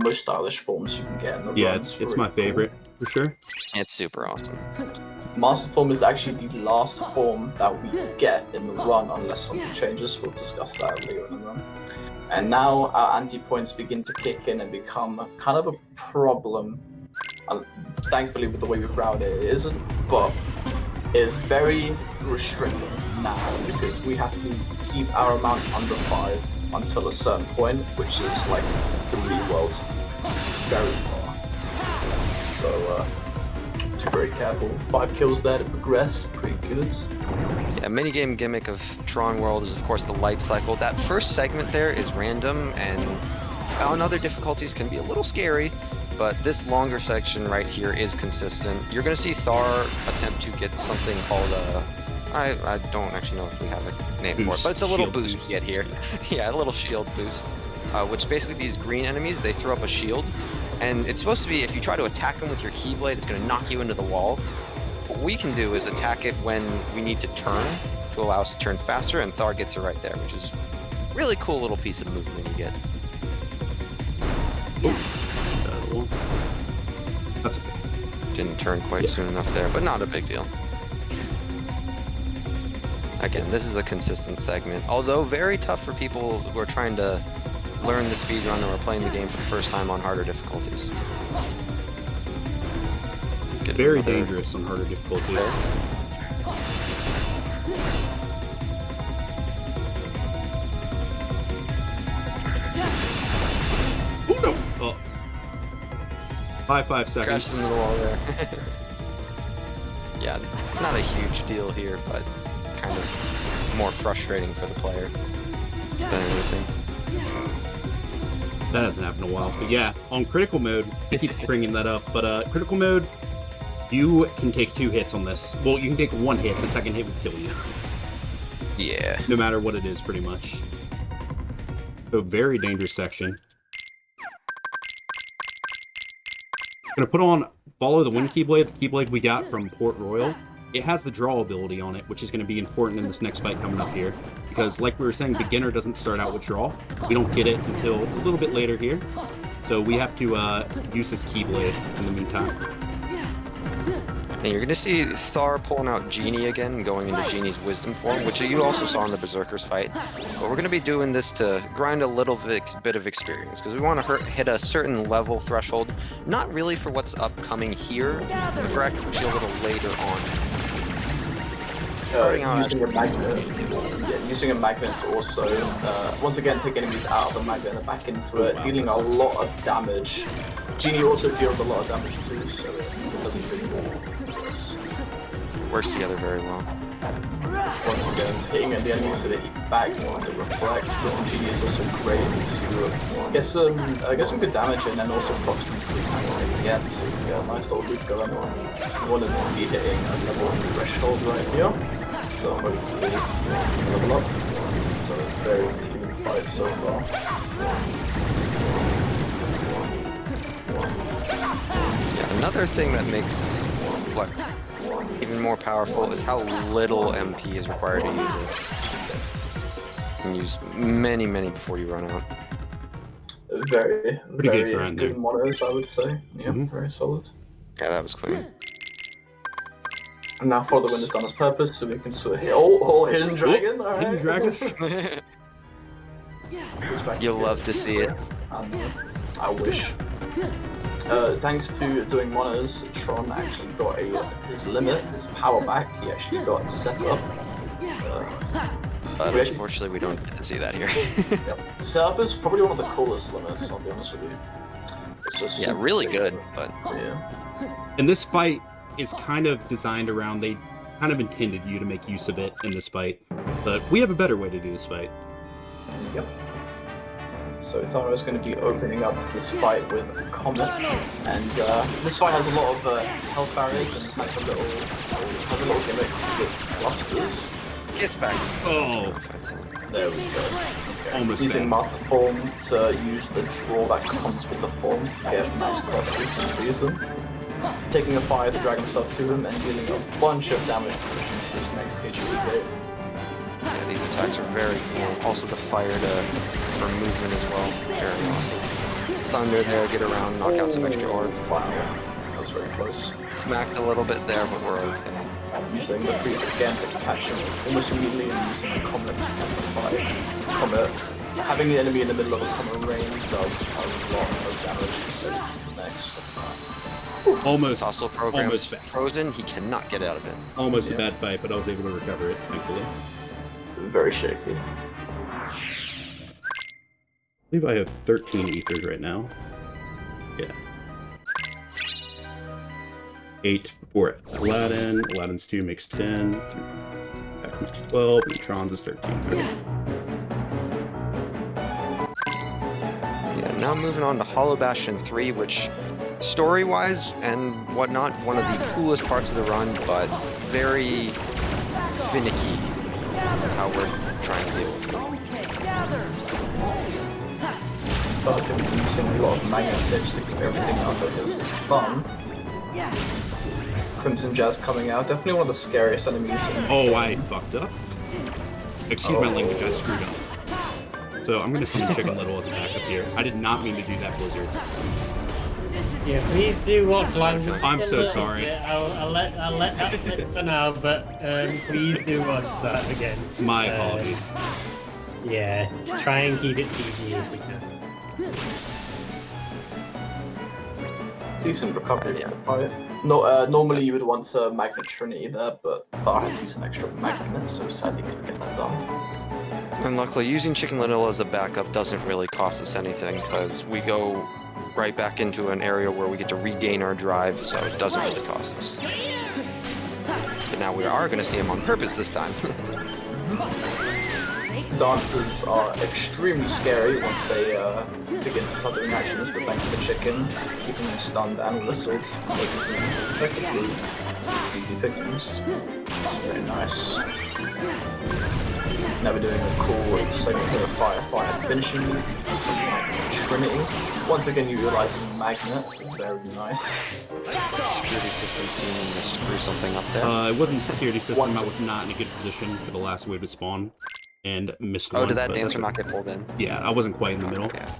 most stylish forms you can get in the Yeah, run. it's really my cool. favorite, for sure. It's super awesome. Master Form is actually the last form that we get in the run unless something changes. We'll discuss that later in the run. And now our anti-points begin to kick in and become kind of a problem. Thankfully, with the way we route it, it isn't, but it's very restricting now because we have to keep our amount under 5 until a certain point, which is like 3 worlds. It's very far. So, be very careful. 5 kills there to progress, pretty good. Yeah, minigame gimmick of Tron World is of course the light cycle. That first segment there is random and on other difficulties can be a little scary, but this longer section right here is consistent. You're going to see Thar attempt to get something called I don't actually know if we have a name for it, but it's a little Shield boost boost. you get here. Yeah, a little shield boost, which basically these green enemies, they throw up a shield, and it's supposed to be if you try to attack them with your Keyblade, it's going to knock you into the wall. What we can do is attack it when we need to turn to allow us to turn faster, and Thar gets it right there, which is a really cool little piece of movement you get. That's okay. Didn't turn quite soon enough there, but not a big deal. Again, this is a consistent segment, although very tough for people who are trying to learn the speedrun or are playing the game for the first time on harder difficulties. Very dangerous on harder difficulties. Oh no! Oh. 5 seconds. Crashed into the wall there. Yeah, not a huge deal here, but kind of more frustrating for the player than anything. That hasn't happened in a while. But yeah, on critical mode, I keep bringing that up, but critical mode, you can take 2 hits on this. Well, you can take 1 hit, the second hit will kill you. Yeah. No matter what it is, pretty much. So very dangerous section. Gonna put on Follow the Wind Keyblade, the Keyblade we got from Port Royal. It has the draw ability on it, which is going to be important in this next fight coming up here. Because, like we were saying, beginner doesn't start out with draw. We don't get it until a little bit later here. So we have to use this Keyblade in the meantime. And you're going to see Thar pulling out Genie again, going into Genie's Wisdom form, which you also saw in the Berserkers fight. But we're going to be doing this to grind a little bit of experience, because we want to hit a certain level threshold, not really for what's upcoming here, but for actually a little later on. Using a magnet to also, once again, take enemies out of the magnet and back into it, dealing a lot of damage. Genie also deals a lot of damage too, so it doesn't really works together very well. Once again, hitting at the enemy so that he backs and to reflect. Wisdom Genie is also great to get some good damage in and also procs them to attack again, so you can get a nice little loop going on. You want to be hitting a level threshold right here, so hopefully level up. So very clean fight so far. Yeah, another thing that makes Reflect even more powerful is how little MP is required to use it. You can use many before you run out. Very good good monos, I would say. Yeah, very solid. Yeah, that was clean. And now for the wind is done on purpose, so we can sort of hit. Oh, Hidden Dragon! Alright. Hidden Dragon? You'll love to see it. I wish. Thanks to doing monos, Tron actually got his limit, his power back. He actually got set up. But unfortunately, we don't get to see that here. Yep. The setup is probably one of the coolest limits, I'll be honest with you. It's just yeah, really good, but yeah. And this fight is kind of designed around, they kind of intended you to make use of it in this fight. But we have a better way to do this fight. Yep. So Tharo's going to be opening up this fight with Comet, and this fight has a lot of health barriers and has a little gimmick with clusters. Gets back. Oh, there we go. Okay. Almost using bad. Master Form to use the draw that comes with the form to get nice clusters to freeze him. Taking a fire to drag himself to him and dealing a bunch of damage to his next HP. Yeah, these attacks are very cool. Also the fire for movement as well. Very awesome. Thunder there, get around, knock out some extra orbs. Wow, that was very close. Smacked a little bit there, but we're okay. Using the freeze again to catch him almost immediately and using the Comet to amplify Comet. Having the enemy in the middle of a Comet range does a lot of damage to next. almost Hostile program almost is bad. frozen, he cannot get out of it. Almost a bad fight, but I was able to recover it, thankfully. Very shaky. I believe I have 13 ethers right now. Yeah. 8 for Aladdin. Aladdin's 2 makes 10. That makes 12. Neutron's is 13. Yeah, now moving on to Hollow Bastion 3, which story-wise and whatnot, one of the coolest parts of the run, but very finicky with how we're trying to deal with it. I was going to be using a lot of magnet tips to keep everything under his thumb. Crimson Jazz coming out, definitely one of the scariest enemies. Oh, I fucked up. Excuse my language, I screwed up. So I'm gonna send Chicken Little as a backup here. I did not mean to do that, Blizzard. Yeah, please do watch language. I'm so a little sorry. bit. I'll let that slip for now, but please do watch that again. My apologies. Yeah, try and keep it PG if we can. Decent recovery for the fight. No, normally you would want a Magnet Trinity there, but I thought I had to use an extra Magnet, so sadly couldn't get that done. And luckily, using Chicken Little as a backup doesn't really cost us anything, because we go right back into an area where we get to regain our drive, so it doesn't really cost us. But now we are going to see him on purpose this time. Dancers are extremely scary once they begin to start doing actions, but thanks to the chicken, keeping them stunned and whistled makes them effectively easy pickings. It's very nice. Now we're doing a cool segment here of Fire finishing loop, something like Trinity. Once again utilizing Magnet, very nice. Security system seeming to screw something up there. It wasn't the security system. I was not in a good position for the last wave to spawn. And missed one. Oh, did that but dancer not get pulled in? Yeah, I wasn't quite in the middle. Yeah.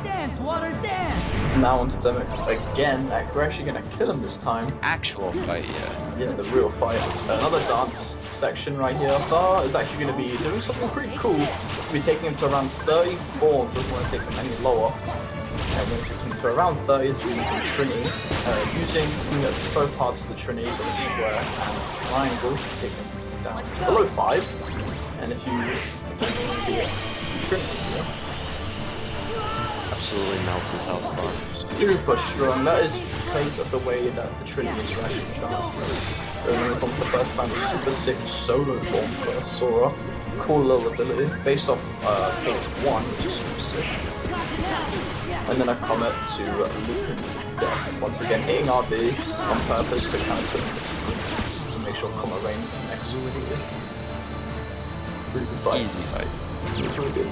Dance, water, dance! Now onto Demix again. We're actually gonna kill him this time. Actual fight, yeah. Yeah, the real fight. Another dance section right here. Thar is actually going to be doing something pretty cool. We'll be taking him to around 34, doesn't want to take him any lower. And when takes him to around 30, is going to be using Trinity. Using both parts of the Trinity, the square and triangle, to take him down below 5. And if you the Trinity here, Absolutely melts his health bar. super strong. That is because of the way that the Trinity interaction with dancers. Going from the first time, a super sick solo form for Sora. Cool little ability based off page 1, which is super sick. And then a comment to Lupin death. Once again, hitting RB on purpose to kind of put in the sequence to make sure comma rain next to it. Pretty good fight. Easy fight. It's really good.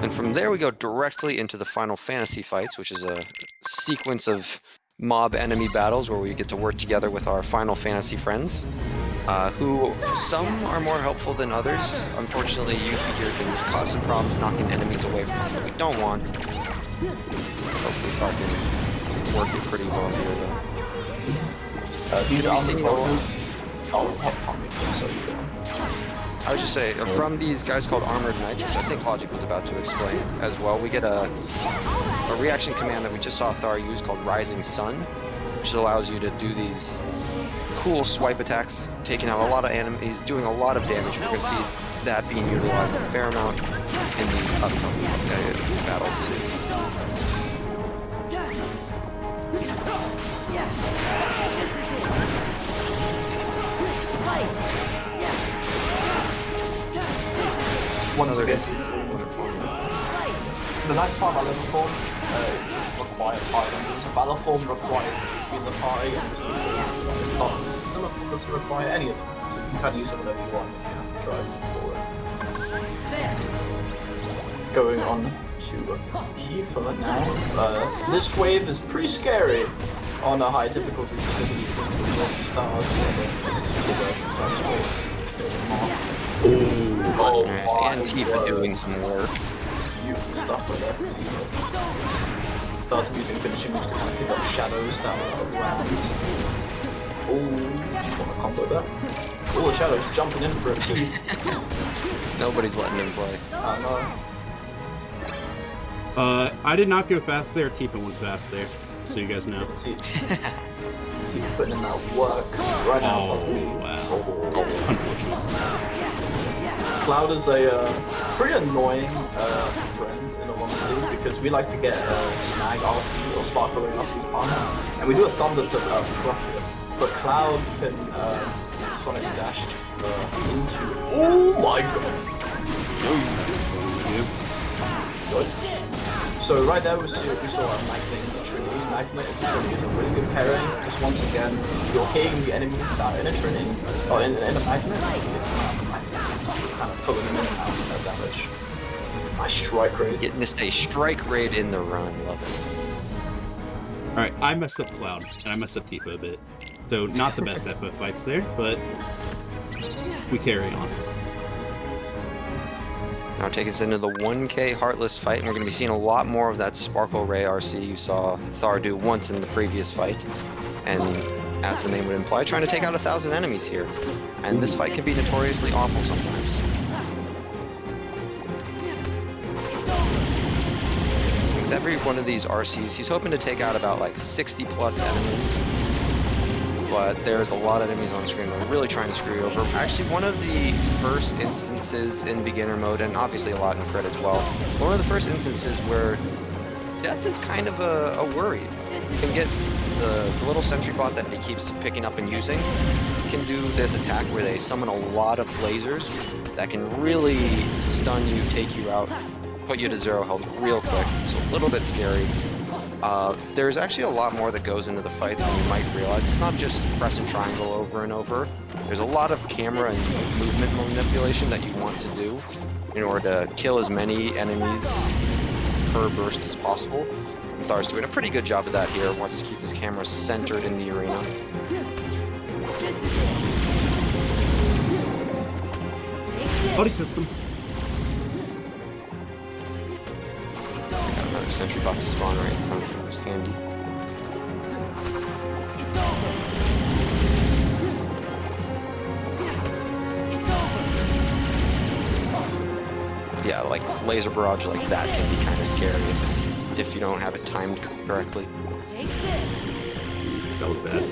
And from there we go directly into the Final Fantasy fights, which is a sequence of mob enemy battles where we get to work together with our Final Fantasy friends, who some are more helpful than others. Unfortunately, Yuffie here can cause some problems knocking enemies away from us that we don't want. Hopefully Thar can work it pretty well here though. These are seen I would just say, from these guys called Armored Knights, which I think Logic was about to explain as well, we get a reaction command that we just saw Thar use called Rising Sun, which allows you to do these cool swipe attacks, taking out a lot of enemies, doing a lot of damage. We're going to see that being utilized a fair amount in these upcoming battles. Once again, the nice part about level form is it's required party members. Battle form requires to be in the party, and it's not. None of them doesn't require any of them. So you can use it whenever you want. You have to drive forward. Going on to Tifa now. This wave is pretty scary on a high difficulty because of these systems of stars. Oh, nice. And Tifa doing some work. Beautiful stuff with that. Thus using finishing moves to kind of pick up shadows that were around. Oh, just want to combo that. All the shadows jumping in for a too. Nobody's letting him play. I know. I did not go fast there. Tifa went fast there, so you guys know. Tifa putting in that work right now. Oh, wow. Unfortunate. Cloud is a pretty annoying friend in all honesty because we like to get Snag RC or Sparkling RC's partner, and we do a Thunder to block it. But Cloud can Sonic dash into. Oh my god! Good. So right there we saw a Magnet and Trinity. Magnet and Trinity is a really good pairing because once again you're hitting the enemies that are in a Trinity or in a Magnet. It's not a Magnet. Kind of pulling them in and out of no damage. Nice strike rate. Getting to stay strike rate in the run, love it. Alright, I messed up Cloud, and I messed up Tifa a bit. So, not the best at fights there, but we carry on. Now take us into the 1K Heartless fight, and we're going to be seeing a lot more of that Sparkle Ray RC you saw Thar do once in the previous fight. And as the name would imply, trying to take out 1,000 enemies here. And this fight can be notoriously awful sometimes. With every one of these RCs, he's hoping to take out about like 60 plus enemies. But there's a lot of enemies on screen that are really trying to screw you over. Actually, one of the first instances in beginner mode, and obviously a lot in crit as well, one of the first instances where death is kind of a worry. You can get the little sentry bot that he keeps picking up and using can do this attack where they summon a lot of lasers that can really stun you, take you out, put you to 0 health real quick. It's a little bit scary. There's actually a lot more that goes into the fight than you might realize. It's not just pressing triangle over and over. There's a lot of camera and movement manipulation that you want to do in order to kill as many enemies per burst as possible. And Thar's doing a pretty good job of that here. Wants to keep his camera centered in the arena. Buddy system. Got another sentry bot to spawn right in front of him. It's handy. Yeah, like laser barrage like that can be kind of scary if you don't have it timed correctly. That was bad.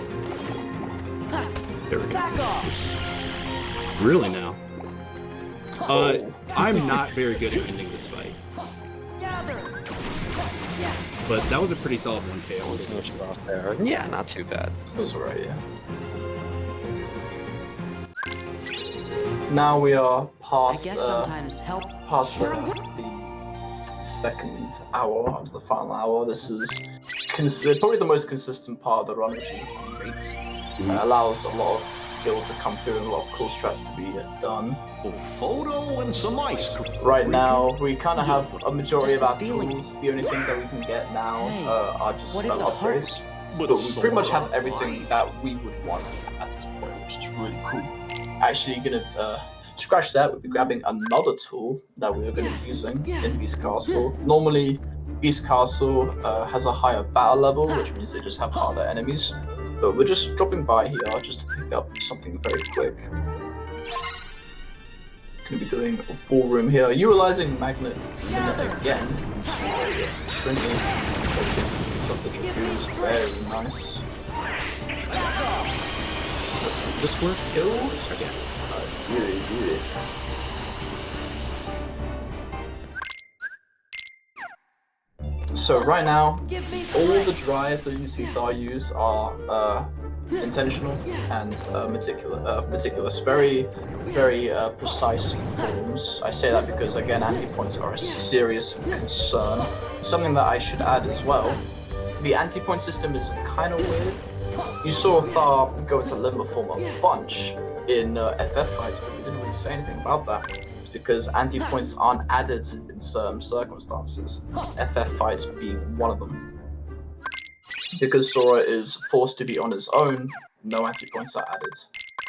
There we go. Really now? I'm not very good at ending this fight. But that was a pretty solid 1K. I'll finish it off there. Yeah, not too bad. It was alright, yeah. Now we are past, past the second hour, onto the final hour. This is probably the most consistent part of the run, which is great. Allows a lot of skill to come through and a lot of cool strats to be done. A photo and some ice cream. Right now, we kind of have a majority of our tools. The only things that we can get now are just spell upgrades. But we pretty much have everything that we would want at this point, which is really cool. Actually, gonna scratch that. We'll be grabbing another tool that we're going to be using in Beast Castle. Normally, Beast Castle has a higher battle level, which means they just have harder enemies. But we're just dropping by here just to pick up something very quick. Going to be doing a ballroom here, utilizing magnet again. Shrinking of the Dragoons, very nice. This work? Kill? Okay. Really good. So right now, all the drives that you see Thar use are intentional and meticulous. Very, very precise forms. I say that because, again, anti-points are a serious concern. Something that I should add as well, the anti-point system is kind of weird. You saw Thar go into limber form a bunch in FF fights, but we didn't really say anything about that. It's because anti-points aren't added in certain circumstances, FF fights being one of them. Because Sora is forced to be on his own, no anti-points are added.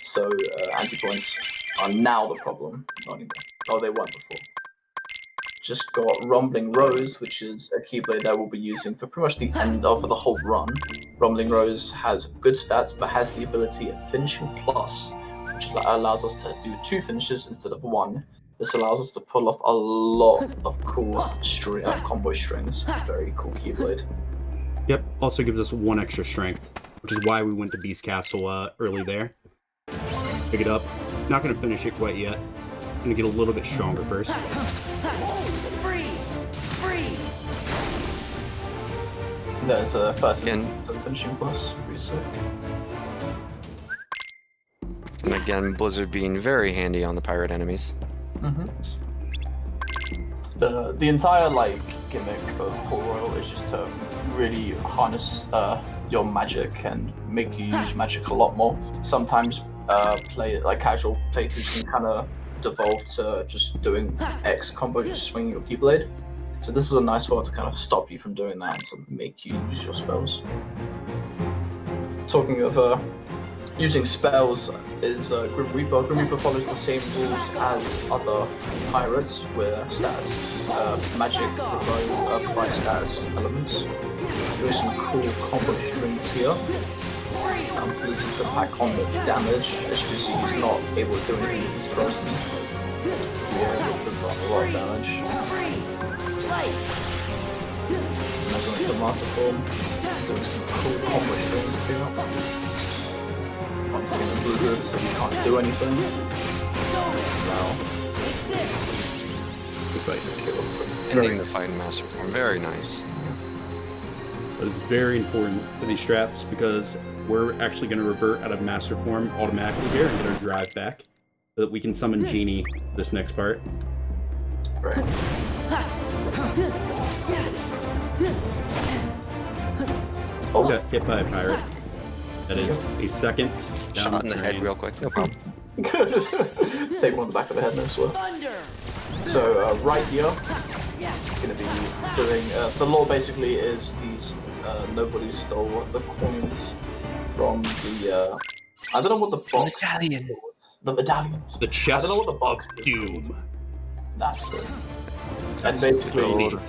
So anti-points are now the problem, not anymore. Oh, they weren't before. Just got Rumbling Rose, which is a Keyblade that we'll be using for pretty much the end of the whole run. Rumbling Rose has good stats, but has the ability of Finishing Plus, which allows us to do 2 finishes instead of 1. This allows us to pull off a lot of cool combo strings. Very cool Keyblade. Yep, also gives us 1 extra strength, which is why we went to Beast Castle early there. Pick it up. Not going to finish it quite yet. Going to get a little bit stronger first. There's a first Finishing Plus. Pretty sick. And again, Blizzard being very handy on the pirate enemies. The entire gimmick of Port Royal is just to really harness your magic and make you use magic a lot more. Sometimes casual playthroughs can kind of devolve to just doing X combo, just swinging your Keyblade. So this is a nice way to kind of stop you from doing that and to make you use your spells. Talking of using spells is Grim Reaper. Grim Reaper follows the same rules as other pirates, where status magic provides status elements. There's some cool combo strings here. This is to pack on the damage. As you can see, he's not able to do anything as he's frozen. Yeah, it's a lot of damage. Now going to Master Form, doing some cool combo strings here. Once again, a blizzard, so you can't do anything. Now, Ending the fight in Master Form, very nice. That is very important for these strats because we're actually going to revert out of Master Form automatically here and get our drive back so that we can summon Genie this next part. right. Oh, got hit by a pirate. That is a second down Shot in the head drain. real quick, no problem. Just take one on the back of the head, no swear. So right here, gonna be doing the law. Basically, is these nobody stole the coins from the I don't know what the box. Medallion. The medallions. The chest I don't know what the box of is doom. called. That's it. And basically, Gold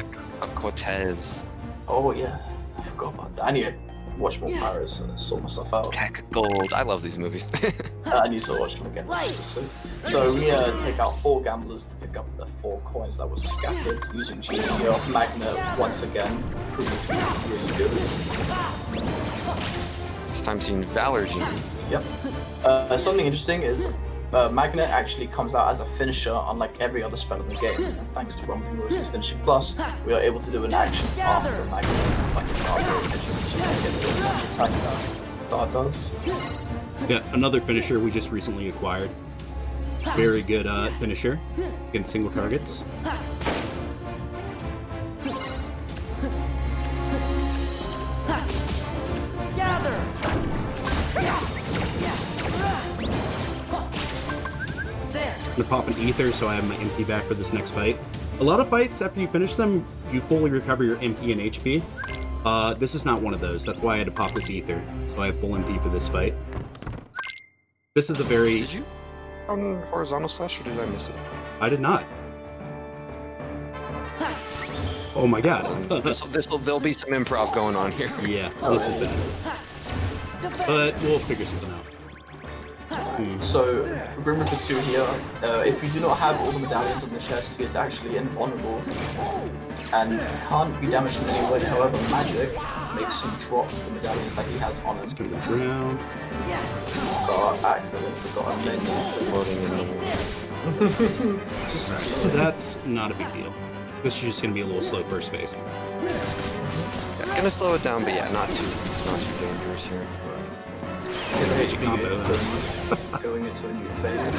of Cortez. oh yeah, I forgot about that. I need to watch more pirates and sort myself out. Tech Gold. I love these movies. I need to watch them again. So we take out 4 gamblers to pick up the 4 coins that were scattered using Genie here. Magnet once again proving to be really good. This time seeing Valor Genie. Yep. Something interesting is Magnet actually comes out as a finisher, unlike every other spell in the game. And thanks to Romping Rose's finishing plus, we are able to do an action after the Magnet, like a Valor action, so you can get the launch attack that does. Got another finisher we just recently acquired. Very good finisher against single targets. Gather! There! I'm gonna pop an ether so I have my MP back for this next fight. A lot of fights, after you finish them, you fully recover your MP and HP. This is not one of those. That's why I had to pop this ether, so I have full MP for this fight. This is a very... Did you on horizontal slash or did I miss it? I did not. Oh my god. There'll be some improv going on here. Yeah, this is bad. But we'll figure something out. So, Grim Reaper 2 here, if you do not have all the medallions on the chest, he is actually invulnerable and can't be damaged in any way. However, magic makes him drop the medallions that he has on him. To the ground. Accidentally forgot a menu. Floating in the That's not a big deal. This is just gonna be a little slow first phase. Yeah, gonna slow it down, but yeah, not too dangerous here. Going into a new phase.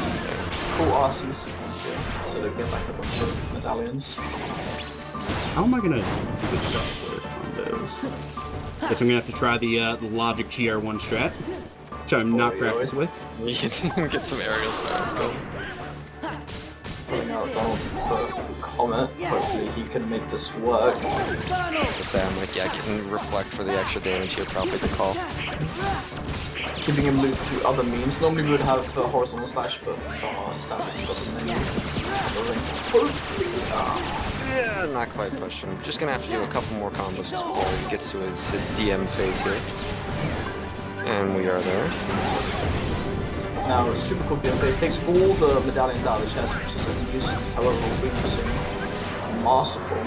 Cool RC sequence here, so they get back a bunch of medallions. How am I gonna do this stuff with combos? Guess I'm gonna have to try the Logic GR1 strat, which I'm not practiced with. Get some aerial spells going. Pulling out Donald for Comet. Hopefully he can make this work. To say I'm like, yeah, getting reflect for the extra damage here, probably the call. Keeping him loose through other means. Normally we would have horizontal slash, but Savage got the menu. Yeah, not quite pushing. Just gonna have to do a couple more combos before he gets to his DM phase here. And we are there. Now, super cool DM phase takes all the medallions out of the chest, which is a nuisance. However, we're using Master Form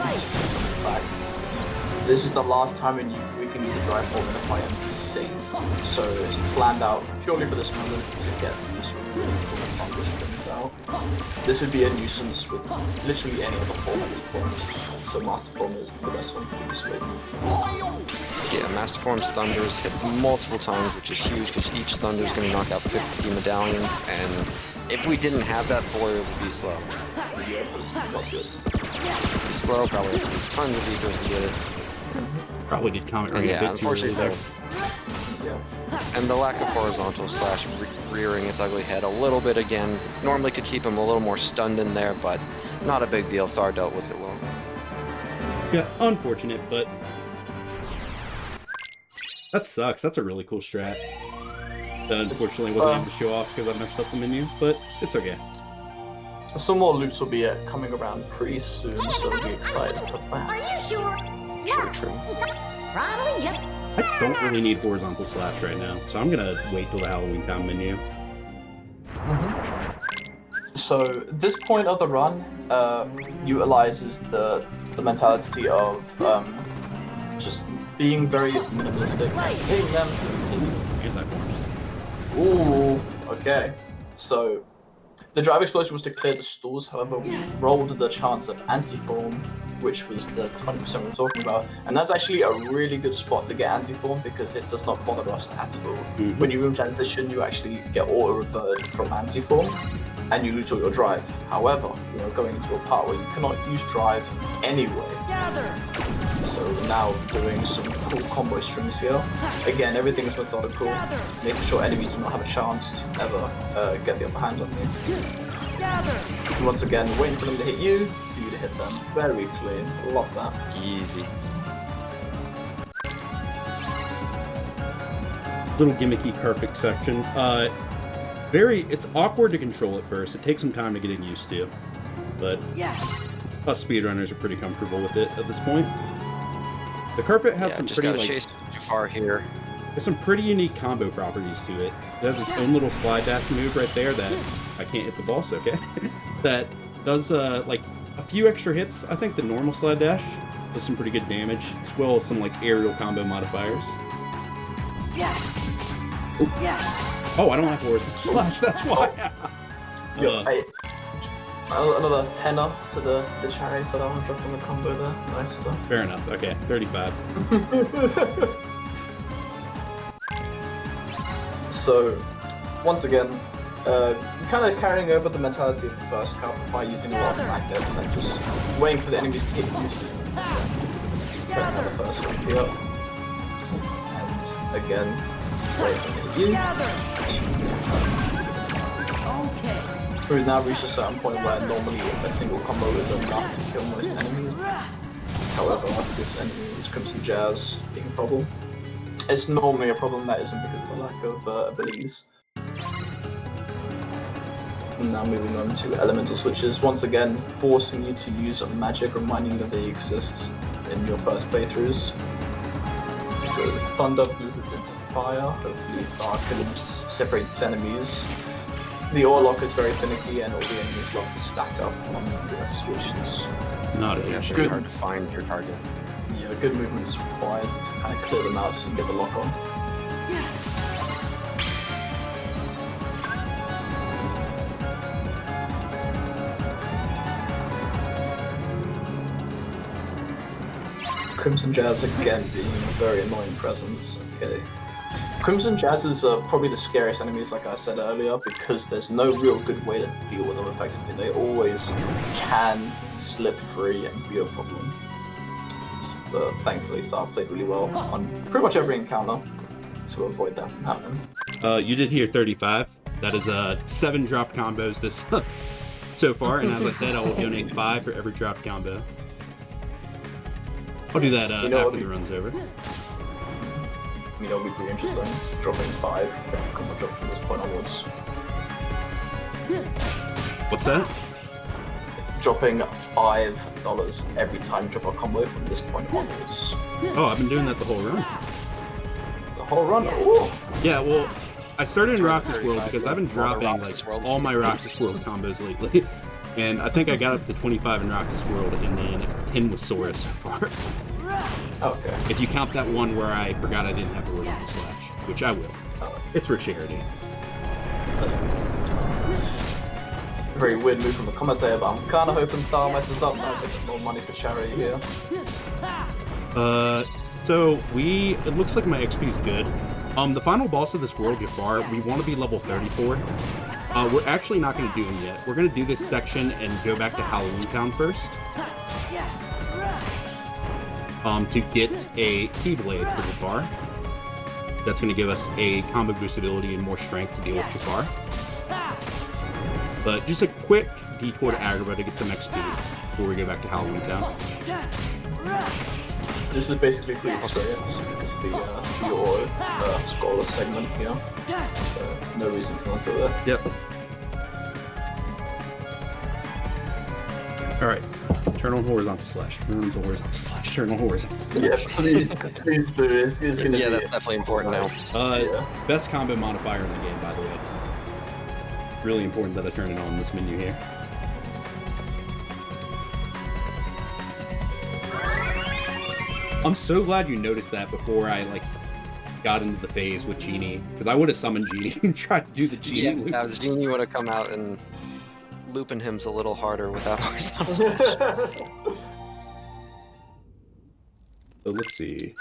back. This is the last time we can use a drive form in a fight and be safe. So it's planned out purely for this moment to get these really cool things out. This would be a nuisance with literally any other form at this point. So Master Form is the best one to use with. Yeah, Master Form's Thunders hits multiple times, which is huge because each Thunder is going to knock out 50 medallions, and if we didn't have that, boy, it would be slow. Be slow, probably have to use tons of ethers to get it. Probably did comment And right yeah, a bit too early unfortunately, there. Yeah. and the lack of horizontal slash rearing its ugly head a little bit again. Normally could keep him a little more stunned in there, but not a big deal. Thar dealt with it well. Yeah, unfortunate, but that sucks. That's a really cool strat. that unfortunately wasn't able to show off because I messed up the menu, but it's okay. Some more loots will be coming around pretty soon, so be excited for that. Are you sure? True. Probably just. I don't really need horizontal slash right now, so I'm gonna wait till the HalloweenCan menu. So this point of the run utilizes the mentality of just being very minimalistic. Hitting them. Here's that one. Ooh, okay. So the drive explosion was to clear the stalls, however, we rolled the chance of anti-form, which was the 20% we were talking about, and that's actually a really good spot to get anti-form because it does not bother us at all. When you room transition, you actually get auto-revert from anti-form, and you lose all your drive. However, we are going into a part where you cannot use drive anyway. Gather. So we're now doing some cool combo strings here. Again, everything is methodical, making sure enemies do not have a chance to ever get the upper hand on you. Gather. And once again, waiting for them to hit you, for you to hit them. Very clean. Love that. Easy. Little gimmicky perfect section. It's awkward to control at first. It takes some time to get used to, but us speedrunners are pretty comfortable with it at this point. The carpet has some just pretty gotta chase too far here. There's some pretty unique combo properties to it. It has its own little slide dash move right there that I can't hit the ball, so okay. That does like a few extra hits. I think the normal slide dash does some pretty good damage, as well as some like aerial combo modifiers. Oh, I don't have horizontal slash. That's why. Another tenner to the chariot for that one, dropping the combo there. Nice stuff. Fair enough. Okay, 35. So, once again, kind of carrying over the mentality of the first cup by using a lot of magnets and just waiting for the enemies to hit you. Turn the first one here. And again, waiting for them to hit you. Okay. We've now reached a certain point where normally a single combo is enough to kill most enemies. However, this enemy is Crimson Jazz being a problem. It's normally a problem that isn't because of the lack of abilities. And now moving on to elemental switches, once again forcing you to use magic, reminding you that they exist in your first playthroughs. So thunder blizzards into fire, hopefully fire can separate its enemies. The Orlock is very finicky and all the enemies love to stack up on the switches. Not Yeah, it's a really hard to find your target. Yeah, good movement is required to kind of clear them out and get the lock on. Crimson Jazz again being a very annoying presence. Okay. Crimson Jazz is probably the scariest enemies, like I said earlier, because there's no real good way to deal with them effectively. They always can slip free and be a problem. But thankfully, Thar played really well on pretty much every encounter to avoid that from happening. You did hear 35. That is 7 drop combos this so far, and as I said, I will donate 5 for every drop combo. I'll do that after the run's over. You know, it'll be pretty interesting. Dropping 5 every combo drop from this point onwards. What's that? Dropping $5 every time you drop a combo from this point onwards. Oh, I've been doing that the whole run. The whole run? Ooh! Yeah, well, I started in Roxas World because I've been dropping like all my Roxas World combos lately. And I think I got up to 25 in Roxas World and then 10 with Sora so far. Okay. If you count that one where I forgot I didn't have a horizontal slash, which I will. It's for charity. That's a very weird move from the commentator, but I'm kind of hoping Thar messes up now to get more money for charity here. So it looks like my XP is good. The final boss of this world, Jafar, we want to be level 34. We're actually not going to do him yet. We're going to do this section and go back to HalloweenCan first. To get a Keyblade for Jafar. That's going to give us a combo boost ability and more strength to deal with Jafar. But just a quick detour to Agrabah to get some XP before we go back to HalloweenCan. This is basically free experience because your scoreless segment here. So no reason to not do it. Yep. All right. Turn on horizontal slash. Turn on horizontal slash. Turn on horizontal slash. Yeah, please do. It's gonna Yeah, be that's definitely important now. Best combo modifier in the game, by the way. Really important that I turn it on in this menu here. I'm so glad you noticed that before I got into the phase with Genie, because I would have summoned Genie and tried to do the Genie loop. Yeah, as Genie would have come out and looping him's a little harder without horizontal slash. So let's see.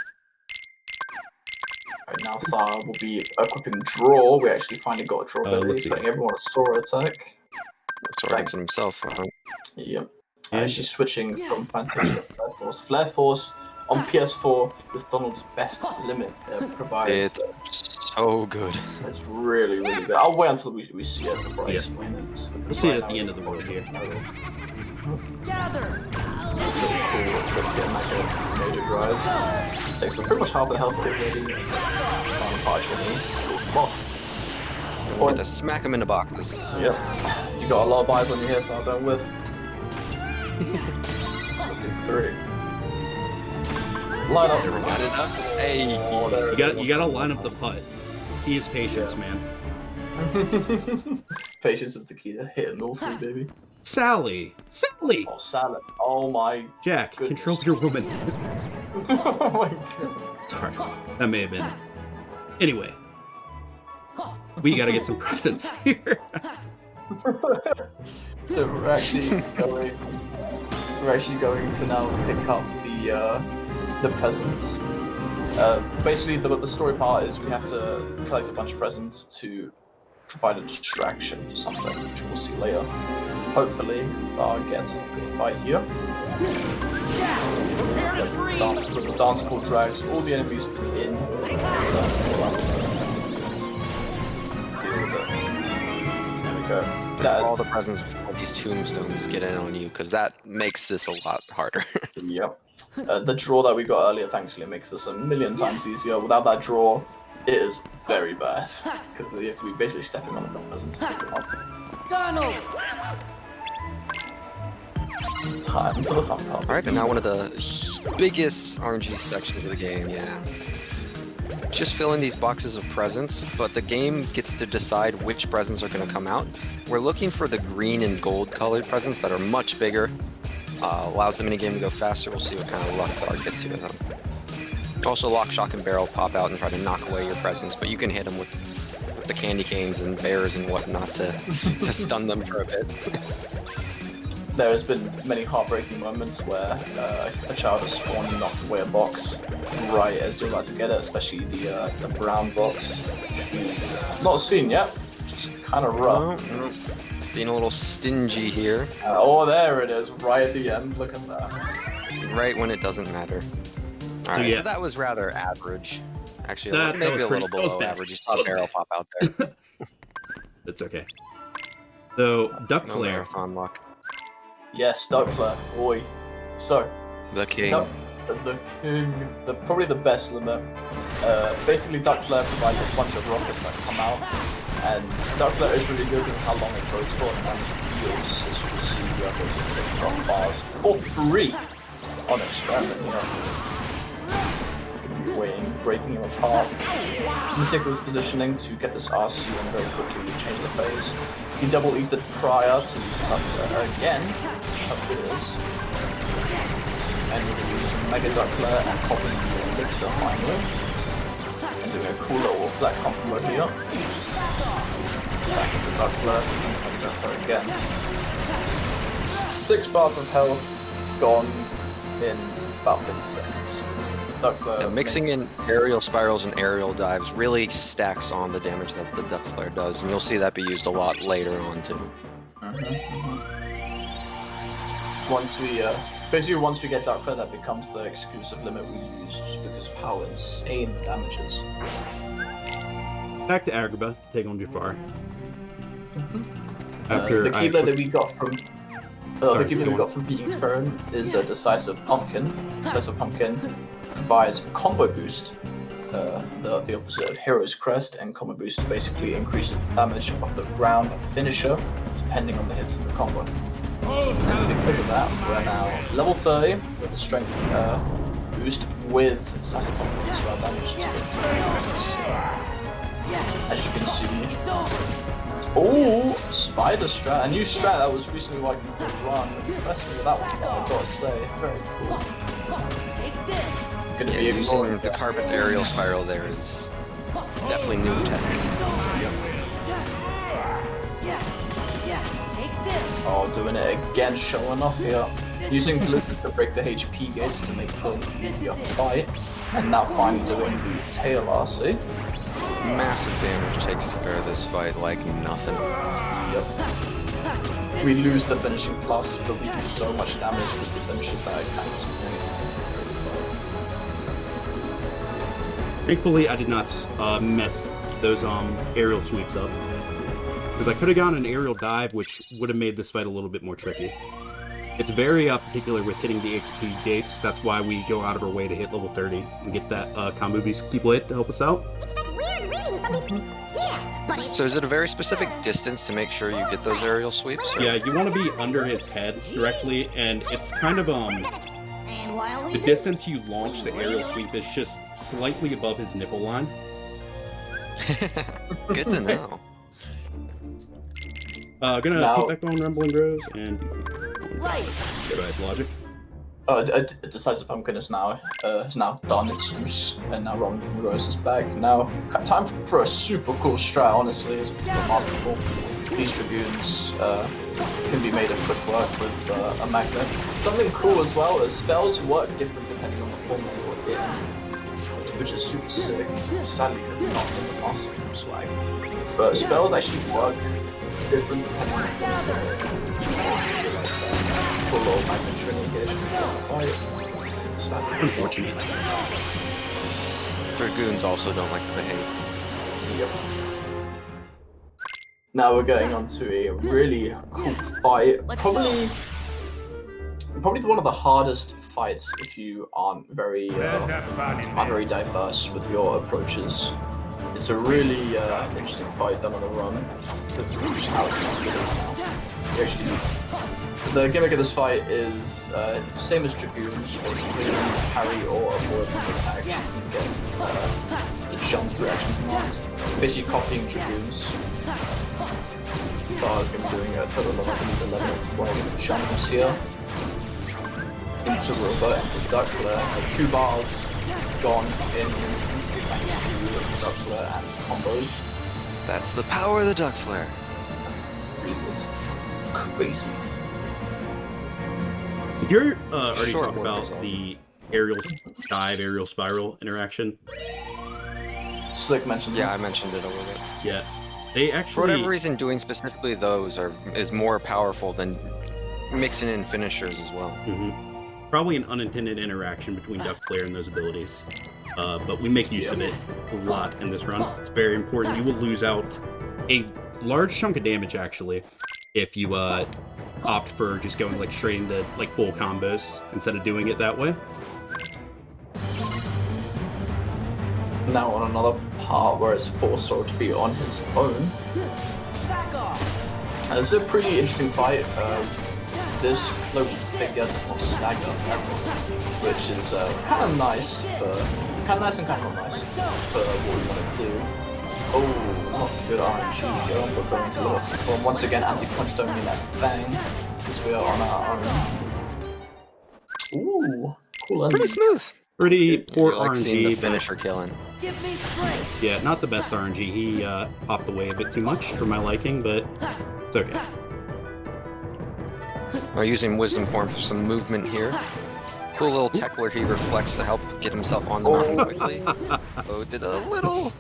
Right now, Thar will be equipping Draw. We actually finally got a Draw ability. let's He's see. putting everyone a Sora attack. Sorry, himself. Yep. And- Actually switching from Fantasy to Flare Force. Flare Force on PS4 is Donald's best limit provides. It's so good. It's really, really good. I'll wait until we see it before I Yeah. explain it. We'll see it at the end of the world here. Gather. Major drive. Takes pretty much half the health of the lady. Partially. Pulls them off. I'm going to smack him into boxes. Yep. You got a lot of eyes on your head, Thar, don't with. 1, 2, 3. Line up. Line it up. Hey. Oh, there it is. You gotta line up the putt. He is patience, man. Patience is the key to hitting all three, baby. Sally! Oh, salad. Oh my. Jack, Goodness. control your woman. Oh my god. Sorry, that may have been. Anyway, we gotta get some presents here. So we're actually going to now pick up the presents. Basically, the story part is we have to collect a bunch of presents to provide a distraction for something, which we'll see later. Hopefully, Thar gets a good fight here. The dance ball drags all the enemies in. The dance ball allows us to deal with it. There we go. That All the presents before these tombstones get in on you, because that makes this a lot harder. Yep. The draw that we got earlier, thankfully, makes this a million times easier. Without that draw, it is very bad. Because you have to be basically stepping on the presents to pick them up. Donald. Time for the fun part. Alright, but now one of the biggest RNG sections of the game, yeah. Just fill in these boxes of presents, but the game gets to decide which presents are going to come out. We're looking for the green and gold colored presents that are much bigger. Allows the minigame to go faster. We'll see what kind of luck Thar gets here, though. Also, Lock, Shock, and Barrel pop out and try to knock away your presents, but you can hit them with the candy canes and bears and whatnot to stun them for a bit. There has been many heartbreaking moments where a child has spawned and knocked away a box right as you're about to get it, especially the brown box. Not seen yet, just kind of rough. No. Being a little stingy here, Oh, there it is, right at the end. Look at that. right when it doesn't matter. Alright, yeah. so that was rather average. Actually, That maybe was a little pretty- that was below bad. average. You saw a barrel pop out there. That's okay. So, Duck No Flare. marathon luck. Yes, Duck Flare, boy. So, The king. the king, probably the best limit. Basically, Duck Flare provides a bunch of rockets that come out, and Duck Flare is really good with how long it goes for, and yields, as you can see, you are basically taking off bars for free on experiment, you know. Weighing, breaking them apart. Meticulous positioning to get this RC and very quickly change the phase. You double ether prior to use Duck Flare again. Up it is. And we're going to use Mega Duck Flare and copy the Elixir finally. And doing a cool little flat combo here. Back into Duck Flare, Mega Duck Flare again. 6 bars of health gone in about 50 seconds. Duck Flare. Yeah, mixing in aerial spirals and aerial dives really stacks on the damage that the Duck Flare does, and you'll see that be used a lot later on too. Once we, basically once we get Duck Flare, that becomes the exclusive limit we use just because of how insane the damage is. Back to Agrabah, take on Jafar. After The key that we got from the Sorry, key that go we on. got from beating Kern is a decisive pumpkin. Decisive pumpkin provides combo boost, the opposite of Hero's Crest, and combo boost basically increases the damage of the ground finisher depending on the hits of the combo. And because of that, we're now level 30 with the strength boost with Sassafon as well damage. As you can see. Oh, Spider Strat, a new strat that was recently working for Run. Impressed me with that one, I've got to say. Very cool. Gonna be using the carpet aerial spiral there is definitely new tech. Oh, doing it again, showing off here. Using Blizzard to break the HP gates to make for an easier fight. And now finally doing the tail RC. Massive damage takes care of this fight like nothing. Yep. We lose the finishing plus, but we do so much damage with the finishes that I can't see anything. Thankfully, I did not mess those aerial sweeps up. Because I could have gotten an aerial dive, which would have made this fight a little bit more tricky. It's very particular with hitting the HP gates. That's why we go out of our way to hit level 30 and get that combo beast blade to help us out. So is it a very specific distance to make sure you get those aerial sweeps? Or? Yeah, you want to be under his head directly, and it's kind of the distance you launch the aerial sweep is just slightly above his nipple line. Good to know. Gonna put back on Rumbling Rose and go ahead, Logic. A Decisive Pumpkin is now done its use, and now Rumbling Rose is back. Now, time for a super cool strat, honestly, it's masterful. These Dragoons can be made of quick work with a magnet. Something cool as well is spells work different depending on the form you're in, which is super sick. Sadly, it's not in the Master swag. But spells actually work different depending on the form. Cool little magnet shrinkage. Unfortunate. Dragoons also don't like to behave. Yep. Now we're getting on to a really cool fight. Probably one of the hardest fights if you aren't very diverse with your approaches. It's a really interesting fight done on the run because of how easy it is now. The gimmick of this fight is same as Dragoons, basically when you parry or avoid an attack, you can get the jump reaction command. Basically copying Dragoons. So I was going to be doing a total of 11 where I'm going to jumps here into revert into duck flare. 2 bars gone in thanks to duck flare and combos. That's the power of the duck flare. That's really good. Crazy. You're already Short talking about result. the aerial dive, aerial spiral interaction. Slick mentioned Yeah, that. I mentioned it a little bit. Yeah, they For actually. whatever reason, doing specifically those is more powerful than mixing in finishers as well. Probably an unintended interaction between Duck Flare and those abilities. But we make use of it a lot in this run. It's very important. You will lose out a large chunk of damage, actually, if you opt for just going like straight into like full combos instead of doing it that way. Now on another part where it's forced to be on his own. It's a pretty interesting fight. This cloaked figure does not stagger ever, which is kind of nice, and kind of not nice for what we want to do. Oh, not good RNG here. We're going to look for once again anti-punch don't mean that bang, because we are on our own. Ooh, cool ending. Pretty smooth. Pretty poor You like seeing RNG, the but finisher killing. Give me strength. yeah, not the best RNG. He popped away a bit too much for my liking, but it's okay. We're using Wisdom Form for some movement here. Cool little tech where he reflects to help get himself on the mountain quickly. Oh, did a little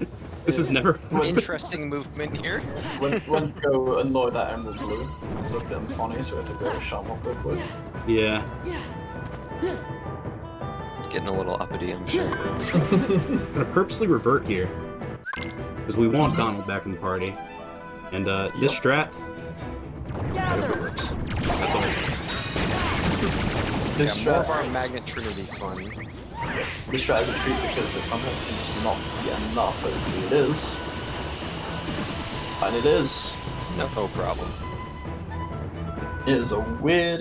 This is never. interesting movement here. Went to go annoy that Emerald Blue. Looked at him funny, so I had to go shut him up real quick. Yeah. Getting a little uppity, I'm sure. Gonna purposely revert here because we want Donald back in the party, and this strat Gather. works. That's all. This Yeah, more of strat, our Magnet Trinity fun. this strat is a treat because it sometimes can just not get enough. Hopefully it is. And it is. No problem. It is a weird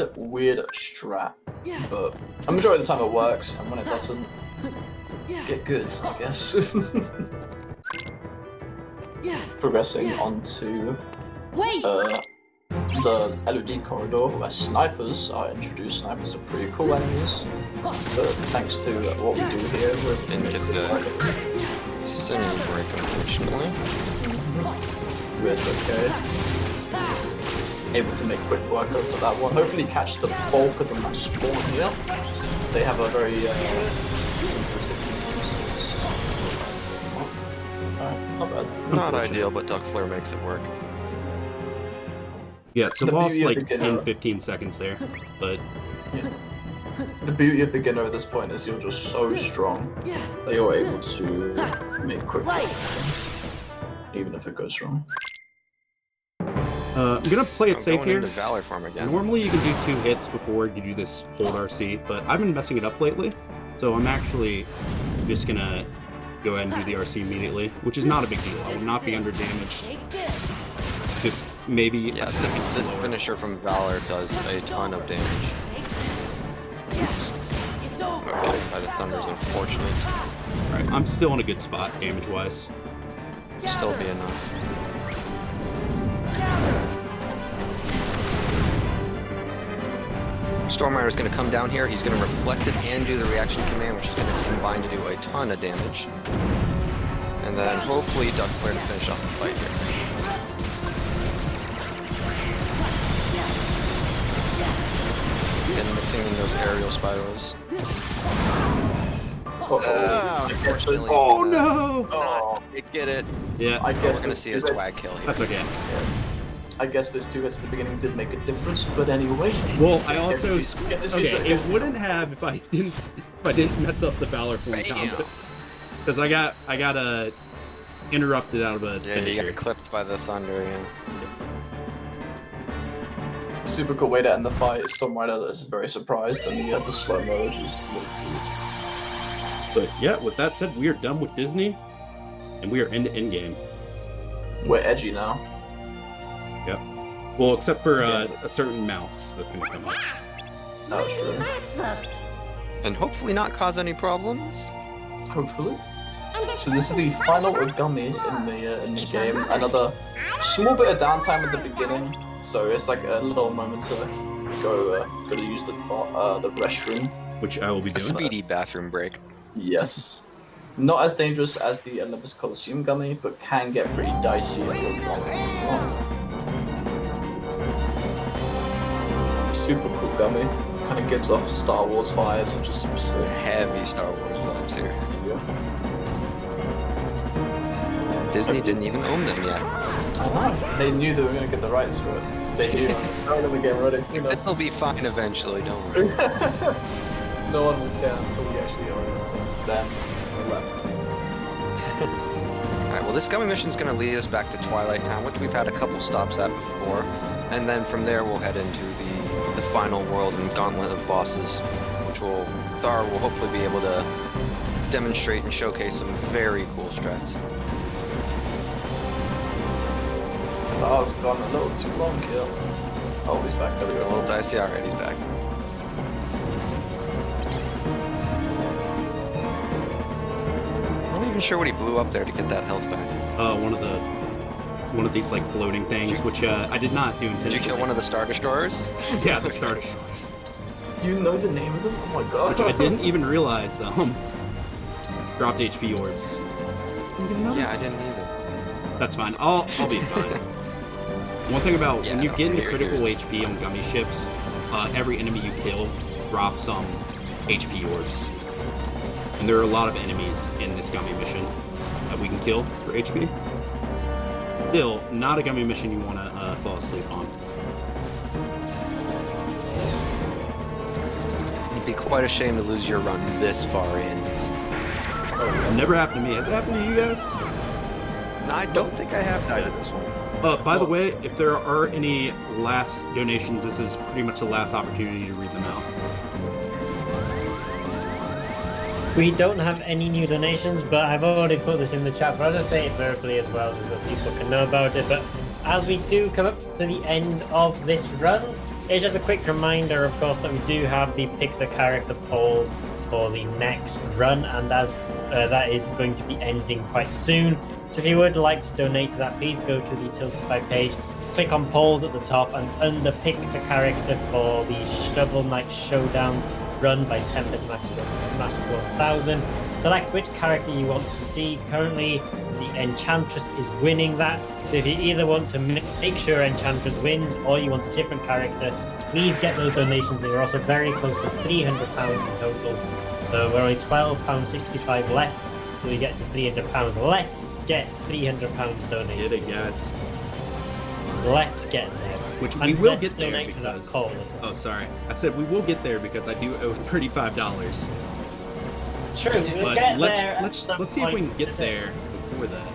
strat. But a majority of the time it works, and when it doesn't, get good, I guess. Progressing onto Wait! the LED corridor where snipers are introduced. Snipers are pretty cool enemies, but thanks to what we do here, we're able to Didn't make get it the work. singing break, unfortunately. It's okay. Able to make quick work of that one. Hopefully catch the bulk of them that spawn here. They have a very simplistic not bad. Not ideal, but Duck Flare makes it work. Yeah, so The lost beauty of like beginner. 10-15 seconds there, but The beauty of beginner at this point is you're just so strong that you're able to make quick work, even if it goes wrong. I'm gonna play it I'm safe going here. into Valor Farm again. Normally you can do 2 hits before you do this hold RC, but I've been messing it up lately, so I'm actually just gonna go ahead and do the RC immediately, which is not a big deal. I will not be under damaged. Take this. Just maybe Yeah, a second this slower. finisher from Valor does a ton of damage. It's over. Okay, by the Thunder is unfortunate. Alright, I'm still in a good spot damage-wise. Still be enough. Stormrider is going to come down here. He's going to reflect it and do the reaction command, which is going to combine to do a ton of damage. And then hopefully Duck Flare to finish off the fight here. And mixing in those aerial spirals. Uh-oh. Unfortunately, Oh he's gonna no! Oh, not get it. Yeah, I We're guess going to see his swag kill here. that's okay. I guess those 2 hits at the beginning did make a difference, but anyway. Well, I also Get this okay. It wouldn't have if I didn't mess up the Valor form Bam. combos, because I got interrupted out of a Yeah, you finisher. got clipped by the Thunder, yeah. Super cool way to end the fight. Stormrider is very surprised, and he had the slow mode. Which is really cool. But yeah, with that said, we are done with Disney, and we are into in-game. We're edgy now. Yep. Well, except for a certain mouse that's going to come up. That's true. That's the... And hopefully not cause any problems. Hopefully. So this is the final Ogami in the game. Another small bit of downtime at the beginning, so it's like a little moment to go to use the restroom. Which I will be A doing. speedy bathroom break. Yes. Not as dangerous as the Olympus Coliseum gummy, but can get pretty dicey if you're going too long. Super cool gummy. Kind of gives off Star Wars vibes, which is super sick. Heavy Star Wars vibes here. Yeah. Disney didn't even own them yet. I know. They knew they were going to get the rights for it. They knew. They're going to get ready. You know. It'll be fine eventually, don't worry. No one will care until we actually own it. Then we're left. Alright, well this gummy mission's gonna lead us back to Twilight Town, which we've had a couple stops at before. And then from there we'll head into the final world and gauntlet of bosses, which Thar will hopefully be able to demonstrate and showcase some very cool strats. I thought I was gone a little too long here. Oh, he's back. There we A go. little dicey, alright, he's back. I'm not even sure what he blew up there to get that health back. One of these like floating things, which I did not do intentionally. Did you kill one of the Star Destroyers? Yeah, the Star You know the name of them? Oh my god. Which I didn't even realize though. Dropped HP orbs. Yeah, I didn't either. That's fine. I'll be fine. One thing about Yeah, when you no, get into here- critical here's- HP on gummy ships, every enemy you kill drops some HP orbs. And there are a lot of enemies in this gummy mission that we can kill for HP. Still, not a gummy mission you want to fall asleep on. It'd be quite a shame to lose your run this far in. Never happened to me. Has it happened to you guys? I don't think I have died at this one. By the way, if there are any last donations, this is pretty much the last opportunity to read them out. We don't have any new donations, but I've already put this in the chat, but I'll just say it verbally as well, so that people can know about it. But as we do come up to the end of this run, it's just a quick reminder, of course, that we do have the Pick the Character poll for the next run, and as that is going to be ending quite soon. So if you would like to donate to that, please go to the Tiltify page, click on polls at the top, and under Pick the Character for the Shovel Knight Showdown run by Tempest Master 1000. Select which character you want to see. Currently, the Enchantress is winning that. So if you either want to make sure Enchantress wins or you want a different character, please get those donations. We're also very close to £300 in total. So we're only £12.65 left. So we get to £300. Let's get £300 donated. Get it, guys. Let's get there. Which And we will let's get there donate to that because... poll as well. Oh, sorry. I said we will get there because I do owe $35. True, we'll But get let's there. let's see if we can get there before that.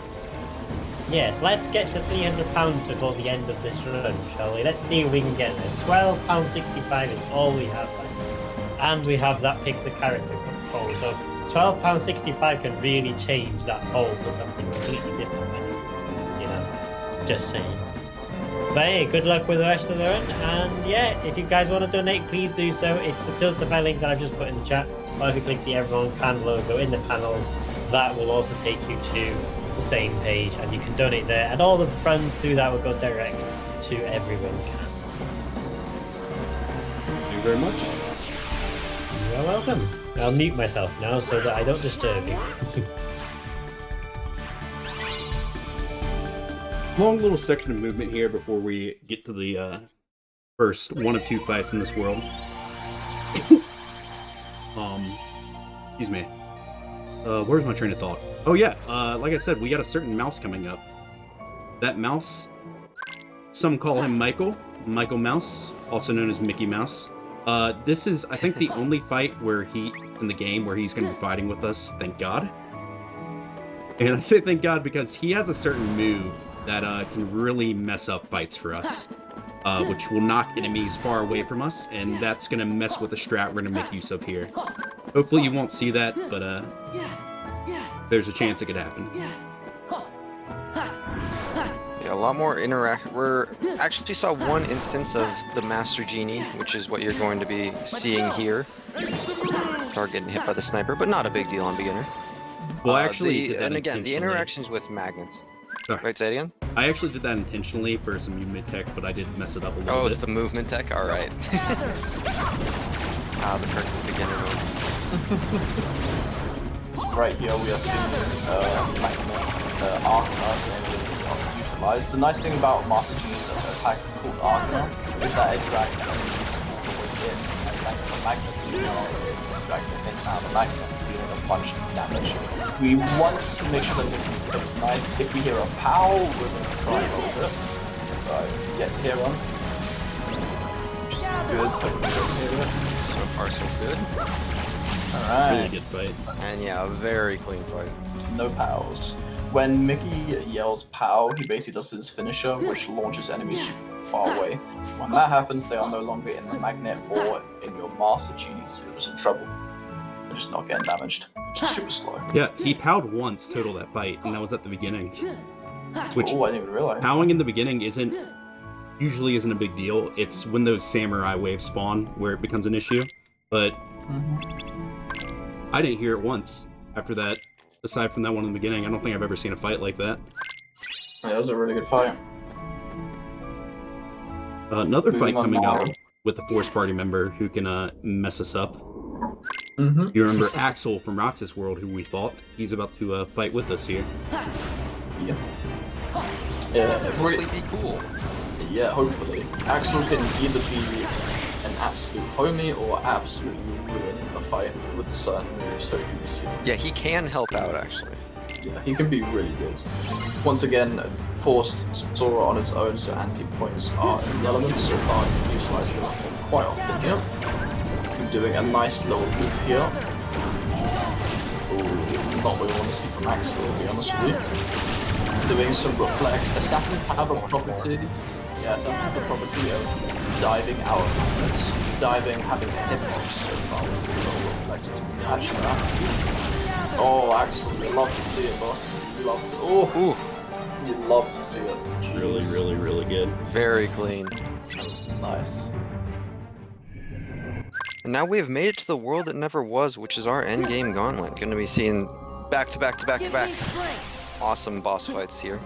Yes, let's get to £300 before the end of this run, shall we? Let's see if we can get there. £12.65 is all we have left. And we have that Pick the Character poll. So £12.65 can really change that poll for something completely different. You know, just saying. But hey, good luck with the rest of the run. And yeah, if you guys want to donate, please do so. It's the Tiltify link that I've just put in the chat. Or if you click the EveryoneCan logo in the panels, that will also take you to the same page, and you can donate there. And all the funds through that will go direct to EveryoneCan. Thank you very much. You're welcome. I'll mute myself now so that I don't disturb you. Long little section of movement here before we get to the first one of two fights in this world. Excuse me. Where's my train of thought? Oh yeah, like I said, we got a certain mouse coming up. That mouse, some call him Michael Mouse, also known as Mickey Mouse. This is, I think, the only fight where in the game where he's going to be fighting with us, thank God. And I say thank God because he has a certain move that can really mess up fights for us, which will knock enemies far away from us, and that's going to mess with the strat we're going to make use of here. Hopefully you won't see that, but there's a chance it could happen. Yeah, a lot more We're actually saw one instance of the Master Genie, which is what you're going to be seeing here. Target getting hit by the sniper, but not a big deal on beginner. Well, actually, and again, the interactions with magnets. Sorry. Right, say it again? I actually did that intentionally for some movement tech, but I did mess it up a little bit. Oh, it's the movement tech? Alright. The perks of the beginner mode. So right here we are seeing Arcana's utilized. The nice thing about Master Genie's attack called Arcana is that it drags enemies all the way in, and thanks to the magnet, it drags them in and out of the magnet, dealing a bunch of damage. We want to make sure that this goes nice. If we hear a pow, we're going to try and hold it. Right, get to hear one. Good, so we can hear it. So far, so good. Alright. Really good fight. And yeah, a very clean fight. No pows. When Mickey yells pow, he basically does his finisher, which launches enemies super far away. When that happens, they are no longer in the magnet or in your Master Genie, so you're just in trouble. They're just not getting damaged, which is super slow. Yeah, he powed once total that fight, and that was at the beginning. Which, Oh, I didn't even realize. powing in the beginning usually isn't a big deal. It's when those samurai waves spawn where it becomes an issue. But I didn't hear it once after that. Aside from that one in the beginning, I don't think I've ever seen a fight like that. Yeah, that was a really good fight. Another fight Moving on coming now. up with a Force Party member who can mess us up. Mm-hmm. You remember Axel from Roxas World, who we fought? He's about to fight with us here. Yeah. Yeah, Hopefully be cool. yeah, hopefully. Axel can either be an absolute homie or absolutely ruin the fight with certain moves, so you see. Yeah, he can help out, actually. Yeah, he can be really good. Once again, forced Sora on its own, so anti-points are irrelevant, so far you can utilize them quite often here. I'm doing a nice little loop here. Ooh, not what we want to see from Axel, to be honest with you. Doing some reflex. Assassin have a property Yeah, so that's the property of diving out of magnets. Diving, having a hitbox so far was the goal reflected to catch that. Oh, actually, you love to see it, boss. You love to. Oh, you love to see it. Jeez. Really good. Very clean. That was nice. And now we have made it to the world that never was, which is our endgame gauntlet. Going to be seeing back to back to back to back awesome boss fights here.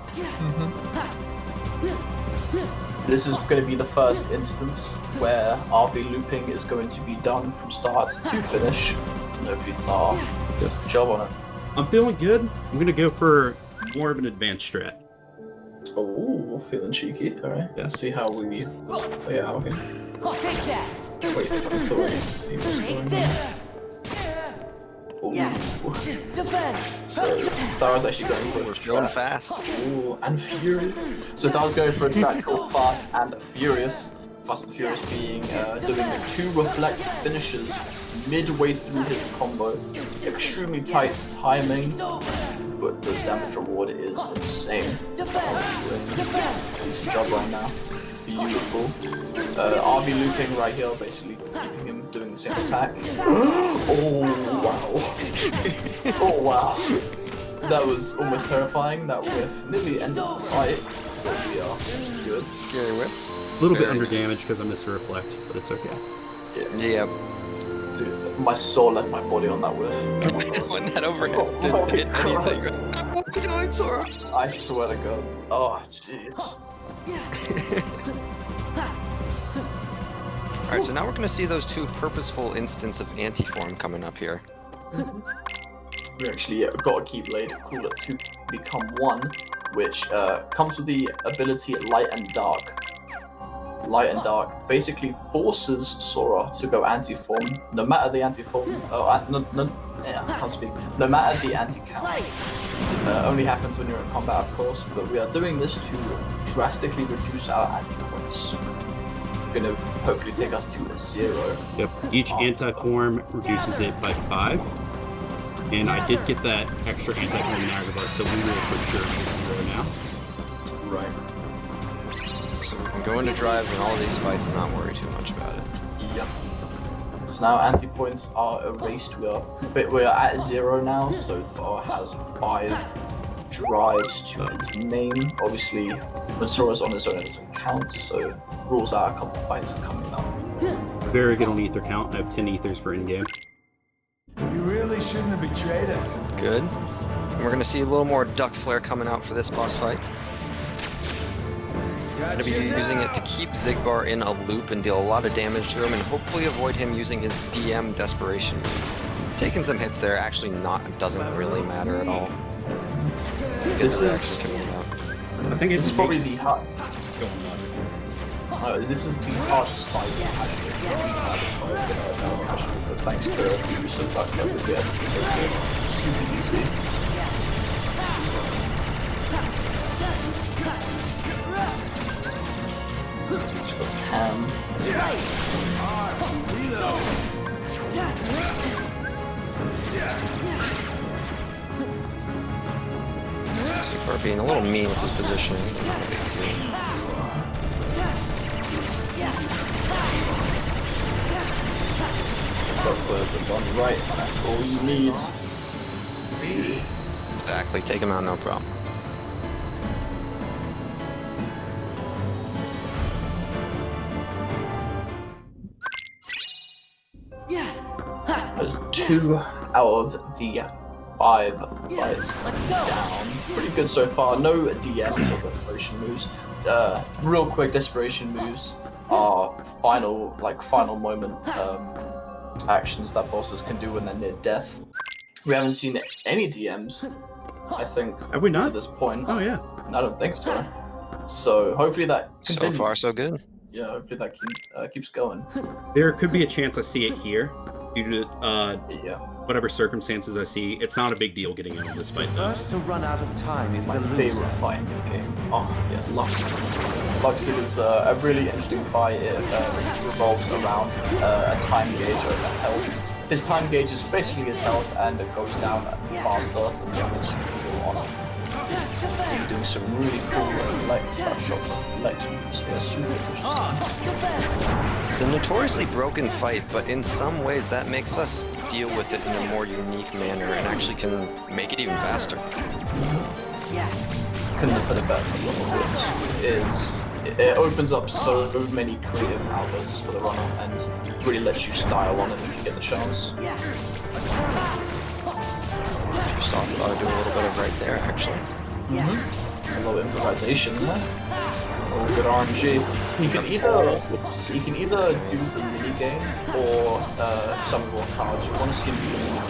This is going to be the first instance where RV looping is going to be done from start to finish. Nobody thought does a good job on it. I'm feeling good. I'm gonna go for more of an advanced strat. Oh, feeling cheeky. All right. Yeah. Let's see how we. Oh, yeah. Okay. I'll take that. Wait. Until I see what's going on. Yeah. Ooh. Defend. So Thara's actually going for a We're going strat. fast. Ooh, and furious. So Thara's going for a track called Fast and Furious. Fast and Furious being doing 2 reflect finishes midway through his combo. Extremely tight timing, but the damage reward is insane. Decent job right now. Beautiful. RV looping right here, basically keeping him doing the same attack. Oh wow. Oh wow. That was almost terrifying. That whiff nearly ended the fight. But we are good. Scary whip. A little bit Very under nice. damage because I missed the reflect, but it's okay. Yeah. Dude, my soul left my body on that whiff. When that overhit didn't hit anything. What's going, Sora? I swear to God. Oh, jeez. Alright, so now we're going to see those 2 purposeful instances of anti-form coming up here. We actually got to keep Blade, call it to become 1, which comes with the ability Light and Dark. Light and Dark basically forces Sora to go anti-form, no matter the anti-form, I can't speak, no matter the anti-count. Only happens when you're in combat, of course, but we are doing this to drastically reduce our anti-points. Gonna hopefully take us to 0. Yep. Each anti-form reduces it by 5. And I did get that extra anti-form in Agrabah, so we will for sure hit 0 now. Right. So we can go into drive in all these fights and not worry too much about it. Yep. So now anti-points are erased. We're at 0 now, so Thor has 5 drives to his name. Obviously, when Sora's on his own, it doesn't count, so rules out a couple fights coming up. Very good on ether count. I have 10 ethers for in-game. You really shouldn't have betrayed us. Good. And we're going to see a little more duck flare coming out for this boss fight. Going to be using it to keep Zigbar in a loop and deal a lot of damage to him and hopefully avoid him using his DM Desperation move. Taking some hits there actually doesn't really matter at all. This is coming out. I think This it's is probably the this is the hardest fight actually. But thanks to the use of that we'll be able to take it super easy. Let's go Cam. Zigbar being a little mean with his positioning. Not a big deal. Both birds are done right, and that's all you need. Exactly, take him out, no problem. There's 2 out of the 5 fights down. Pretty good so far. No DMs or desperation moves. Real quick desperation moves are final moment actions that bosses can do when they're near death. We haven't seen any DMs, I think, Have we not? to this point. Oh, yeah. I don't think so. So hopefully that So continues. far, so good. Yeah, hopefully that keeps going. There could be a chance I see it here due to Yeah. whatever circumstances I see. It's not a big deal getting into this fight, though. First to run out of time is My the favorite loser. fight in the game. Oh yeah, Luxig. Luxig is a really interesting fight. It revolves around a time gauge over health. His time gauge is basically his health, and it goes down faster than damage you do on him. You do doing some really cool snapshots of legends. Yeah, super interesting. It's a notoriously broken fight, but in some ways that makes us deal with it in a more unique manner and actually can make it even faster. Couldn't have put it better myself. It opens up so many creative outlets for the runner and really lets you style on it if you get the chance. You saw Thar do a little bit of right there, actually. A little improvisation there. Oh, good RNG. You can either do the mini game or some more cards. You want to see him do the mini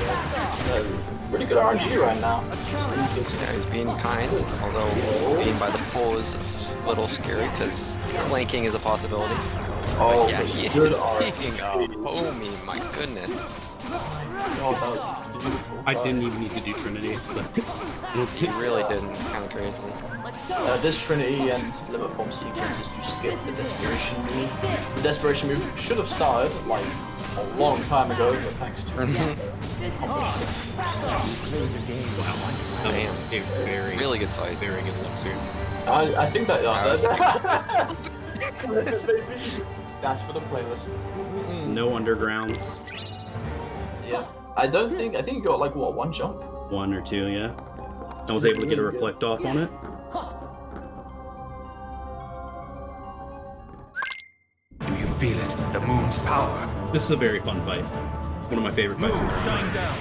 game. Pretty good RNG right now. Yeah, he's being kind, although being by the pole is a little scary because clanking is a possibility. Oh, yeah, he good is RNG. being a homie, my goodness. Oh, that was beautiful. I didn't even need to do Trinity, but He really didn't, it's kind of crazy. This Trinity and Limit Form sequences to skip the Desperation move. The Desperation move should have started, like, a long time ago, but thanks to that was a very, Really good fight. very good elixir. I think that that's for the playlist. No undergrounds. Yeah, I think you got like what, one jump? 1 or 2, yeah. I was able to get a reflect off on it. Do you feel it? The moon's power. This is a very fun fight. One of my favorite fights in the Shutting round. down.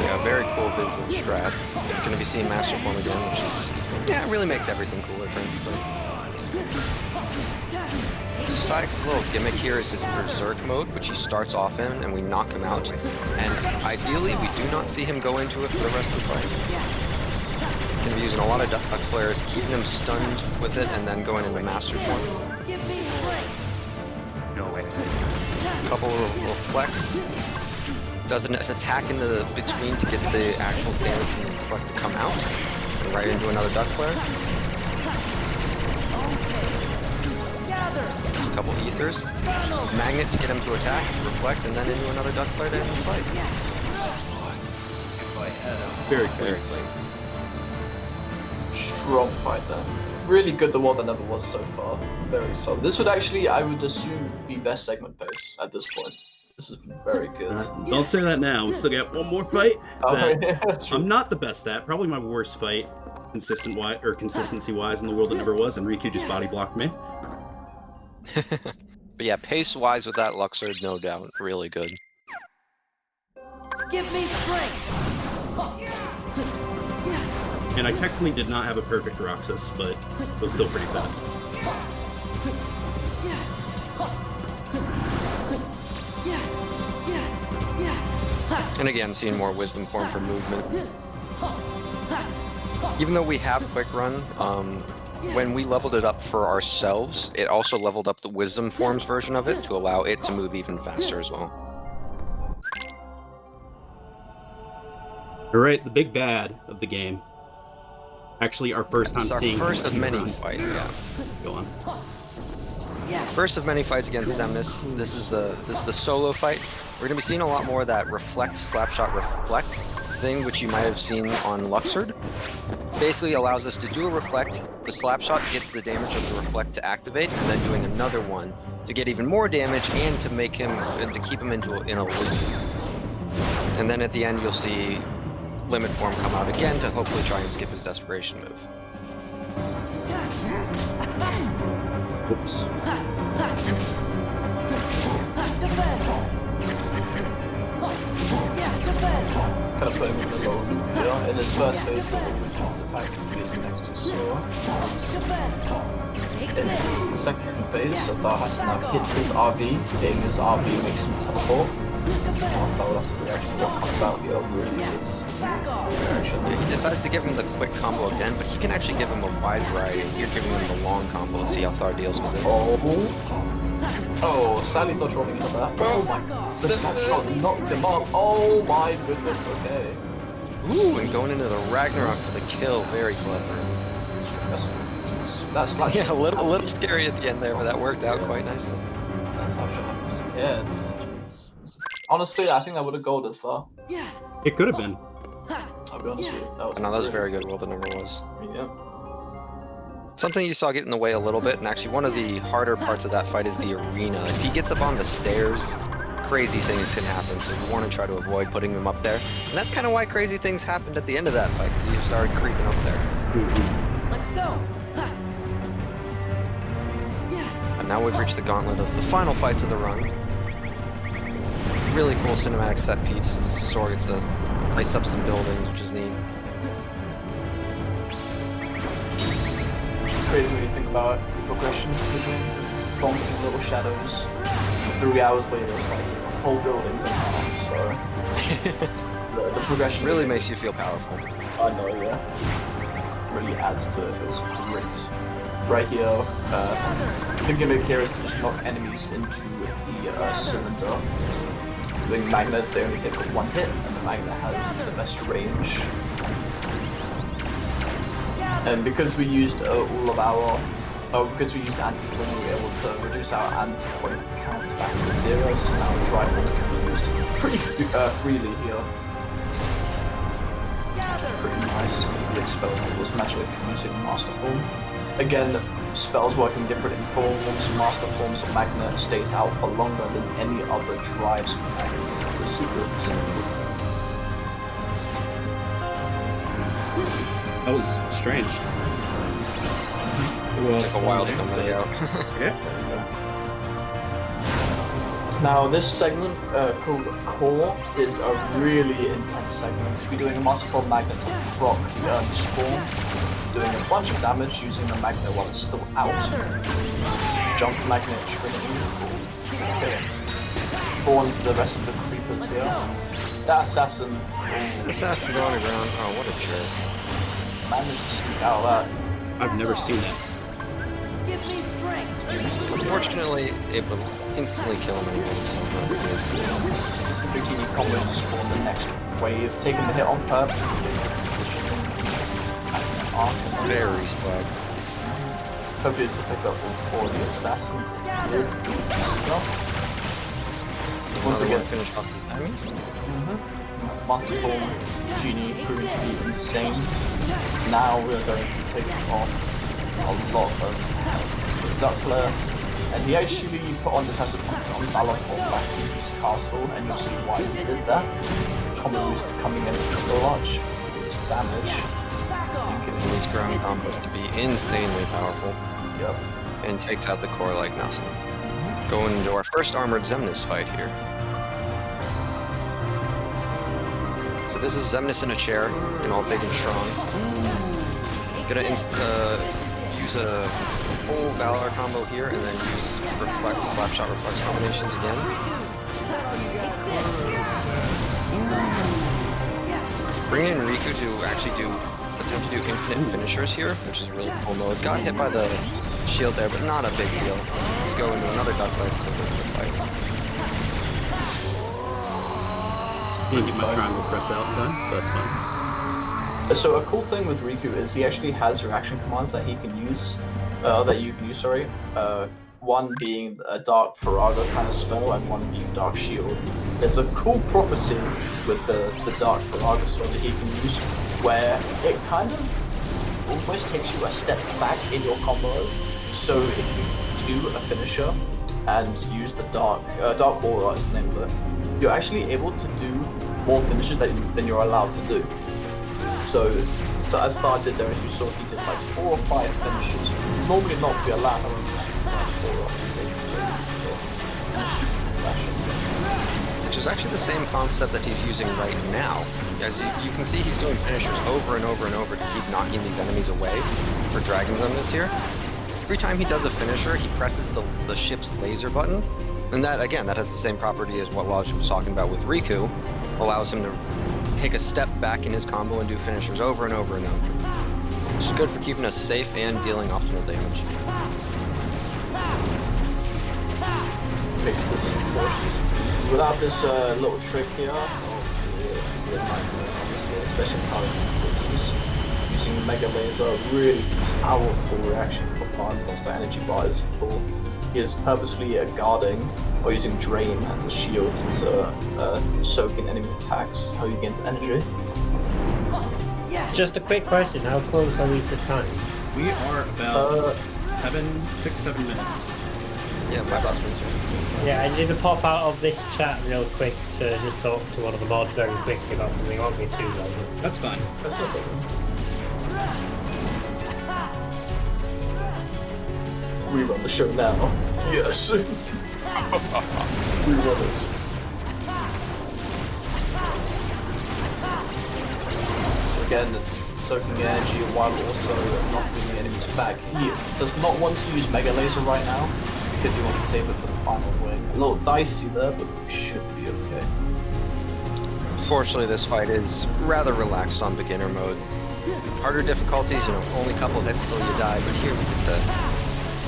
Yeah, very cool visual strat. You're gonna be seeing Master Form again, which is, yeah, it really makes everything cooler, frankly. Sykes' little gimmick here is his Berserk mode, which he starts off in, and we knock him out. And ideally, we do not see him go into it for the rest of the fight. He's gonna be using a lot of duck flares, keeping him stunned with it, and then going into Master Form. No exit. A couple of little flex. Does an attack into the between to get the actual damage from the reflect to come out. And right into another duck flare. A couple ethers. Magnet to get him to attack, reflect, and then into another duck flare to end the fight. Very Very clear. clean. Strong fight there. Really good, the one that never was so far. Very solid. This would actually, I would assume, be best segment pace at this point. This has been very good. Don't say that now. We still got one more fight. Oh, that yeah, true. I'm not the best at. Probably my worst fight, consistency-wise in the world that never was, and Riku just body blocked me. But yeah, pace-wise with that Luxor, no doubt, really good. Give me strength. And I technically did not have a perfect Roxas, but it was still pretty fast. And again, seeing more Wisdom Form for movement. Even though we have Quick Run, when we leveled it up for ourselves, it also leveled up the Wisdom Forms version of it to allow it to move even faster as well. Alright, the big bad of the game. Actually, our first time It's our seeing first of him many run. fights, yeah. Go on. First of many fights against Xemnas. This is the solo fight. We're gonna be seeing a lot more of that reflect, slapshot, reflect thing, which you might have seen on Luxord. Basically allows us to do a reflect, the slapshot gets the damage of the reflect to activate, and then doing another one to get even more damage and to make him, and to keep him in a loop. And then at the end you'll see Limit Form come out again to hopefully try and skip his Desperation move. Oops. Kind of put him in the low loop here. In his first phase, his attack is next to Sora. In his second phase, so Thar has to now hit his RB. Hitting his RB makes him teleport. Thar will have to react to what comes out here. Really good reaction. He decides to give him the quick combo again, but he can actually give him a wide variety. You're giving him the long combo and see how Thar deals with it. Oh, sadly dodge rolling into that. Oh my god. The snapshot knocked him off. Oh my goodness, okay. Ooh, and going into the Ragnarok for the kill, very clever. That's like Yeah, a little scary at the end there, but that worked out quite nicely. That's snapshot. Yeah, honestly, I think I would have golded Thar. It could have been. I be honest with you. No, that was a very good roll, the number was. Yeah. Something you saw get in the way a little bit, and actually one of the harder parts of that fight is the arena. If he gets up on the stairs, crazy things can happen, so you want to try to avoid putting him up there. And that's kind of why crazy things happened at the end of that fight, because he started creeping up there. Let's go. And now we've reached the gauntlet of the final fights of the run. Really cool cinematic set piece. Sora gets to lace up some buildings, which is neat. It's crazy when you think about the progression of the game. From little shadows, 3 hours later, it's like the whole building's in half, so the progression Really makes you feel powerful. I know, yeah. Really adds to it. It was great. Right here, the gimmick here is to just knock enemies into the cylinder. The magnets, they only take one hit, and the magnet has the best range. And because we used all of our, because we used anti-point, we were able to reduce our anti-point count back to 0, so now the rifle can be used pretty freely here. Pretty nice. The spell was magic using Master Form. Again, spells work in different forms. Master Form's magnet stays out for longer than any other drives magnet. So super simple. That was strange. Well, Took a while to come back out. Yeah. Now this segment called Core is a really intense segment. We're doing a Master Form magnet to proc the spawn, doing a bunch of damage using the magnet while it's still out. Jump magnet Trinity. Okay. Spawns the rest of the creepers here. That assassin Assassin going around. Oh, what a jerk. managed to sneak out of that. I've never seen it. Give me strength. Unfortunately, it will instantly kill him anyway, so not good. Just a bikini combo to spawn the next wave, taking the hit on purpose. Very swag. Hopefully it's a pick up for the assassins. It did. Once Another again, one finished off the enemies. Master Form Genie proving to be insane. Now we're going to take off a lot of Duck Player. And he actually put on decisive on Balafon back in his castle, and you'll see why he did that. Combo boost coming in clutch, his damage. Gets these ground combos to be insanely powerful. Yep. And takes out the core like nothing. Going into our first armored Xemnas fight here. So this is Xemnas in a chair, and all big and strong. Gonna use a full Valor combo here, and then use reflect, slapshot reflex combinations again. Bring in Riku to actually attempt to do infinite finishers here, which is a really cool mode. Got hit by the shield there, but not a big deal. Let's go into another duck fight for the fight. I'm gonna get my triangle press out done, but that's fine. So a cool thing with Riku is he actually has reaction commands that he can use, that you can use, sorry. One being a Dark Farago kind of spell, and one being Dark Shield. There's a cool property with the Dark Farago spell that he can use, where it kind of almost takes you a step back in your combo. So if you do a finisher and use the Dark Aura is the name of it, you're actually able to do more finishes than you're allowed to do. So as Thar did there, as you saw, he did like 4 or 5 finishes, which would normally not be allowed. Which is actually the same concept that he's using right now. As you can see, he's doing finishers over and over and over to keep knocking these enemies away for dragons on this here. Every time he does a finisher, he presses the ship's laser button. And that, again, that has the same property as what Logic was talking about with Riku. Allows him to take a step back in his combo and do finishers over and over and over. Which is good for keeping us safe and dealing optimal damage. Makes this portion easy. Without this little trick here, especially using Mega Laser, really powerful reaction for Plant once the energy bar is full. He is purposefully guarding or using Drain as a shield to soak in enemy attacks. That's how he gains energy. Just a quick question, how close are we to time? We are about 7 minutes. Yeah, 5 minutes. Yeah, I need to pop out of this chat real quick to just talk to one of the mods very quickly about something. It won't be too long. That's fine. That's okay. We run the show now. Yes. We run it. So again, soaking energy while also knocking the enemies back. He does not want to use Mega Laser right now because he wants to save it for the final wing. A little dicey there, but we should be okay. Fortunately, this fight is rather relaxed on beginner mode. Harder difficulties, only a couple hits till you die, but here we get to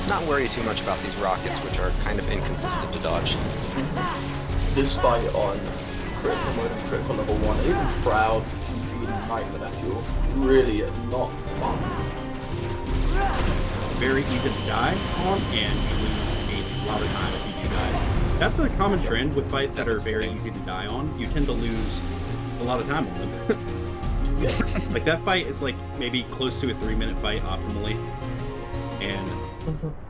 not worry too much about these rockets, which are kind of inconsistent to dodge. This fight on critical mode and critical level 1, even proud to compete in night with that fuel, really not fun. Very easy to die on, and you lose a lot of time if you do die. That's a common trend with fights that are very easy to die on. You tend to lose a lot of time on them. Like that fight is like maybe close to a 3-minute fight optimally, and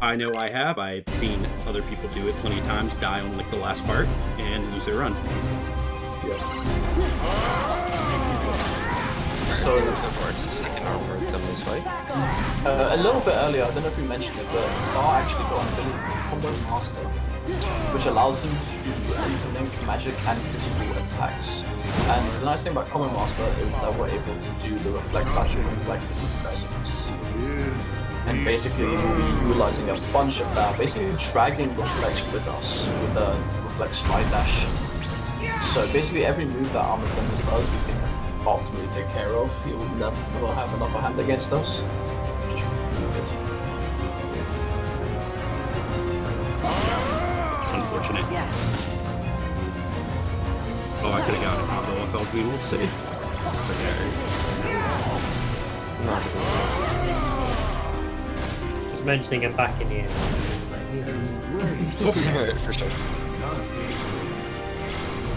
I know I've seen other people do it plenty of times, die on like the last part, and lose their run. So, it's the second armor in this fight. A little bit earlier, I don't know if we mentioned it, but Bar actually got an ability Combo Master, which allows him to interlink magic and physical attacks. And the nice thing about Combo Master is that we're able to do the reflex dash and reflex that you guys can see. And basically, we'll be utilizing a bunch of that, basically dragging reflex with us with the reflex slide dash. So basically, every move that Armor Senders does, we can optimally take care of. He will never have an upper hand against us. Just remove it. Unfortunate. Oh, I could have gotten a combo if I was able to save. Just mentioning him back in here. For sure.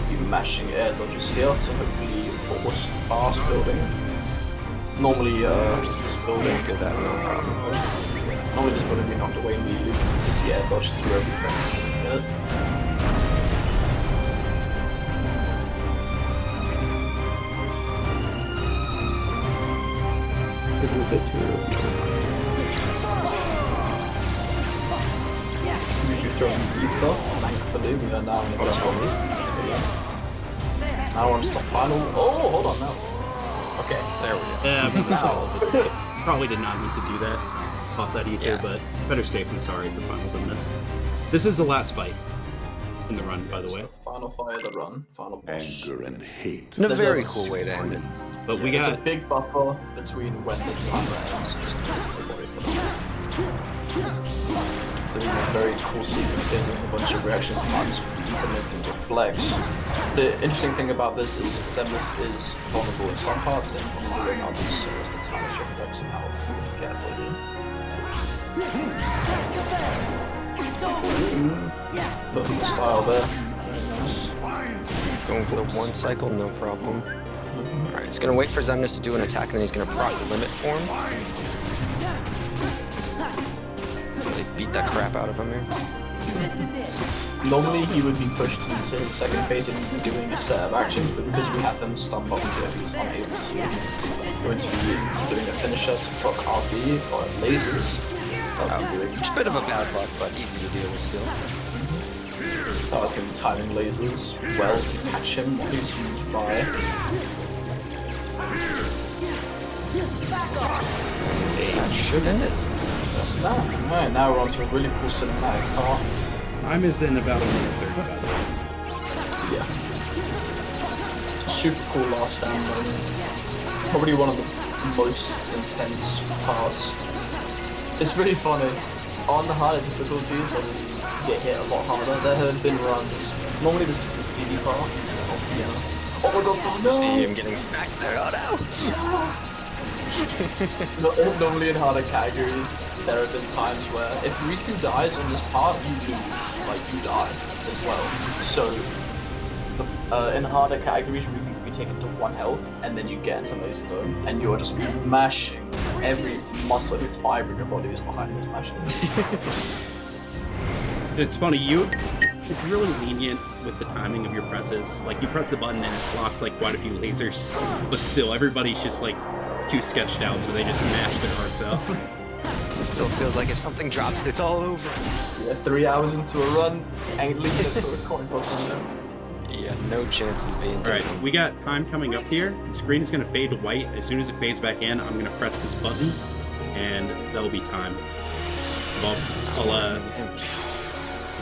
Be mashing air dodges here to hopefully force fast building. Normally, this building could have no problem. Normally, this building be knocked away immediately because the air dodge through everything. Yeah. Ether, thankfully, we are now in the first one. Now on to the final. Oh, hold on now. Okay, there we go. Now, probably did not need to do that. Pop that ether, but better safe than sorry for finals on this. This is the last fight in the run, by the way. The final fight of the run, final boss. Anger and hate. And a very cool way to end it. But we There's got a big buffer between when the timer ends. Doing a very cool sequence in a bunch of reaction commands, intermittent reflex. The interesting thing about this is Zemus is vulnerable in some parts and vulnerable in others, so as the timer reflex out carefully. Perfect style there. Going for the one cycle, no problem. Alright, it's gonna wait for Zemnis to do an attack and then he's gonna proc limit form. Really beat that crap out of him here. Normally he would be pushed into his second phase and doing a set of actions, but because we have him stunned up here, he's unable to. We're going to be doing a finisher to proc RB or lasers. That's It's a bit of a bad luck, but easy to deal with still. That was him timing lasers well to catch him while he's used by. That should end it. That's that. Alright, now we're on to a really cool cinematic part. time is in about a minute 35. Yeah. Super cool last stand moment. Probably one of the most intense parts. It's really funny. On the harder difficulties, obviously you get hit a lot harder. There have been runs. Normally there's just the easy part. Oh my god, no! See him getting smacked there. Oh no! Normally in harder categories, there have been times where if Riku dies on this part, you lose. Like, you die as well. So, in harder categories, Riku be taken to 1 health, and then you get into Laser Dome, and you're just mashing every muscle, every fiber in your body is behind those mashing. It's funny, it's really lenient with the timing of your presses. Like, you press the button and it blocks like quite a few lasers, but still, everybody's just like too sketched out, so they just mash their hearts out. It still feels like if something drops, it's all over. Yeah, 3 hours into a run, ain't leaving it to a coin toss on them. Yeah, no chances being Alright, we got time coming up here. The screen is going to fade to white. As soon as it fades back in, I'm going to press this button, and that'll be time. I'll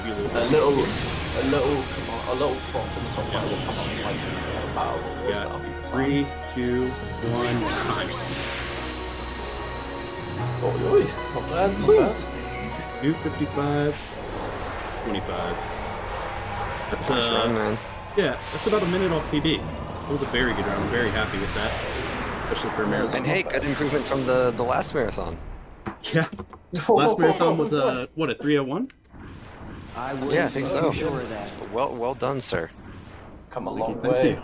give you a little prompt on the top right will come up like about got 3, 2, 1, time. Oh, not bad, not bad. 2:55, 25. That's Nice run, man. yeah, that's about a minute off PB. It was a very good round. I'm very happy with that, especially for a marathon. And hey, good improvement from the last marathon. Yeah, last marathon was what, a 3:01? Yeah, I think so. Sure of that. Well done, sir. Come a long Thank way. you.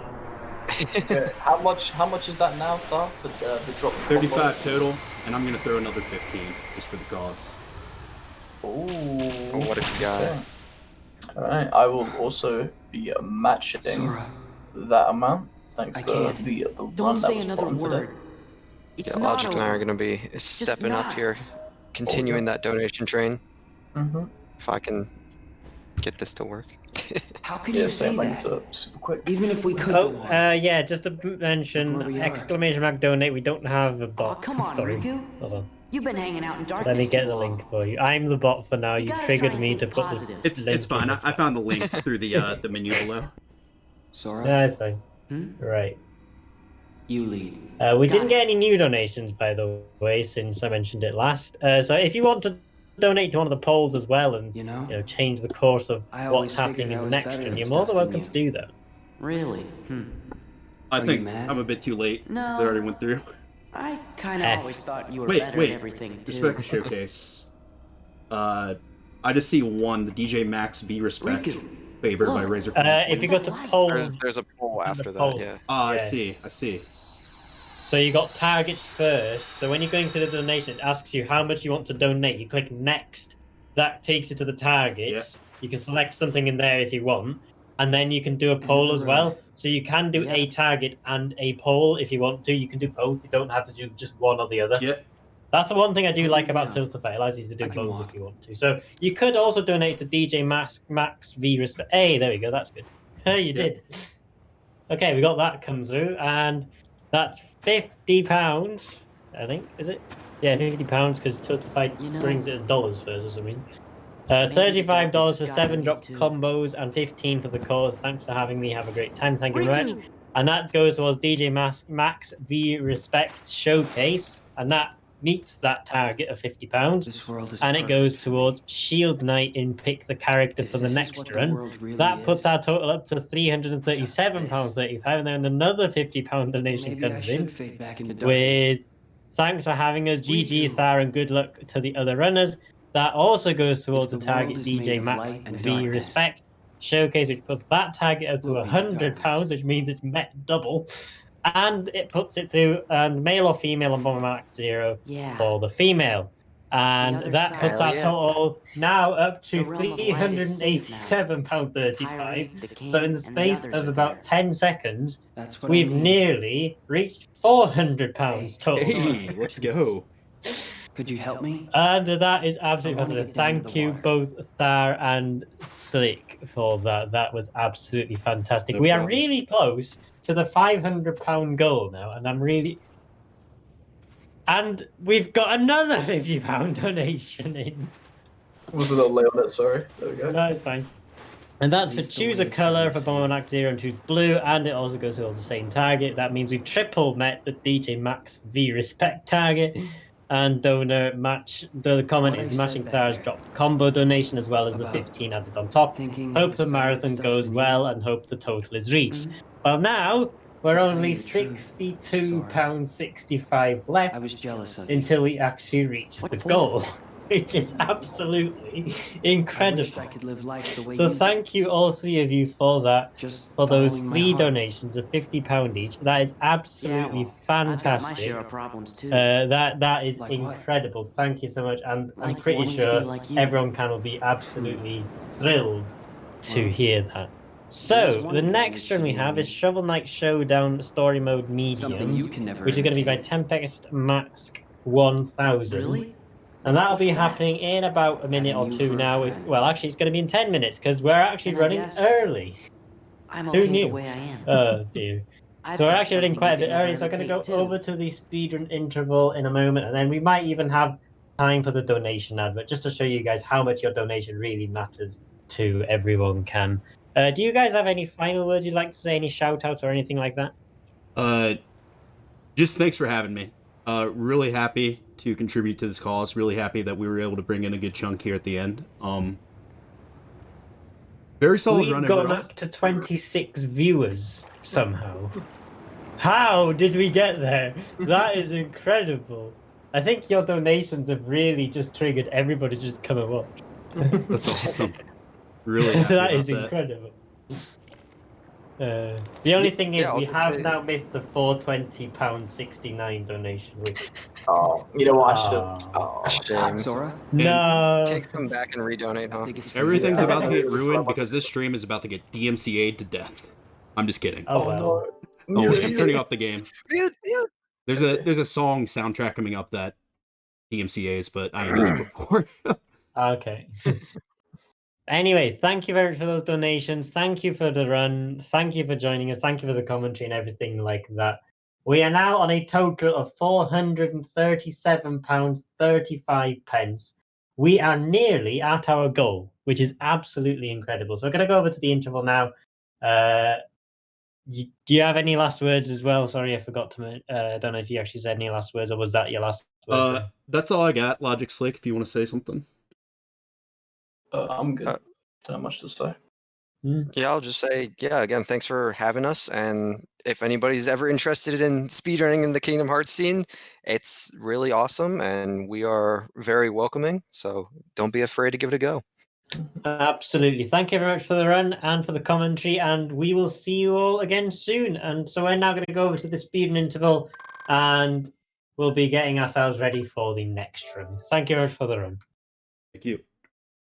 Okay, how much is that now, Thar, for the drop? 35 total, and I'm gonna throw another 15 just for the cause. Ooh. What have you got? Alright, I will also be matching that amount, thanks to the Don't run that say was another put on today. word. It's Yeah, not Logic and I over. are gonna be stepping up not. here, continuing that donation train. Mm-hmm. If I can get this to work. How can Yeah, you say same, I need that? to super quick. Even if we could Oh, go on. yeah, just to Look where mention, we are. exclamation mark donate. We don't have a Oh, bot. come on, Sorry. Riku. Hold on. You've been hanging out in darkness Let me get too the long. link for you. I'm the bot for now. You You gotta triggered try and me think to put this. positive. It's link fine. in. I found the link through the menu below. Sora, Yeah, it's fine. Hmm? Right. you lead. We Got didn't it. get any new donations, by the way, since I mentioned it last. So if you want to donate to one of the polls as well and You know? change the course of I always what's happening figured I in the was next better one, at you're more than stuff than welcome you. to do that. Really? I Are you think mad? I'm a bit too late. No. They already went through. I kind of F. always thought you were Wait, better wait. at everything too. Respect showcase. I just see one, the DJ Max V Respect, Riku. favored by Look. Razor If you go to polls, There's a poll the after that, poll. yeah. I yeah. see. So you got target first. So when you're going to the donation, it asks you how much you want to donate. You click next. That takes you to the targets. You can select something in there if you want. And then you can do a poll as well. So you can do a target and a poll if you want to. You can do both. You don't have to do just one or the other. Yeah. That's the one thing I do Put like me about down. Tiltify. It allows you to do I can both walk. if you want to. So you could also donate to DJ Max V Respect. Hey, there we go. That's good. You did. Okay, we got that come through, and that's £50. I think, is it? Yeah, £50 because Tiltify You know, brings it as dollars first or something. maybe $35 darkness for has 7 gotten me drop too. combos and 15 for the cause. Thanks for having me. Have a great time. Thank you very much. Riku. And that goes towards DJ Max V Respect Showcase, and that meets that target of £50. This world is And it perfect goes for me. towards Shield Knight in Pick the Character If for the this is next what the run. world really That puts is, our total up to £337.35, and then another £50 donation maybe I comes should in fade back into darkness. with thanks for having us, GG Riku. Thar, and good luck to the other runners. That also goes towards the the target world is made DJ of Max light and V darkness, Respect Showcase, which puts that target up to we'll be the £100, darkness. which means it's met double. And it puts it through male or female on Bomber Max 0 Yeah. for the female. The And other that side. puts Hell our yeah. total now up to The realm of light is safe now. £387.35. Hyrule, the king, So in the and the space others of are about there. 10 seconds, That's what we've I mean. nearly reached £400 Hey, total. Hey, let's go. Could you help me? And that is absolutely I wanna fantastic. get down to Thank the you water. both Thar and Slick for that. That was absolutely fantastic. No We are problem. really close to the £500 goal now, and I'm really. And we've got another £50 donation in. Was a little late on it, sorry. There we go. No, it's fine. And that's At for least the choose a waves colour seem for to Bomber see. Act 0 and choose blue, and it also goes towards the same target. That means we've triple met the DJ Max V Respect target. And donor match, the comment What I is said matching back Thara's there dropped combo donation as well as the about 15 added on top. Thinking Hope it's the better at marathon stuff goes than you. well and hope the total is reached. Mhm. Well, now we're To tell only you the truth, £62.65 left I was jealous of until we actually reach What the for? goal. which is absolutely I wish incredible. I could live life the way So you thank you all three of you for that. Just For those following my 3 heart. donations of £50 each. That is absolutely Yeah, well, I've got my fantastic. share of problems too. That is Like what? incredible. Thank you so much. And I'm Like pretty wanting to be sure like you. everyone can will be absolutely thrilled to Well, hear that. there's So one the advantage next to run we being have me. is Shovel Knight Showdown Story Mode Something Medium, you can never which is going to be by imitate. Tempest Mask 1000. Really? And that'll What's be that? happening in about a minute Having or you two for a now. friend. Well, actually, it's going to be in 10 minutes because we're actually And I running guess early. I'm Who okay knew? the way I am. Oh, dear. I've So we're got actually running something quite a you bit could never early, so I'm going to go imitate, too. over to the speedrun interval in a moment, and then we might even have time for the donation advert, just to show you guys how much your donation really matters to Everyone Can. Do you guys have any final words you'd like to say, any shout-outs or anything like that? Just thanks for having me. Really happy to contribute to this cause. Really happy that we were able to bring in a good chunk here at the end. Very solid We've run gone overall. up to 26 viewers somehow. How did we get there? That is incredible. I think your donations have really just triggered everybody to just come and watch. That's awesome. Really happy That about is that. incredible. The only thing is, Yeah, I'll we just have say- now missed the £420.69 donation. Which Oh, you know what? I should have. Oh. Oh, Shame. Sora? no. Take some back and redonate, I huh? think it's for Everything's you. about to get Yeah. ruined because this stream is about to get DMCA'd to death. I'm just kidding. Oh, Oh well. no. Oh wait, I'm turning off the game. Mute. There's a song soundtrack coming up that DMCA's, but I ain't used it before. Okay. Anyway, thank you very much for those donations. Thank you for the run. Thank you for joining us. Thank you for the commentary and everything like that. We are now on a total of £437.35. We are nearly at our goal, which is absolutely incredible. So we're going to go over to the interval now. Do you have any last words as well? Sorry, I forgot to. I don't know if you actually said any last words, or was that your last words? That's all I got. Logic Slick, if you want to say something. I'm good. Don't have much to say. Yeah, I'll just say, yeah, again, thanks for having us. And if anybody's ever interested in speedrunning in the Kingdom Hearts scene, it's really awesome and we are very welcoming. So don't be afraid to give it a go. Absolutely. Thank you very much for the run and for the commentary, and we will see you all again soon. And so we're now going to go over to the speedrun interval, and we'll be getting ourselves ready for the next run. Thank you very much for the run. Thank you.